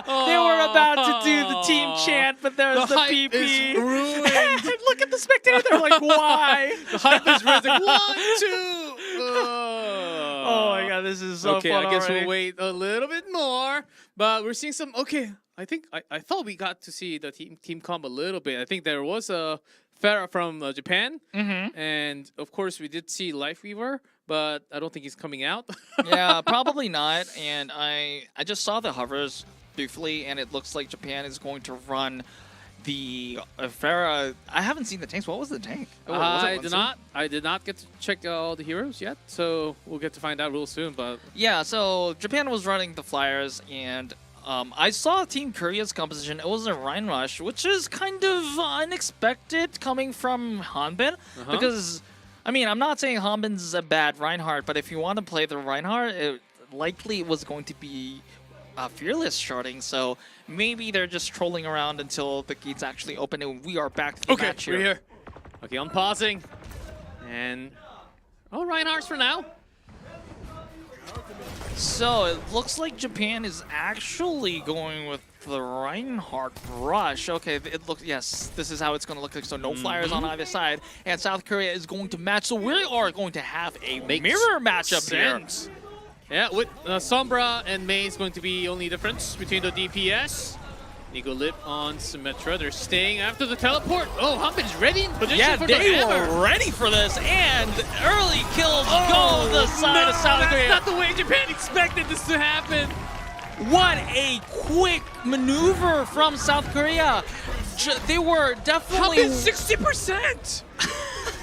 They were about to do the team chant, but there's the hype PP. is ruined. Look at the spectator, they're like, why? The hype is ruined. Like, 1, 2. Oh my god, this is so okay, fun I guess already. we'll wait a little bit more. But we're seeing some... Okay, I think... I thought we got to see the team comp a little bit. I think there was a Pharah from Japan. And of course, we did see Lifeweaver, but I don't think he's coming out. Yeah, probably not. And I just saw the hovers briefly, and it looks like Japan is going to run the Pharah. I haven't seen the tanks. What was the tank? Oh, was it I did not get to check all the heroes yet, so we'll get to find out real soon. But yeah, so Japan was running the Flyers, and I saw Team Korea's composition. It was a Rhine Rush, which is kind of unexpected coming from Hanbin, because, I mean, I'm not saying Hanbin's a bad Reinhardt, but if you want to play the Reinhardt, it likely was going to be Fearless starting, so maybe they're just trolling around until the gates actually open, and we are back to the match here. we're here. Okay, I'm pausing. And... Oh, Reinhardt's for now. So it looks like Japan is actually going with the Reinhardt Rush. Okay, it looks, yes, this is how it's going to look like. So no Flyers on either side, and South Korea is going to match. So we are going to have a mirror matchup here. Yeah, with Sombra and Mei is going to be only difference between the DPS. Nico Lip on Symmetra. They're staying after the teleport. Oh, Hanbin's ready in position Yeah, for they the hammer. were ready for this, and early kills go the side of South Korea. That's not the way Japan expected this to happen. What a quick maneuver from South Korea. They were definitely... Hanbin 60%!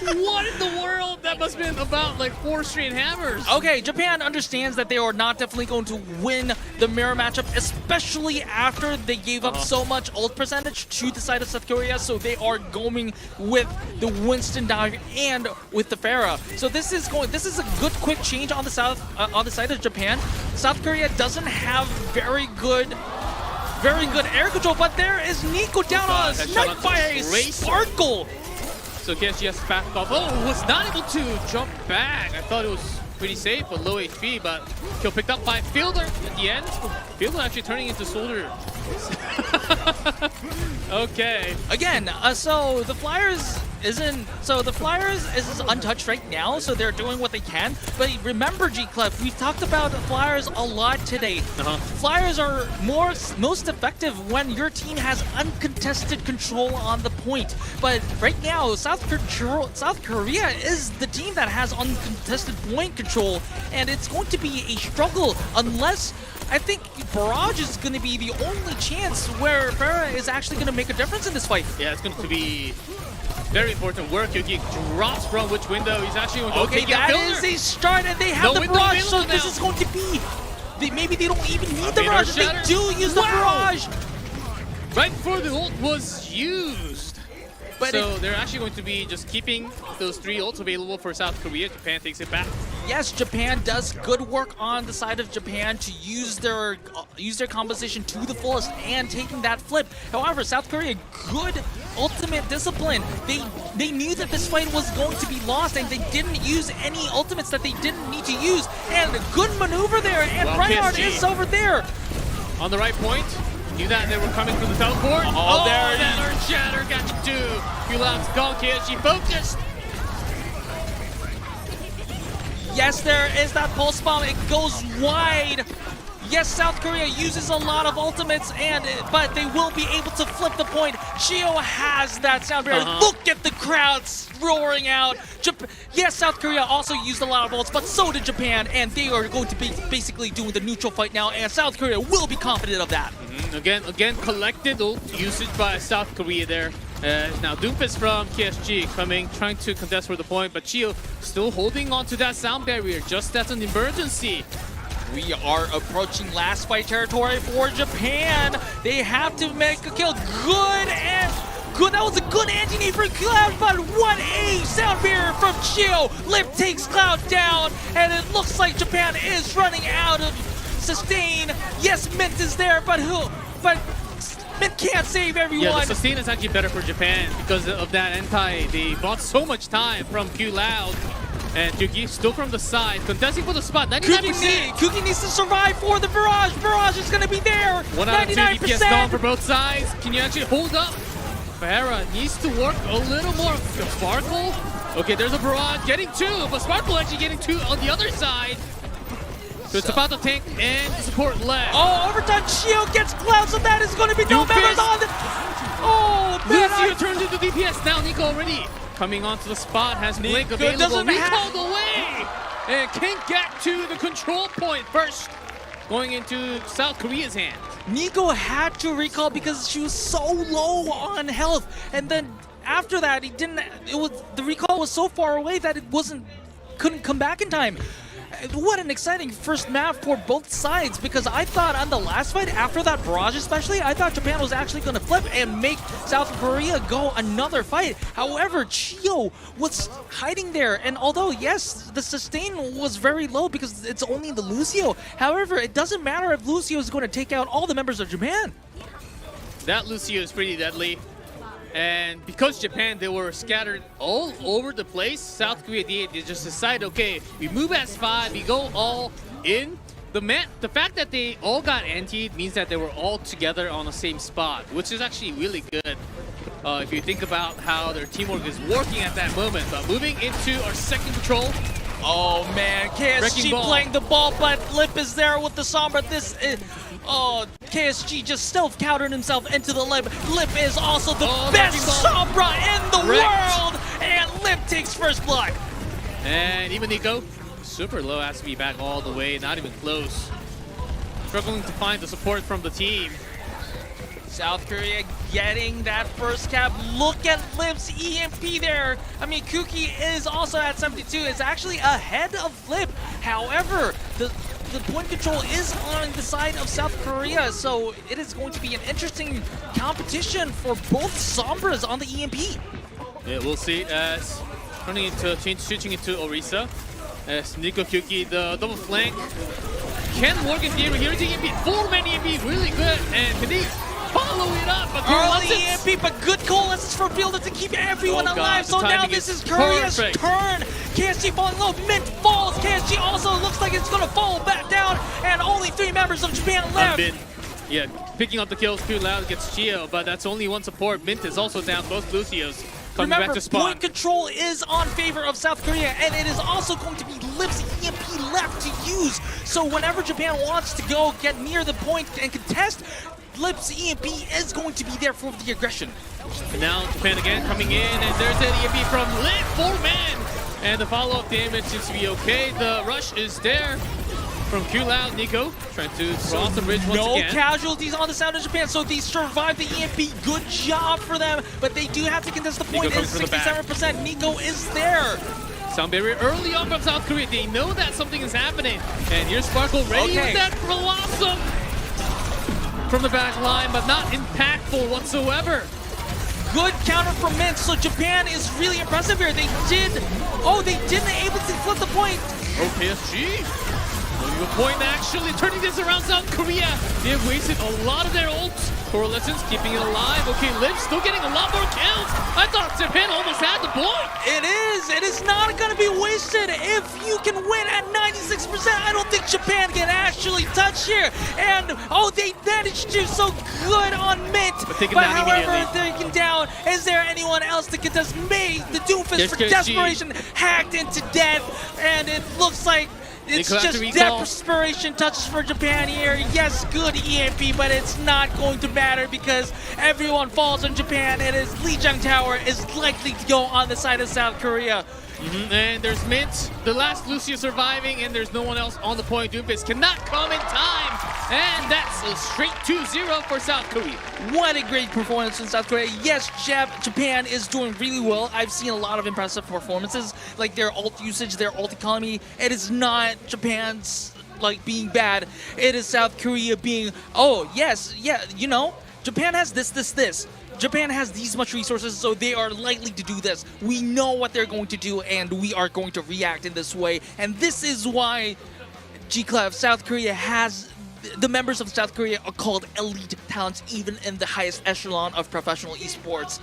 What in the world? That must have been about like 4 straight hammers. Okay, Japan understands that they are not definitely going to win the mirror matchup, especially after they gave up so much ult percentage to the side of South Korea, so they are going with the Winston dive and with the Pharah. So this is a good quick change on the side of Japan. South Korea doesn't have very good air control, but there is Nico down on a snipe by a Sparkle. So KSG has to back off. Oh, was not able to jump back. I thought it was pretty safe, but low HP. But kill picked up by Fielder at the end. Fielder actually turning into Soldier. Okay. Again, so the Flyers is untouched right now, so they're doing what they can. But remember, G-Clef, we've talked about Flyers a lot today. Flyers are most effective when your team has uncontested control on the point. But right now, South Korea is the team that has uncontested point control, and it's going to be a struggle unless I think Barrage is going to be the only chance where Pharah is actually going to make a difference in this fight. Yeah, it's going to be very important work. Yugi drops from which window? He's actually going to Okay, that is a start, and they have the Barrage, so this is going to be... maybe they don't even need the Barrage. They do use the Barrage. Right before the ult was used. But so they're actually going to be just keeping those 3 ults available for South Korea. Japan takes it back. Yes, Japan does good work on the side of Japan to use their composition to the fullest and taking that flip. However, South Korea, good ultimate discipline. They knew that this fight was going to be lost, and they didn't use any ultimates that they didn't need to use. And a good maneuver there, and Reinhardt is over there. On the right point. Knew that they were coming from the teleport. Oh, there it that Earth Shatter got you too. Few laps gone, KSG focused. Yes, there is that pulse bomb. It goes wide. Yes, South Korea uses a lot of ultimates, but they will be able to flip the point. Chio has that sound barrier. Look at the crowds roaring out. Yes, South Korea also used a lot of ults, but so did Japan, and they are going to be basically doing the neutral fight now, and South Korea will be confident of that. Again, collected ult usage by South Korea there. Now Doomfist from KSG trying to contest for the point, but Chio still holding on to that sound barrier just as an emergency. We are approaching last fight territory for Japan. They have to make a kill. Good. That was a good engineer for Cloud, but what a sound barrier from Chio. Lip takes Cloud down, and it looks like Japan is running out of sustain. Yes, Mint is there, but Mint can't save everyone. Yeah, the sustain is actually better for Japan because of that anti. They bought so much time from Q Loud. And Yugi still from the side, contesting for the spot. 99%. Kuki needs to survive for the Barrage. Barrage is going to be there. 1 out of 2 DPS gone for both sides. Can you actually hold up? Pharah needs to work a little more. The Sparkle. Okay, there's a Barrage getting 2, but Sparkle actually getting 2 on the other side. So it's about to tank and support left. Oh, overtime. Chio gets Cloud, so that is going to be no members on the... Oh, man. Lucio turns into DPS. Now Nico already coming onto the spot, has Blink available, recalled away, and can't get to the control point first, going into South Korea's hands. Nico had to recall because she was so low on health, and then after that, the recall was so far away that it couldn't come back in time. What an exciting first map for both sides, because I thought on the last fight, after that Barrage especially, I thought Japan was actually going to flip and make South Korea go another fight. However, Chio was hiding there, and although, yes, the sustain was very low because it's only the Lucio, however, it doesn't matter if Lucio is going to take out all the members of Japan. That Lucio is pretty deadly. And because Japan, they were scattered all over the place, South Korea, they just decided, okay, we move as 5, we go all in. The fact that they all got antied means that they were all together on the same spot, which is actually really good. If you think about how their teamwork is working at that moment. But moving into our second control. Oh man, KSG playing the ball, but Lip is there with the Sombra. Oh, KSG just stealth-countered himself into the Lip. Lip is also the best Sombra in the world! And Lip takes first blood. And even Nico, super low, has to be back all the way, not even close. Struggling to find the support from the team. South Korea getting that first cap. Look at Lip's EMP there. I mean, Kuki is also at 72. It's actually ahead of Lip. However, the point control is on the side of South Korea, so it is going to be an interesting competition for both Sombras on the EMP. Yeah, we'll see as switching into Orisa. As Nico Kuki, the double flank. Can Morgan be able to hear the EMP? 4-man EMP, really good. And can he follow it up? But early EMP, but good coalescence for Fielder to keep everyone alive. So now this is Korea's turn. KSG falling low, Mint falls. KSG also looks like it's gonna fall back down, and only 3 members of Japan left. Yeah, picking up the kills, Too Loud gets Chio, but that's only one support. Mint is also down, both Lucios. Remember, back to spawn. point control is on favor of South Korea, and it is also going to be Lip's EMP left to use. So whenever Japan wants to go get near the point and contest, Lip's EMP is going to be there for the aggression. And now Japan again coming in, and there's an EMP from Lip, 4-man. And the follow-up damage seems to be okay. The rush is there from Q Loud. Nico trying to cross the bridge once again. No casualties on the side of Japan, so they survived the EMP. Good job for them, but they do have to contest the point. It's 67%. Nico is there. Sound barrier early on from South Korea. They know that something is happening. And here's Sparkle ready with that Blossom from the back line, but not impactful whatsoever. Good counter from Mint, so Japan is really impressive here. They didn't able to flip the point. Oh, PSG. Moving the point, actually turning this around South Korea. They have wasted a lot of their ults. Coalescence keeping it alive. Okay, Liv still getting a lot more kills. I thought Japan almost had the point. It is not going to be wasted. If you can win at 96%, I don't think Japan can actually touch here. And, oh, they managed to, so good on Mint. But however, taken down. Is there anyone else that contest May? The Doomfist for desperation hacked into death. And it looks like it's just desperation touches for Japan here. Yes, good EMP, but it's not going to matter because everyone falls on Japan. It is Lijiang Tower is likely to go on the side of South Korea. And there's Mint, the last Lucio surviving, and there's no one else on the point. Doomfist cannot come in time, and that's a straight 2-0 for South Korea. What a great performance from South Korea. Yes, Japan is doing really well. I've seen a lot of impressive performances, like their ult usage, their ult economy. It is not Japan's like being bad. It is South Korea being, oh yes, yeah, you know, Japan has this. Japan has these much resources, so they are likely to do this. We know what they're going to do, and we are going to react in this way. And this is why G-Clef, South Korea has, the members of South Korea are called elite talents, even in the highest echelon of professional esports.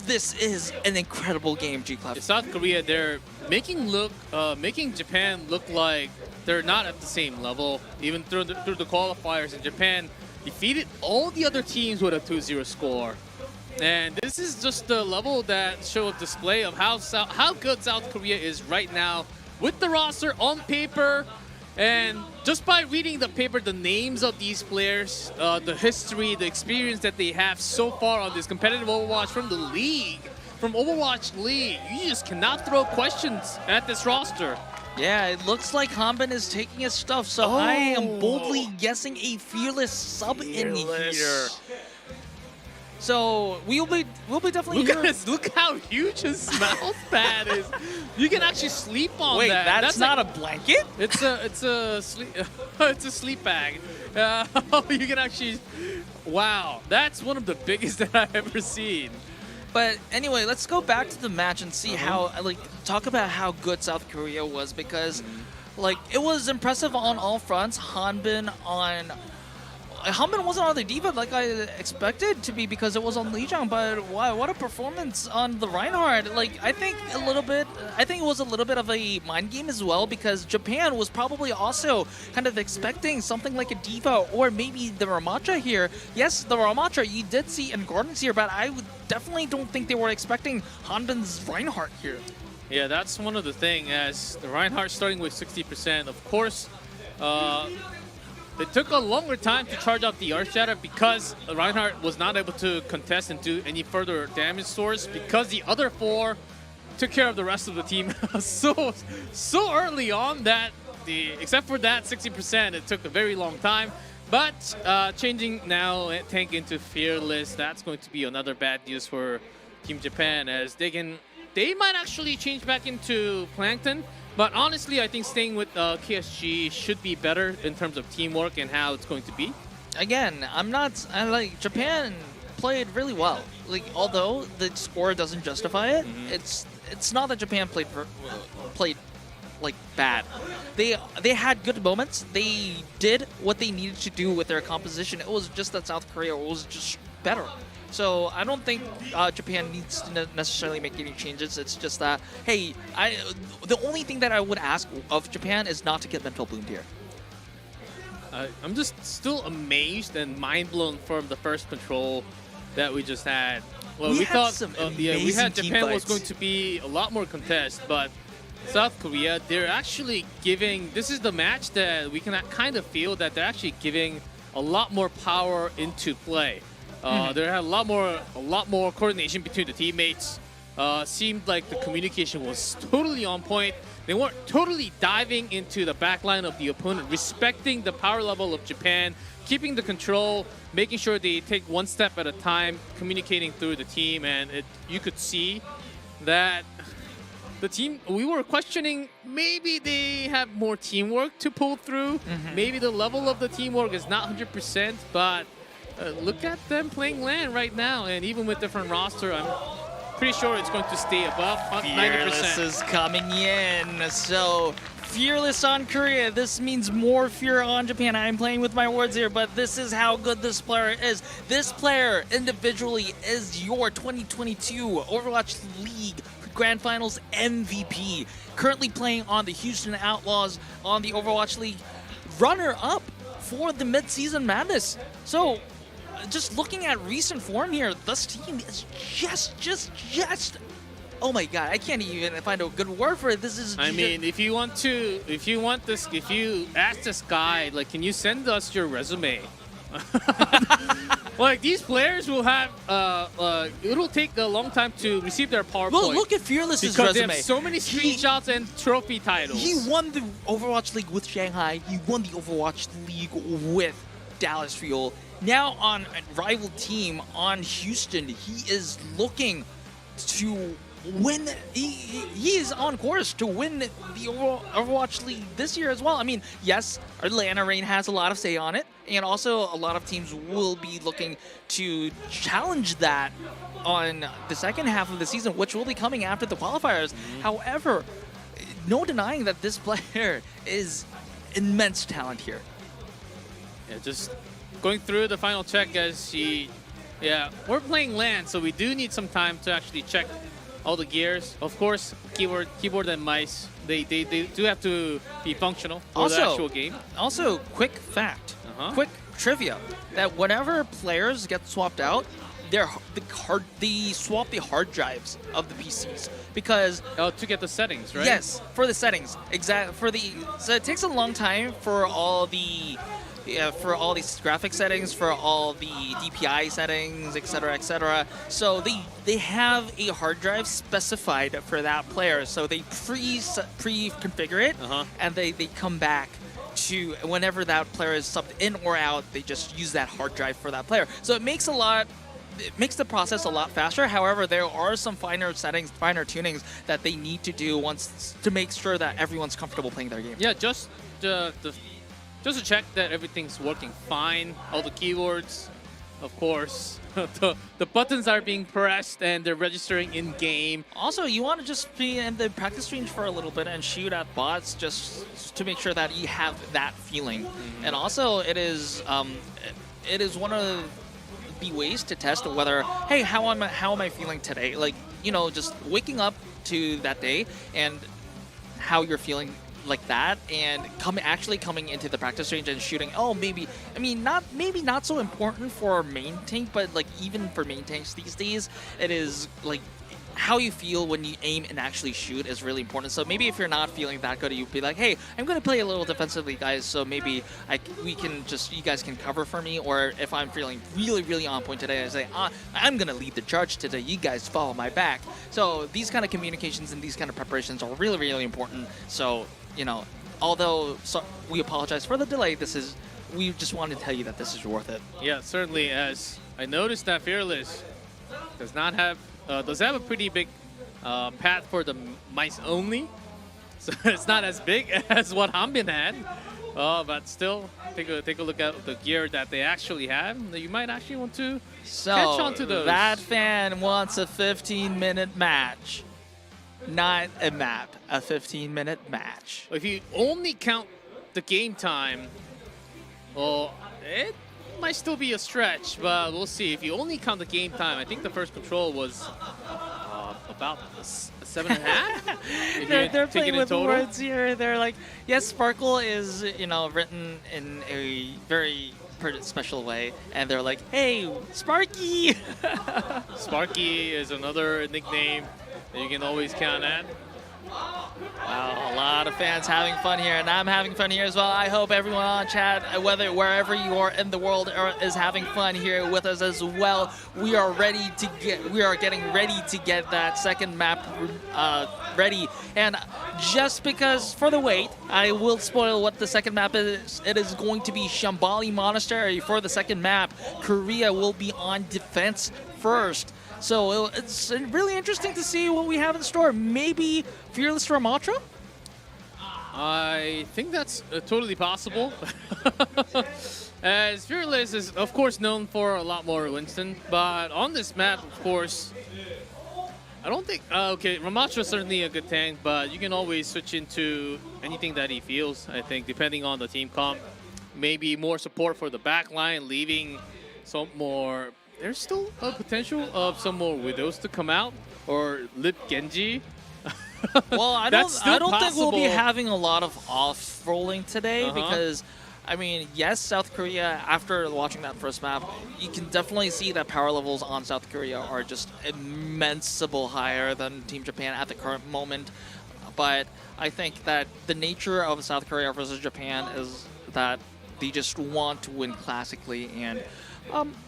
This is an incredible game, G-Clef. South Korea, they're making Japan look like they're not at the same level, even through the qualifiers. And Japan defeated all the other teams with a 2-0 score. And this is just the level that show a display of how good South Korea is right now with the roster on paper. And just by reading the paper, the names of these players, the history, the experience that they have so far on this competitive Overwatch from the league, from Overwatch League, you just cannot throw questions at this roster. Yeah, it looks like Hanbin is taking his stuff, so I am boldly guessing a fearless sub in here. So we'll be definitely look how huge his mouse pad is. You can actually sleep on that. Wait, that's not like a blanket? It's a sleep bag. You can actually, wow, that's one of the biggest that I've ever seen. But anyway, let's go back to the match and see how, like, talk about how good South Korea was, because like it was impressive on all fronts. Hanbin wasn't on the diva like I expected to be because it was on Lijiang, but wow, what a performance on the Reinhardt. Like, I think it was a little bit of a mind game as well, because Japan was probably also kind of expecting something like a diva or maybe the Ramatra here. Yes, the Ramatra you did see in Gardens here, but I definitely don't think they were expecting Hanbin's Reinhardt here. Yeah, that's one of the things, as the Reinhardt starting with 60%, of course, it took a longer time to charge up the Earth Shatter because Reinhardt was not able to contest and do any further damage source because the other four took care of the rest of the team so early on that except for that 60%, it took a very long time. But changing now Tank into Fearless, that's going to be another bad news for Team Japan, as they might actually change back into Plankton. But honestly, I think staying with KSG should be better in terms of teamwork and how it's going to be. Again, I like Japan played really well. Like, although the score doesn't justify it, it's not that Japan played like bad. They had good moments. They did what they needed to do with their composition. It was just that South Korea was just better. So I don't think Japan needs to necessarily make any changes. It's just that, hey, the only thing that I would ask of Japan is not to get mental bloomed here. I'm just still amazed and mind blown from the first control that we just had. Well, we thought we had Japan was going to be a lot more contest, but South Korea, they're actually giving. This is the match that we can kind of feel that they're actually giving a lot more power into play. There had a lot more coordination between the teammates. Seemed like the communication was totally on point. They weren't totally diving into the backline of the opponent, respecting the power level of Japan, keeping the control, making sure they take one step at a time, communicating through the team, and you could see that the team, we were questioning maybe they have more teamwork to pull through. Maybe the level of the teamwork is not 100%, but look at them playing LAN right now, and even with different roster, I'm pretty sure it's going to stay above 90%. Fearless is coming in, so Fearless on Korea. This means more fear on Japan. I'm playing with my words here, but this is how good this player is. This player individually is your 2022 Overwatch League Grand Finals MVP. Currently playing on the Houston Outlaws on the Overwatch League. Runner-up for the mid-season madness. So, just looking at recent form here, this team is just. Oh my god, I can't even find a good word for it. This is. I mean, if you ask this guy, like, can you send us your resume? Like, these players will have, it'll take a long time to receive their PowerPoint. Well, look at Fearless's because resume. They have so many screenshots and trophy titles. He won the Overwatch League with Shanghai. He won the Overwatch League with Dallas Fuel. Now on a rival team on Houston, he is looking to win. He is on course to win the Overwatch League this year as well. I mean, yes, Atlanta Reign has a lot of say on it, and also a lot of teams will be looking to challenge that on the second half of the season, which will be coming after the qualifiers. However, no denying that this player is immense talent here. Yeah, just going through the final check as we're playing LAN, so we do need some time to actually check all the gears. Of course, keyboard and mice, they do have to be functional for the actual game. Also, quick fact, quick trivia, that whenever players get swapped out, they swap the hard drives of the PCs because to get the settings, right? Yes, for the settings. So it takes a long time for all the for all these graphic settings, for all the DPI settings, etc., etc. So they have a hard drive specified for that player. So they pre-configure it, and they come back to whenever that player is subbed in or out. They just use that hard drive for that player. So it makes the process a lot faster. However, there are some finer settings, finer tunings that they need to do to make sure that everyone's comfortable playing their game. Yeah, just to check that everything's working fine. All the keywords, of course. the buttons are being pressed and they're registering in game. Also, you want to just be in the practice range for a little bit and shoot at bots just to make sure that you have that feeling. And also, it is one of the ways to test whether, hey, how am I feeling today? Like, just waking up to that day and how you're feeling like that, and actually coming into the practice range and shooting. Maybe not so important for main tank, but like even for main tanks these days, it is like how you feel when you aim and actually shoot is really important. So maybe if you're not feeling that good, you'd be like, hey, I'm going to play a little defensively, guys, so maybe you guys can cover for me. Or if I'm feeling really, really on point today, I say, I'm going to lead the charge today. You guys follow my back. So these kind of communications and these kind of preparations are really, really important. So, although we apologize for the delay, this is we just wanted to tell you that this is worth it. Yeah, certainly. As I noticed that Fearless does have a pretty big path for the mice only, so it's not as big as what Hanbin had. But still, take a look at the gear that they actually have. You might actually want to catch on to those. That fan wants a 15-minute match, not a map. A 15-minute match. If you only count the game time, well, it might still be a stretch, but we'll see. If you only count the game time, I think the first control was about 7.5. They're playing with words here. They're like, yes, Sparkle is, you know, written in a very special way, and they're like, hey, Sparky. Sparky is another nickname that you can always count at. Wow, a lot of fans having fun here, and I'm having fun here as well. I hope everyone on chat, wherever you are in the world, is having fun here with us as well. We are getting ready to get that second map ready, and just because for the wait, I will spoil what the second map is. It is going to be Shambali Monastery for the second map. Korea will be on defense first. So it's really interesting to see what we have in store. Maybe Fearless Ramatra? I think that's totally possible. As Fearless is, of course, known for a lot more Winston, but on this map, of course, I don't think... okay, Ramatra is certainly a good tank, but you can always switch into anything that he feels, I think, depending on the team comp. Maybe more support for the backline, leaving some more... There's still a potential of some more Widows to come out, or Lip Genji. Well, I don't think we'll be possible. having a lot of off-rolling today because, I mean, yes, South Korea, after watching that first map, you can definitely see that power levels on South Korea are just immensible higher than Team Japan at the current moment. But I think that the nature of South Korea versus Japan is that they just want to win classically, and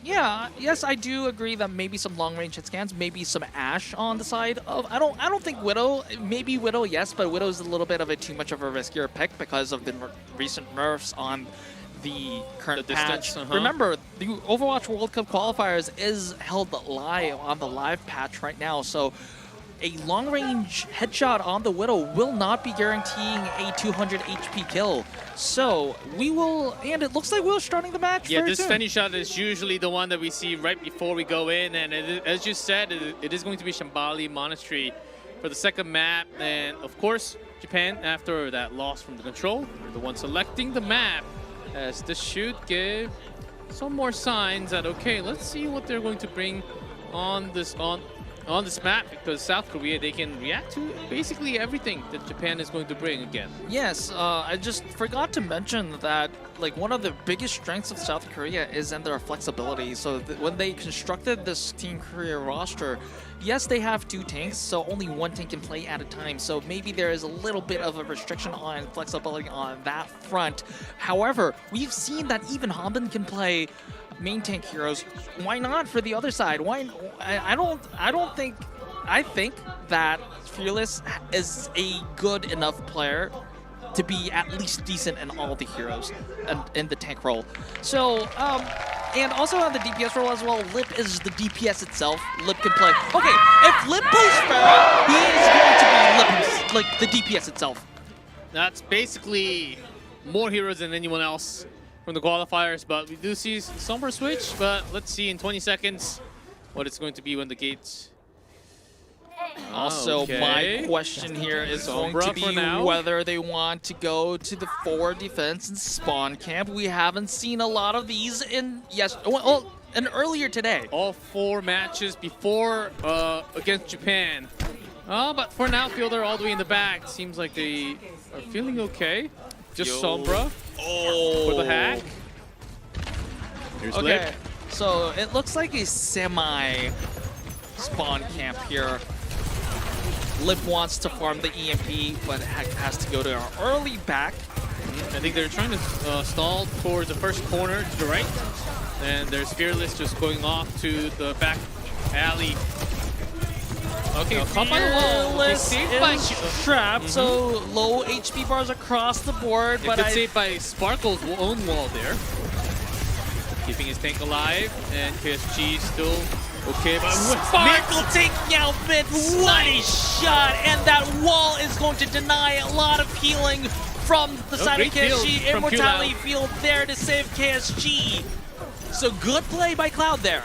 yeah, yes, I do agree that maybe some long-range hit scans, maybe some Ashe on the side of. I don't think Widow. Maybe Widow, yes, but Widow is a little bit of too much of a riskier pick because of the recent nerfs on the current patch. Remember, the Overwatch World Cup qualifiers is held live on the live patch right now, so a long-range headshot on the Widow will not be guaranteeing a 200 HP kill. So we will, and it looks like we're starting the match. Yeah, very this soon. finish shot is usually the one that we see right before we go in, and as you said, it is going to be Shambali Monastery for the second map, and of course, Japan, after that loss from the control, are the one selecting the map, as this should give some more signs that, okay, let's see what they're going to bring on this map, because South Korea, they can react to basically everything that Japan is going to bring again. Yes, I just forgot to mention that like one of the biggest strengths of South Korea is in their flexibility. So when they constructed this Team Korea roster, yes, they have 2 tanks, so only 1 tank can play at a time. So maybe there is a little bit of a restriction on flexibility on that front. However, we've seen that even Hanbin can play main tank heroes. Why not for the other side? Why? I think that Fearless is a good enough player to be at least decent in all the heroes and in the tank role. So, and also on the DPS role as well, Lip is the DPS itself. Lip can play. Okay, if Lip plays Pharah, he is going to be Lip, like the DPS itself. That's basically more heroes than anyone else from the qualifiers, but we do see Sombra switch, but let's see in 20 seconds what it's going to be when the gates... Also, my question here is going to be whether they want to go to the forward defense and spawn camp. We haven't seen a lot of these in earlier today. All 4 matches before against Japan. But for now, Fielder all the way in the back. Seems like they are feeling okay. Just Sombra for the hack. Here's Lip. So it looks like a semi spawn camp here. Lip wants to farm the EMP, but has to go to an early back. I think they're trying to stall towards the first corner to the right. And there's Fearless just going off to the back alley. Okay, caught by the wall. Okay, Fearless saved by is trapped, so low HP bars across the board. But good save by Sparkle's own wall there. Keeping his tank alive, and PSG still okay. But Sparkle taking out Mint. What a shot! And that wall is going to deny a lot of healing from the side of great KSG. field from Immortality field there to save KSG. So good play by Cloud there.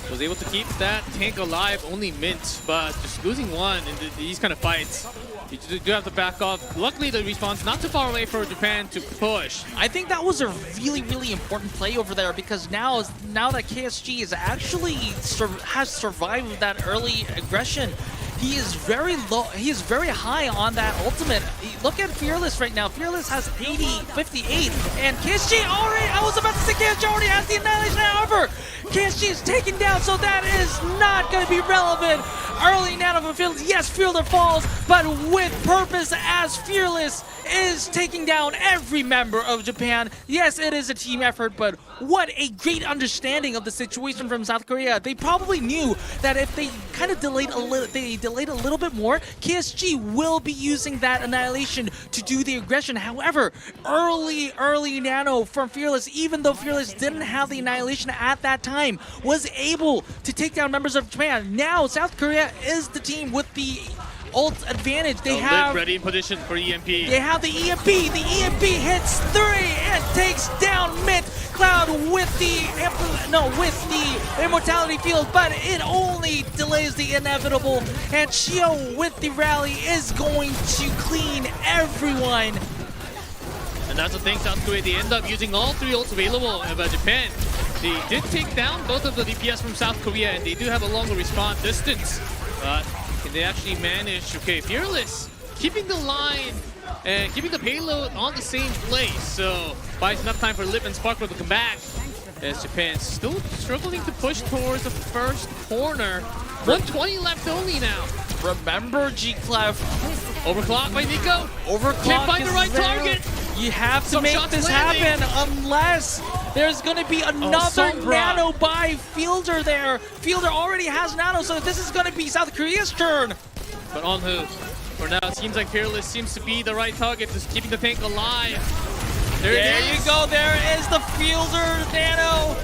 Was able to keep that tank alive, only Mint, but just losing one in these kind of fights. You do have to back off. Luckily, the respawn's not too far away for Japan to push. I think that was a really, really important play over there because now that KSG is actually has survived that early aggression, he is very low. He is very high on that ultimate. Look at Fearless right now. Fearless has 58, and KSG already. I was about to say KSG already has the annihilation. However, KSG is taken down, so that is not going to be relevant. Early nano from Fearless. Yes, Fielder falls, but with purpose as Fearless is taking down every member of Japan. Yes, it is a team effort, but what a great understanding of the situation from South Korea. They probably knew that if they kind of delayed a little bit more, KSG will be using that annihilation to do the aggression. However, early nano from Fearless, even though Fearless didn't have the annihilation at that time, was able to take down members of Japan. Now, South Korea is the team with the ult advantage. They have ready in position for EMP. They have the EMP. The EMP hits 3 and takes down Mint. Cloud with the immortality field, but it only delays the inevitable. And Chio with the rally is going to clean everyone. And that's the thing, South Korea, they end up using all 3 ults available by Japan. They did take down both of the DPS from South Korea, and they do have a longer respawn distance. But can they actually manage? Okay, Fearless keeping the line and keeping the payload on the same place. So buys enough time for Lip and Sparkle to come back. As Japan still struggling to push towards the first corner. 120 left only now. Remember, G-Clef. Overclock by Nico. Overclock Can't find the right there. target. You have to Some make shots this landing. happen unless there's going to be another Sombra. nano by Fielder there. Fielder already has nano, so this is going to be South Korea's turn. But on who? For now, it seems like Fearless seems to be the right target, just keeping the tank alive. There you go. There is the Fielder nano.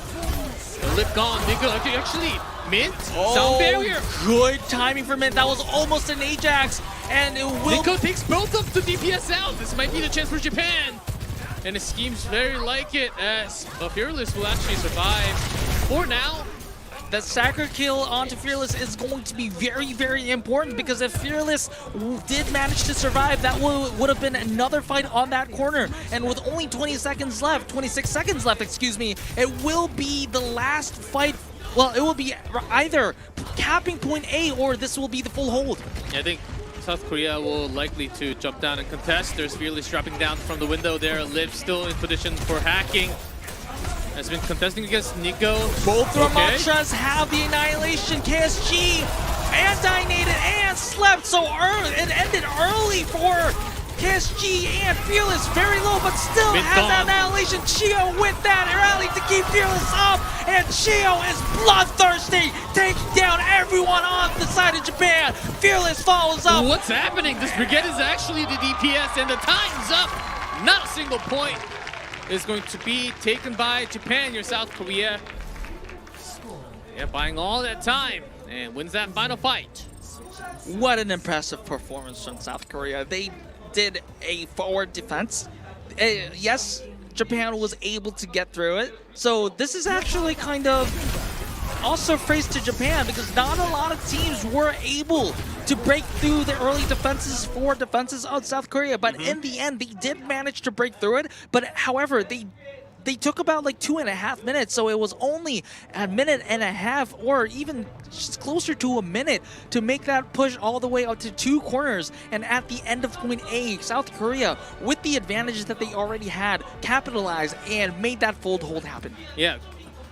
The Lip gone. Nico actually Mint. Sound barrier. Good timing for Mint. That was almost an Ajax. And it will... Nico takes both of the DPS out. This might be the chance for Japan. And it seems very like it as Fearless will actually survive. For now, that Sacker kill onto Fearless is going to be very, very important because if Fearless did manage to survive, that would have been another fight on that corner. And with only 26 seconds left, excuse me, it will be the last fight. Well, it will be either capping point A or this will be the full hold. Yeah, I think South Korea will likely to jump down and contest. There's Fearless dropping down from the window there. Liv still in position for hacking. Has been contesting against Nico. Both Ramachas have the annihilation. KSG anti-nated and slept so early. It ended early for KSG and Fearless. Very low, but still has that annihilation. Chio with that rally to keep Fearless up. And Chio is bloodthirsty, taking down everyone on the side of Japan. Fearless follows up. What's happening? This brigade is actually the DPS, and the time's up. Not a single point is going to be taken by Japan, your South Korea. Yeah, buying all that time and wins that final fight. What an impressive performance from South Korea. They did a forward defense. Yes, Japan was able to get through it. So this is actually kind of also praise to Japan because not a lot of teams were able to break through the early forward defenses of South Korea. But in the end, they did manage to break through it. But however, they took about like 2.5 minutes, so it was only a minute and a half or even just closer to a minute to make that push all the way up to 2 corners. And at the end of point A, South Korea, with the advantage that they already had, capitalized and made that fold hold happen. Yeah,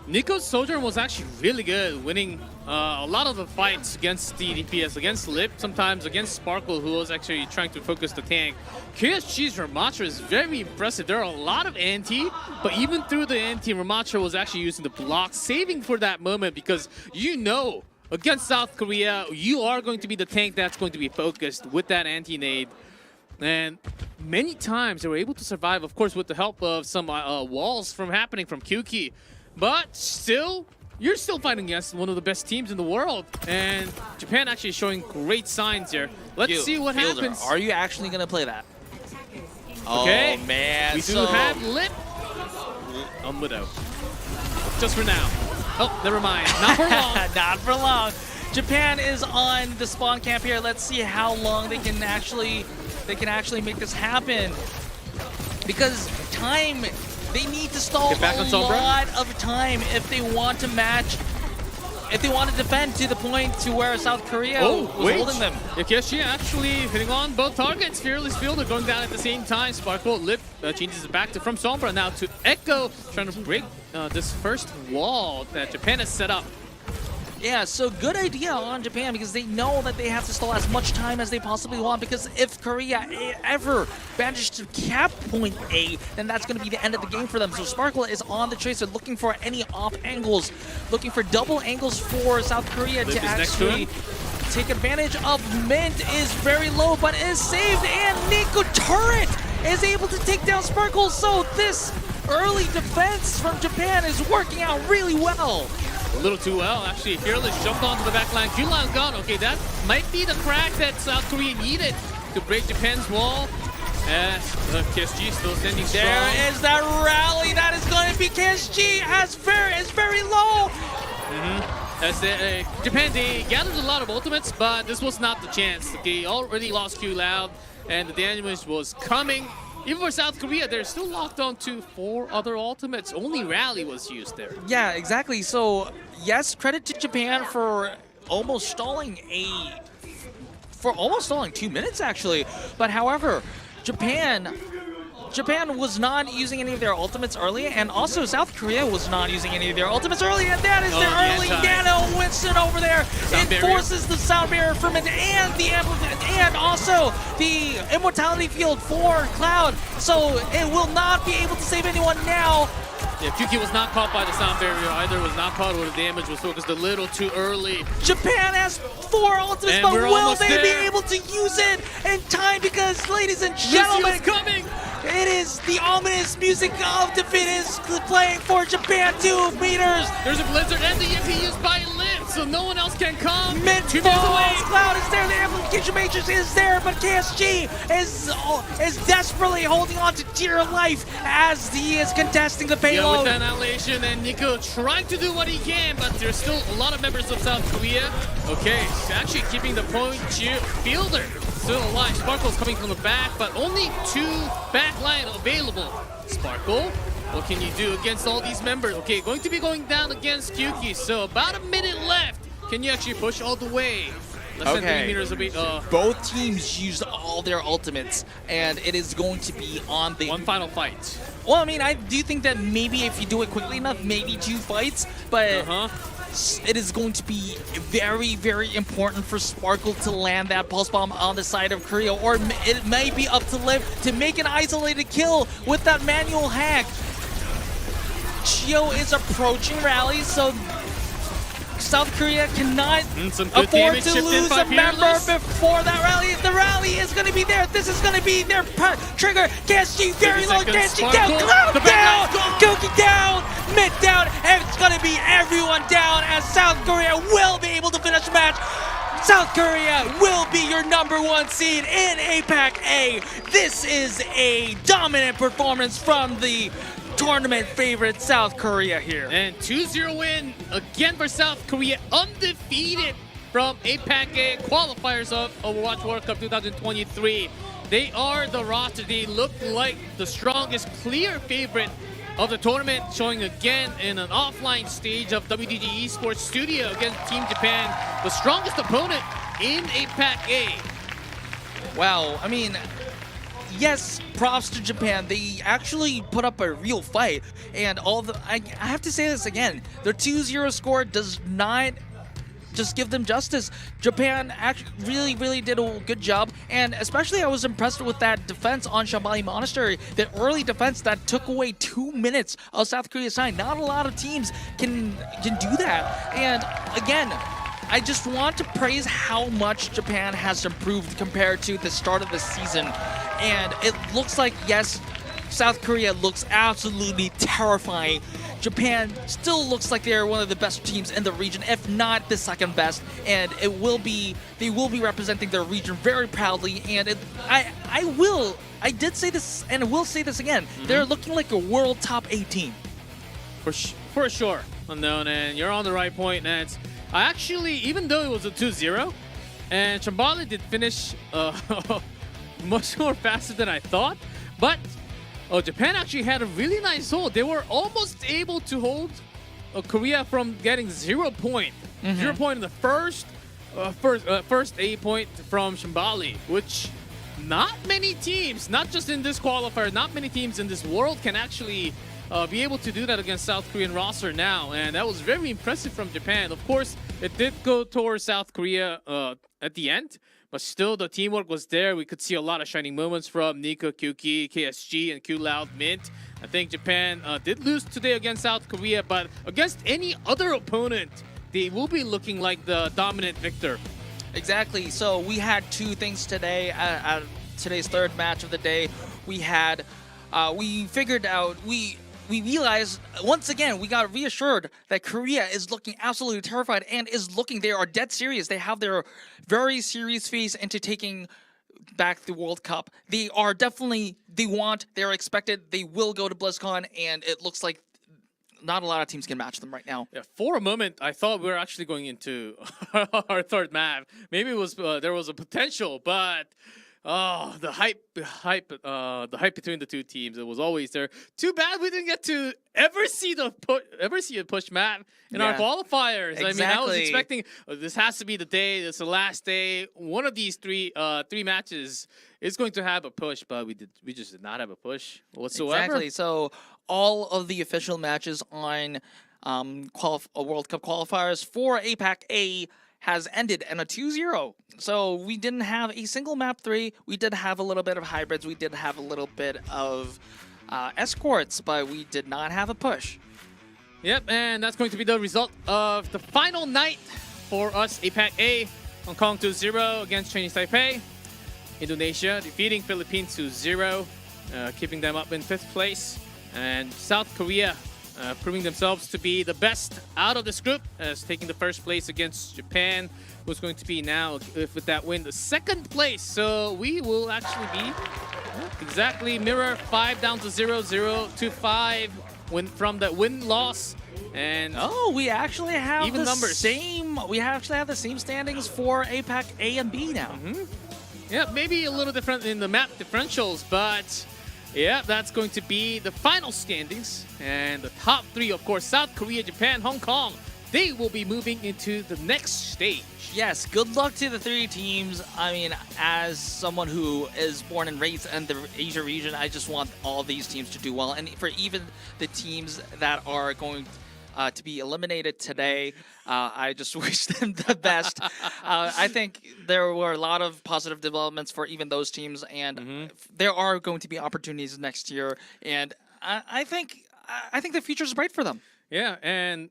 Nico's Sojourn was actually really good, winning a lot of the fights against the DPS, against Lip, sometimes against Sparkle, who was actually trying to focus the tank. KSG's Ramatra is very impressive. There are a lot of anti, but even through the anti, Ramatra was actually using the block, saving for that moment because you know against South Korea, you are going to be the tank that's going to be focused with that anti-nade. And many times they were able to survive, of course, with the help of some walls from happening from Kyuki. But still, you're still fighting against one of the best teams in the world. And Japan actually showing great signs here. Let's see what Fielder, happens. Are you actually going to play that? Okay. Oh, man. We do have Lip on Widow. Just for now. Oh, never mind. Not for long. Not for long. Japan is on the spawn camp here. Let's see how long they can actually make this happen. Because time, they need to stall Get back on a Sombra. lot of time if they want to match, if they want to defend to the point to where South Korea was holding them. Yakeshi actually hitting on both targets. Fearless Fielder going down at the same time. Sparkle Lip changes it back to from Sombra now to Echo, trying to break this first wall that Japan has set up. Yeah, so good idea on Japan because they know that they have to stall as much time as they possibly want, because if Korea ever manages to cap point A, then that's going to be the end of the game for them. So Sparkle is on the tracer looking for any off angles, looking for double angles for South Korea Lip to is next to actually take advantage of. Mint is very low but is saved, and Nico Turret is able to take down Sparkle. So this early defense from Japan is working out really well. A little too well, actually. Fearless jumped onto the back line. Q-Line gone. Okay, that might be the crack that South Korea needed to break Japan's wall. As KSG still standing strong. There is that rally. That is going to be KSG is very low. As Japan, they gathered a lot of ultimates, but this was not the chance. They already lost Q Loud, and the damage was coming. Even for South Korea, they're still locked on to 4 other ultimates. Only Rally was used there. Yeah, exactly. So yes, credit to Japan for almost stalling 2 minutes actually. But however, Japan was not using any of their ultimates early, and also South Korea was not using any of their ultimates early, and that is their early Nano Winston over there. It forces the sound barrier from it and also the immortality field for Cloud, so it will not be able to save anyone now. Yeah, Kyuki was not caught by the sound barrier either, was not caught where the damage was focused a little too early. Japan has 4 ultimates, And but we're will almost they there. be able to use it in time? Because, ladies and gentlemen, Lucio's coming! it is the ominous music of defeat is playing for Japan. 2 meters. There's a Blizzard and the EMP used by Lip, so no one else can come. Mid 2 meters away. Cloud is there, the amplification matrix is there, but KSG is desperately holding on to dear life as he is contesting the Yeah, payload. with that annihilation, and Nico trying to do what he can, but there's still a lot of members of South Korea. Okay, he's actually keeping the point. Fielder still alive. Sparkle's coming from the back, but only 2 back line available. Sparkle, what can you do against all these members? Okay, going to be going down against Kyuki, so about a minute left. Can you actually push all the way? Less than 3 meters away. Both teams used all their ultimates, and it is going to be on the One final fight. Well, I mean, I do think that maybe if you do it quickly enough, maybe 2 fights, but it is going to be very, very important for Sparkle to land that pulse bomb on the side of Korea, or it may be up to Liv to make an isolated kill with that manual hack. Chio is approaching Rally, so South Korea cannot afford to lose a member before that rally. The rally is going to be there. This is going to be their trigger. KSG very low. KSG down. Cloud down. Kyuki down. Mid down. And it's going to be everyone down as South Korea will be able to finish the match. South Korea will be your #1 seed in APAC-A. This is a dominant performance from the tournament favorite South Korea here. And 2-0 win again for South Korea, undefeated from APAC-A qualifiers of Overwatch World Cup 2023. They are the roster. They look like the strongest clear favorite of the tournament, showing again in an offline stage of WDG Esports Studio against Team Japan, the strongest opponent in APAC-A. Wow, I mean, yes, props to Japan. They actually put up a real fight, and I have to say this again, their 2-0 score does not just give them justice. Japan actually really did a good job, and especially I was impressed with that defense on Shambali Monastery, the early defense that took away 2 minutes of South Korea's time. Not a lot of teams can do that, and again, I just want to praise how much Japan has improved compared to the start of the season. And it looks like, yes, South Korea looks absolutely terrifying. Japan still looks like they're one of the best teams in the region, if not the second best. And they will be representing their region very proudly. And I did say this, and I will say this again. They're looking like a world top 8 team. For sure, Unknown, and you're on the right point, Nance. I actually, even though it was a 2-0, and Shambhala did finish much more faster than I thought, but Japan actually had a really nice hold. They were almost able to hold Korea from getting 0 point. 0 point in the first 8 point from Shambhala, which not many teams, not just in this qualifier, not many teams in this world can actually be able to do that against South Korean roster now, and that was very impressive from Japan. Of course, it did go towards South Korea at the end, but still the teamwork was there. We could see a lot of shining moments from Nika, Kyuki, KSG, and Q-Loud Mint. I think Japan did lose today against South Korea, but against any other opponent, they will be looking like the dominant victor. Exactly. So we had 2 things today at today's third match of the day. We had, we figured out, we realized, once again, we got reassured that Korea is looking absolutely terrified and they are dead serious. They have their very serious face into taking back the World Cup. They are definitely, they're expected, they will go to BlizzCon, and it looks like not a lot of teams can match them right now. Yeah, for a moment, I thought we were actually going into our third map. Maybe it was there was a potential, but the hype between the two teams, it was always there. Too bad we didn't get to ever see a push map in our qualifiers. Exactly. I mean, I was expecting this has to be the day. This is the last day. One of these three matches is going to have a push, but we just did not have a push whatsoever. Exactly. So all of the official matches on World Cup qualifiers for APAC-A has ended in a 2-0. So we didn't have a single map 3. We did have a little bit of hybrids. We did have a little bit of escorts, but we did not have a push. Yep, and that's going to be the result of the final night for us. APAC-A, Hong Kong 2-0 against Chinese Taipei. Indonesia defeating Philippines 2-0, keeping them up in 5th place. And South Korea proving themselves to be the best out of this group, as taking the 1st place against Japan, who's going to be now, with that win, the 2nd place. So we will actually be exactly mirror 5 down to 0, 0 to 5 from that win-loss. And we actually have even numbers. We actually have the same standings for APAC-A and B now. Yeah, maybe a little different in the map differentials, but yeah, that's going to be the final standings. And the top 3, of course, South Korea, Japan, Hong Kong, they will be moving into the next stage. Yes, good luck to the 3 teams. I mean, as someone who is born and raised in the Asia region, I just want all these teams to do well. And for even the teams that are going to be eliminated today, I just wish them the best. I think there were a lot of positive developments for even those teams, and there are going to be opportunities next year, and I think the future is bright for them. Yeah, and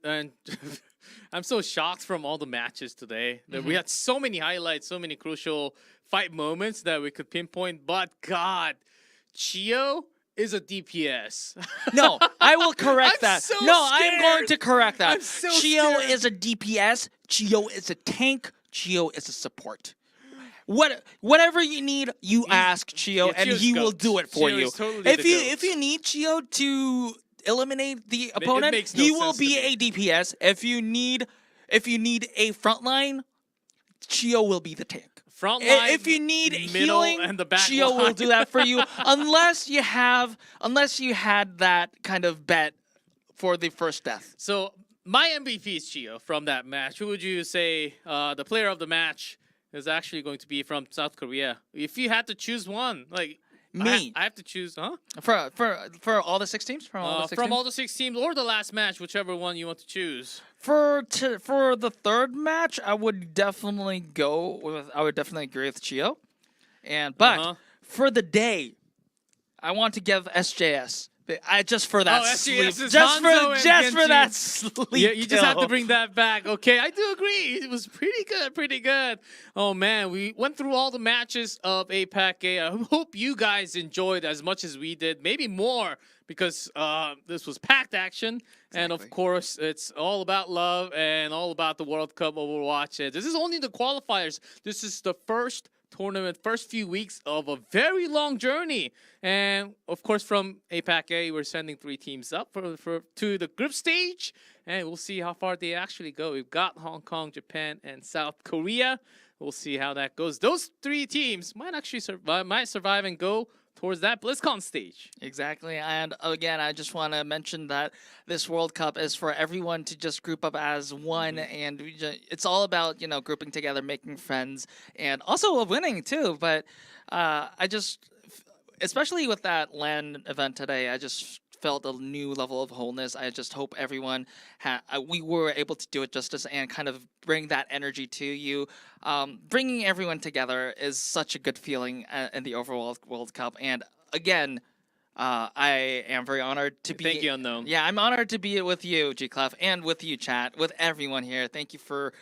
I'm so shocked from all the matches today. That we had so many highlights, so many crucial fight moments that we could pinpoint, but God, Chio is a DPS. No, I will correct that. So no, I scared. am going to correct that. I'm so Chio scared. is a DPS. Chio is a tank. Chio is a support. Whatever you need, you ask Chio, and Chio's he will goat. do it for Chio you. is totally the goat. If you need Chio to eliminate the opponent, makes no he will sense be to me. a DPS. If you need a frontline, Chio will be the tank. Front line, If you need middle, healing, and the back Chio will line. do that for you. unless you had that kind of bet for the first death. So my MVP is Chio from that match. Who would you say the player of the match is actually going to be from South Korea? If you had to choose one, like Me. I have to choose, huh? For all the 6 teams? From all the 6 teams? Or the last match, whichever one you want to choose. For the 3rd match, I would definitely agree with Chio. But for the day, I want to give SJS, Just for that Oh, sleep. SGS is Just Hanzo and for Genji. that sleep. Yeah, you just have to kill. bring that back. Okay, I do agree. It was pretty good, pretty good. Oh man, we went through all the matches of APAC-A. I hope you guys enjoyed as much as we did, maybe more, because this was packed action. And of Exactly. course, it's all about love and all about the World Cup Overwatch. And this is only the qualifiers. This is the first tournament, first few weeks of a very long journey. And of course, from APAC-A, we're sending 3 teams up to the group stage, and we'll see how far they actually go. We've got Hong Kong, Japan, and South Korea. We'll see how that goes. Those 3 teams might actually survive and go towards that BlizzCon stage. Exactly. And again, I just want to mention that this World Cup is for everyone to just group up as one. And it's all about, grouping together, making friends, and also winning too. But especially with that LAN event today, I just felt a new level of wholeness. I just hope everyone we were able to do it justice and kind of bring that energy to you. Bringing everyone together is such a good feeling in the overall World Cup. And again, I am very honored to be. Thank you, Unknown. Yeah, I'm honored to be with you, G-Clef, and with you, chat, with everyone here. Thank you for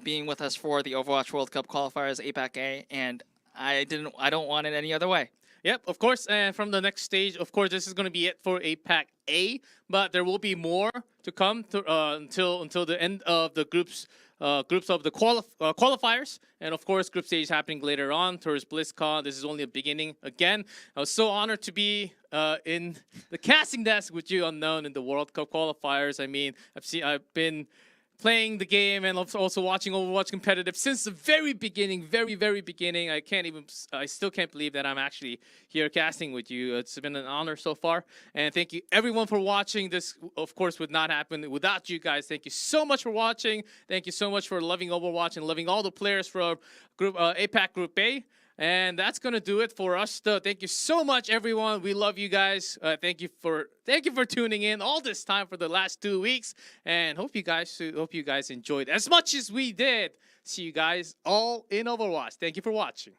being with us for the Overwatch World Cup qualifiers, APAC-A, and I don't want it any other way. Yep, of course. And from the next stage, of course, this is going to be it for APAC-A, but there will be more to come until the end of the groups of the qualifiers, and of course, group stage happening later on towards BlizzCon. This is only a beginning. Again, I was so honored to be in the casting desk with you, Unknown, in the World Cup qualifiers. I mean, I've been playing the game and also watching Overwatch competitive since the very beginning, very beginning. I still can't believe that I'm actually here casting with you. It's been an honor so far. And thank you everyone for watching. This, of course, would not happen without you guys. Thank you so much for watching. Thank you so much for loving Overwatch and loving all the players from APAC Group A. And that's gonna do it for us. Thank you so much, everyone. We love you guys. Thank you for tuning in all this time for the last 2 weeks, and hope you guys enjoyed as much as we did. See you guys all in Overwatch. Thank you for watching.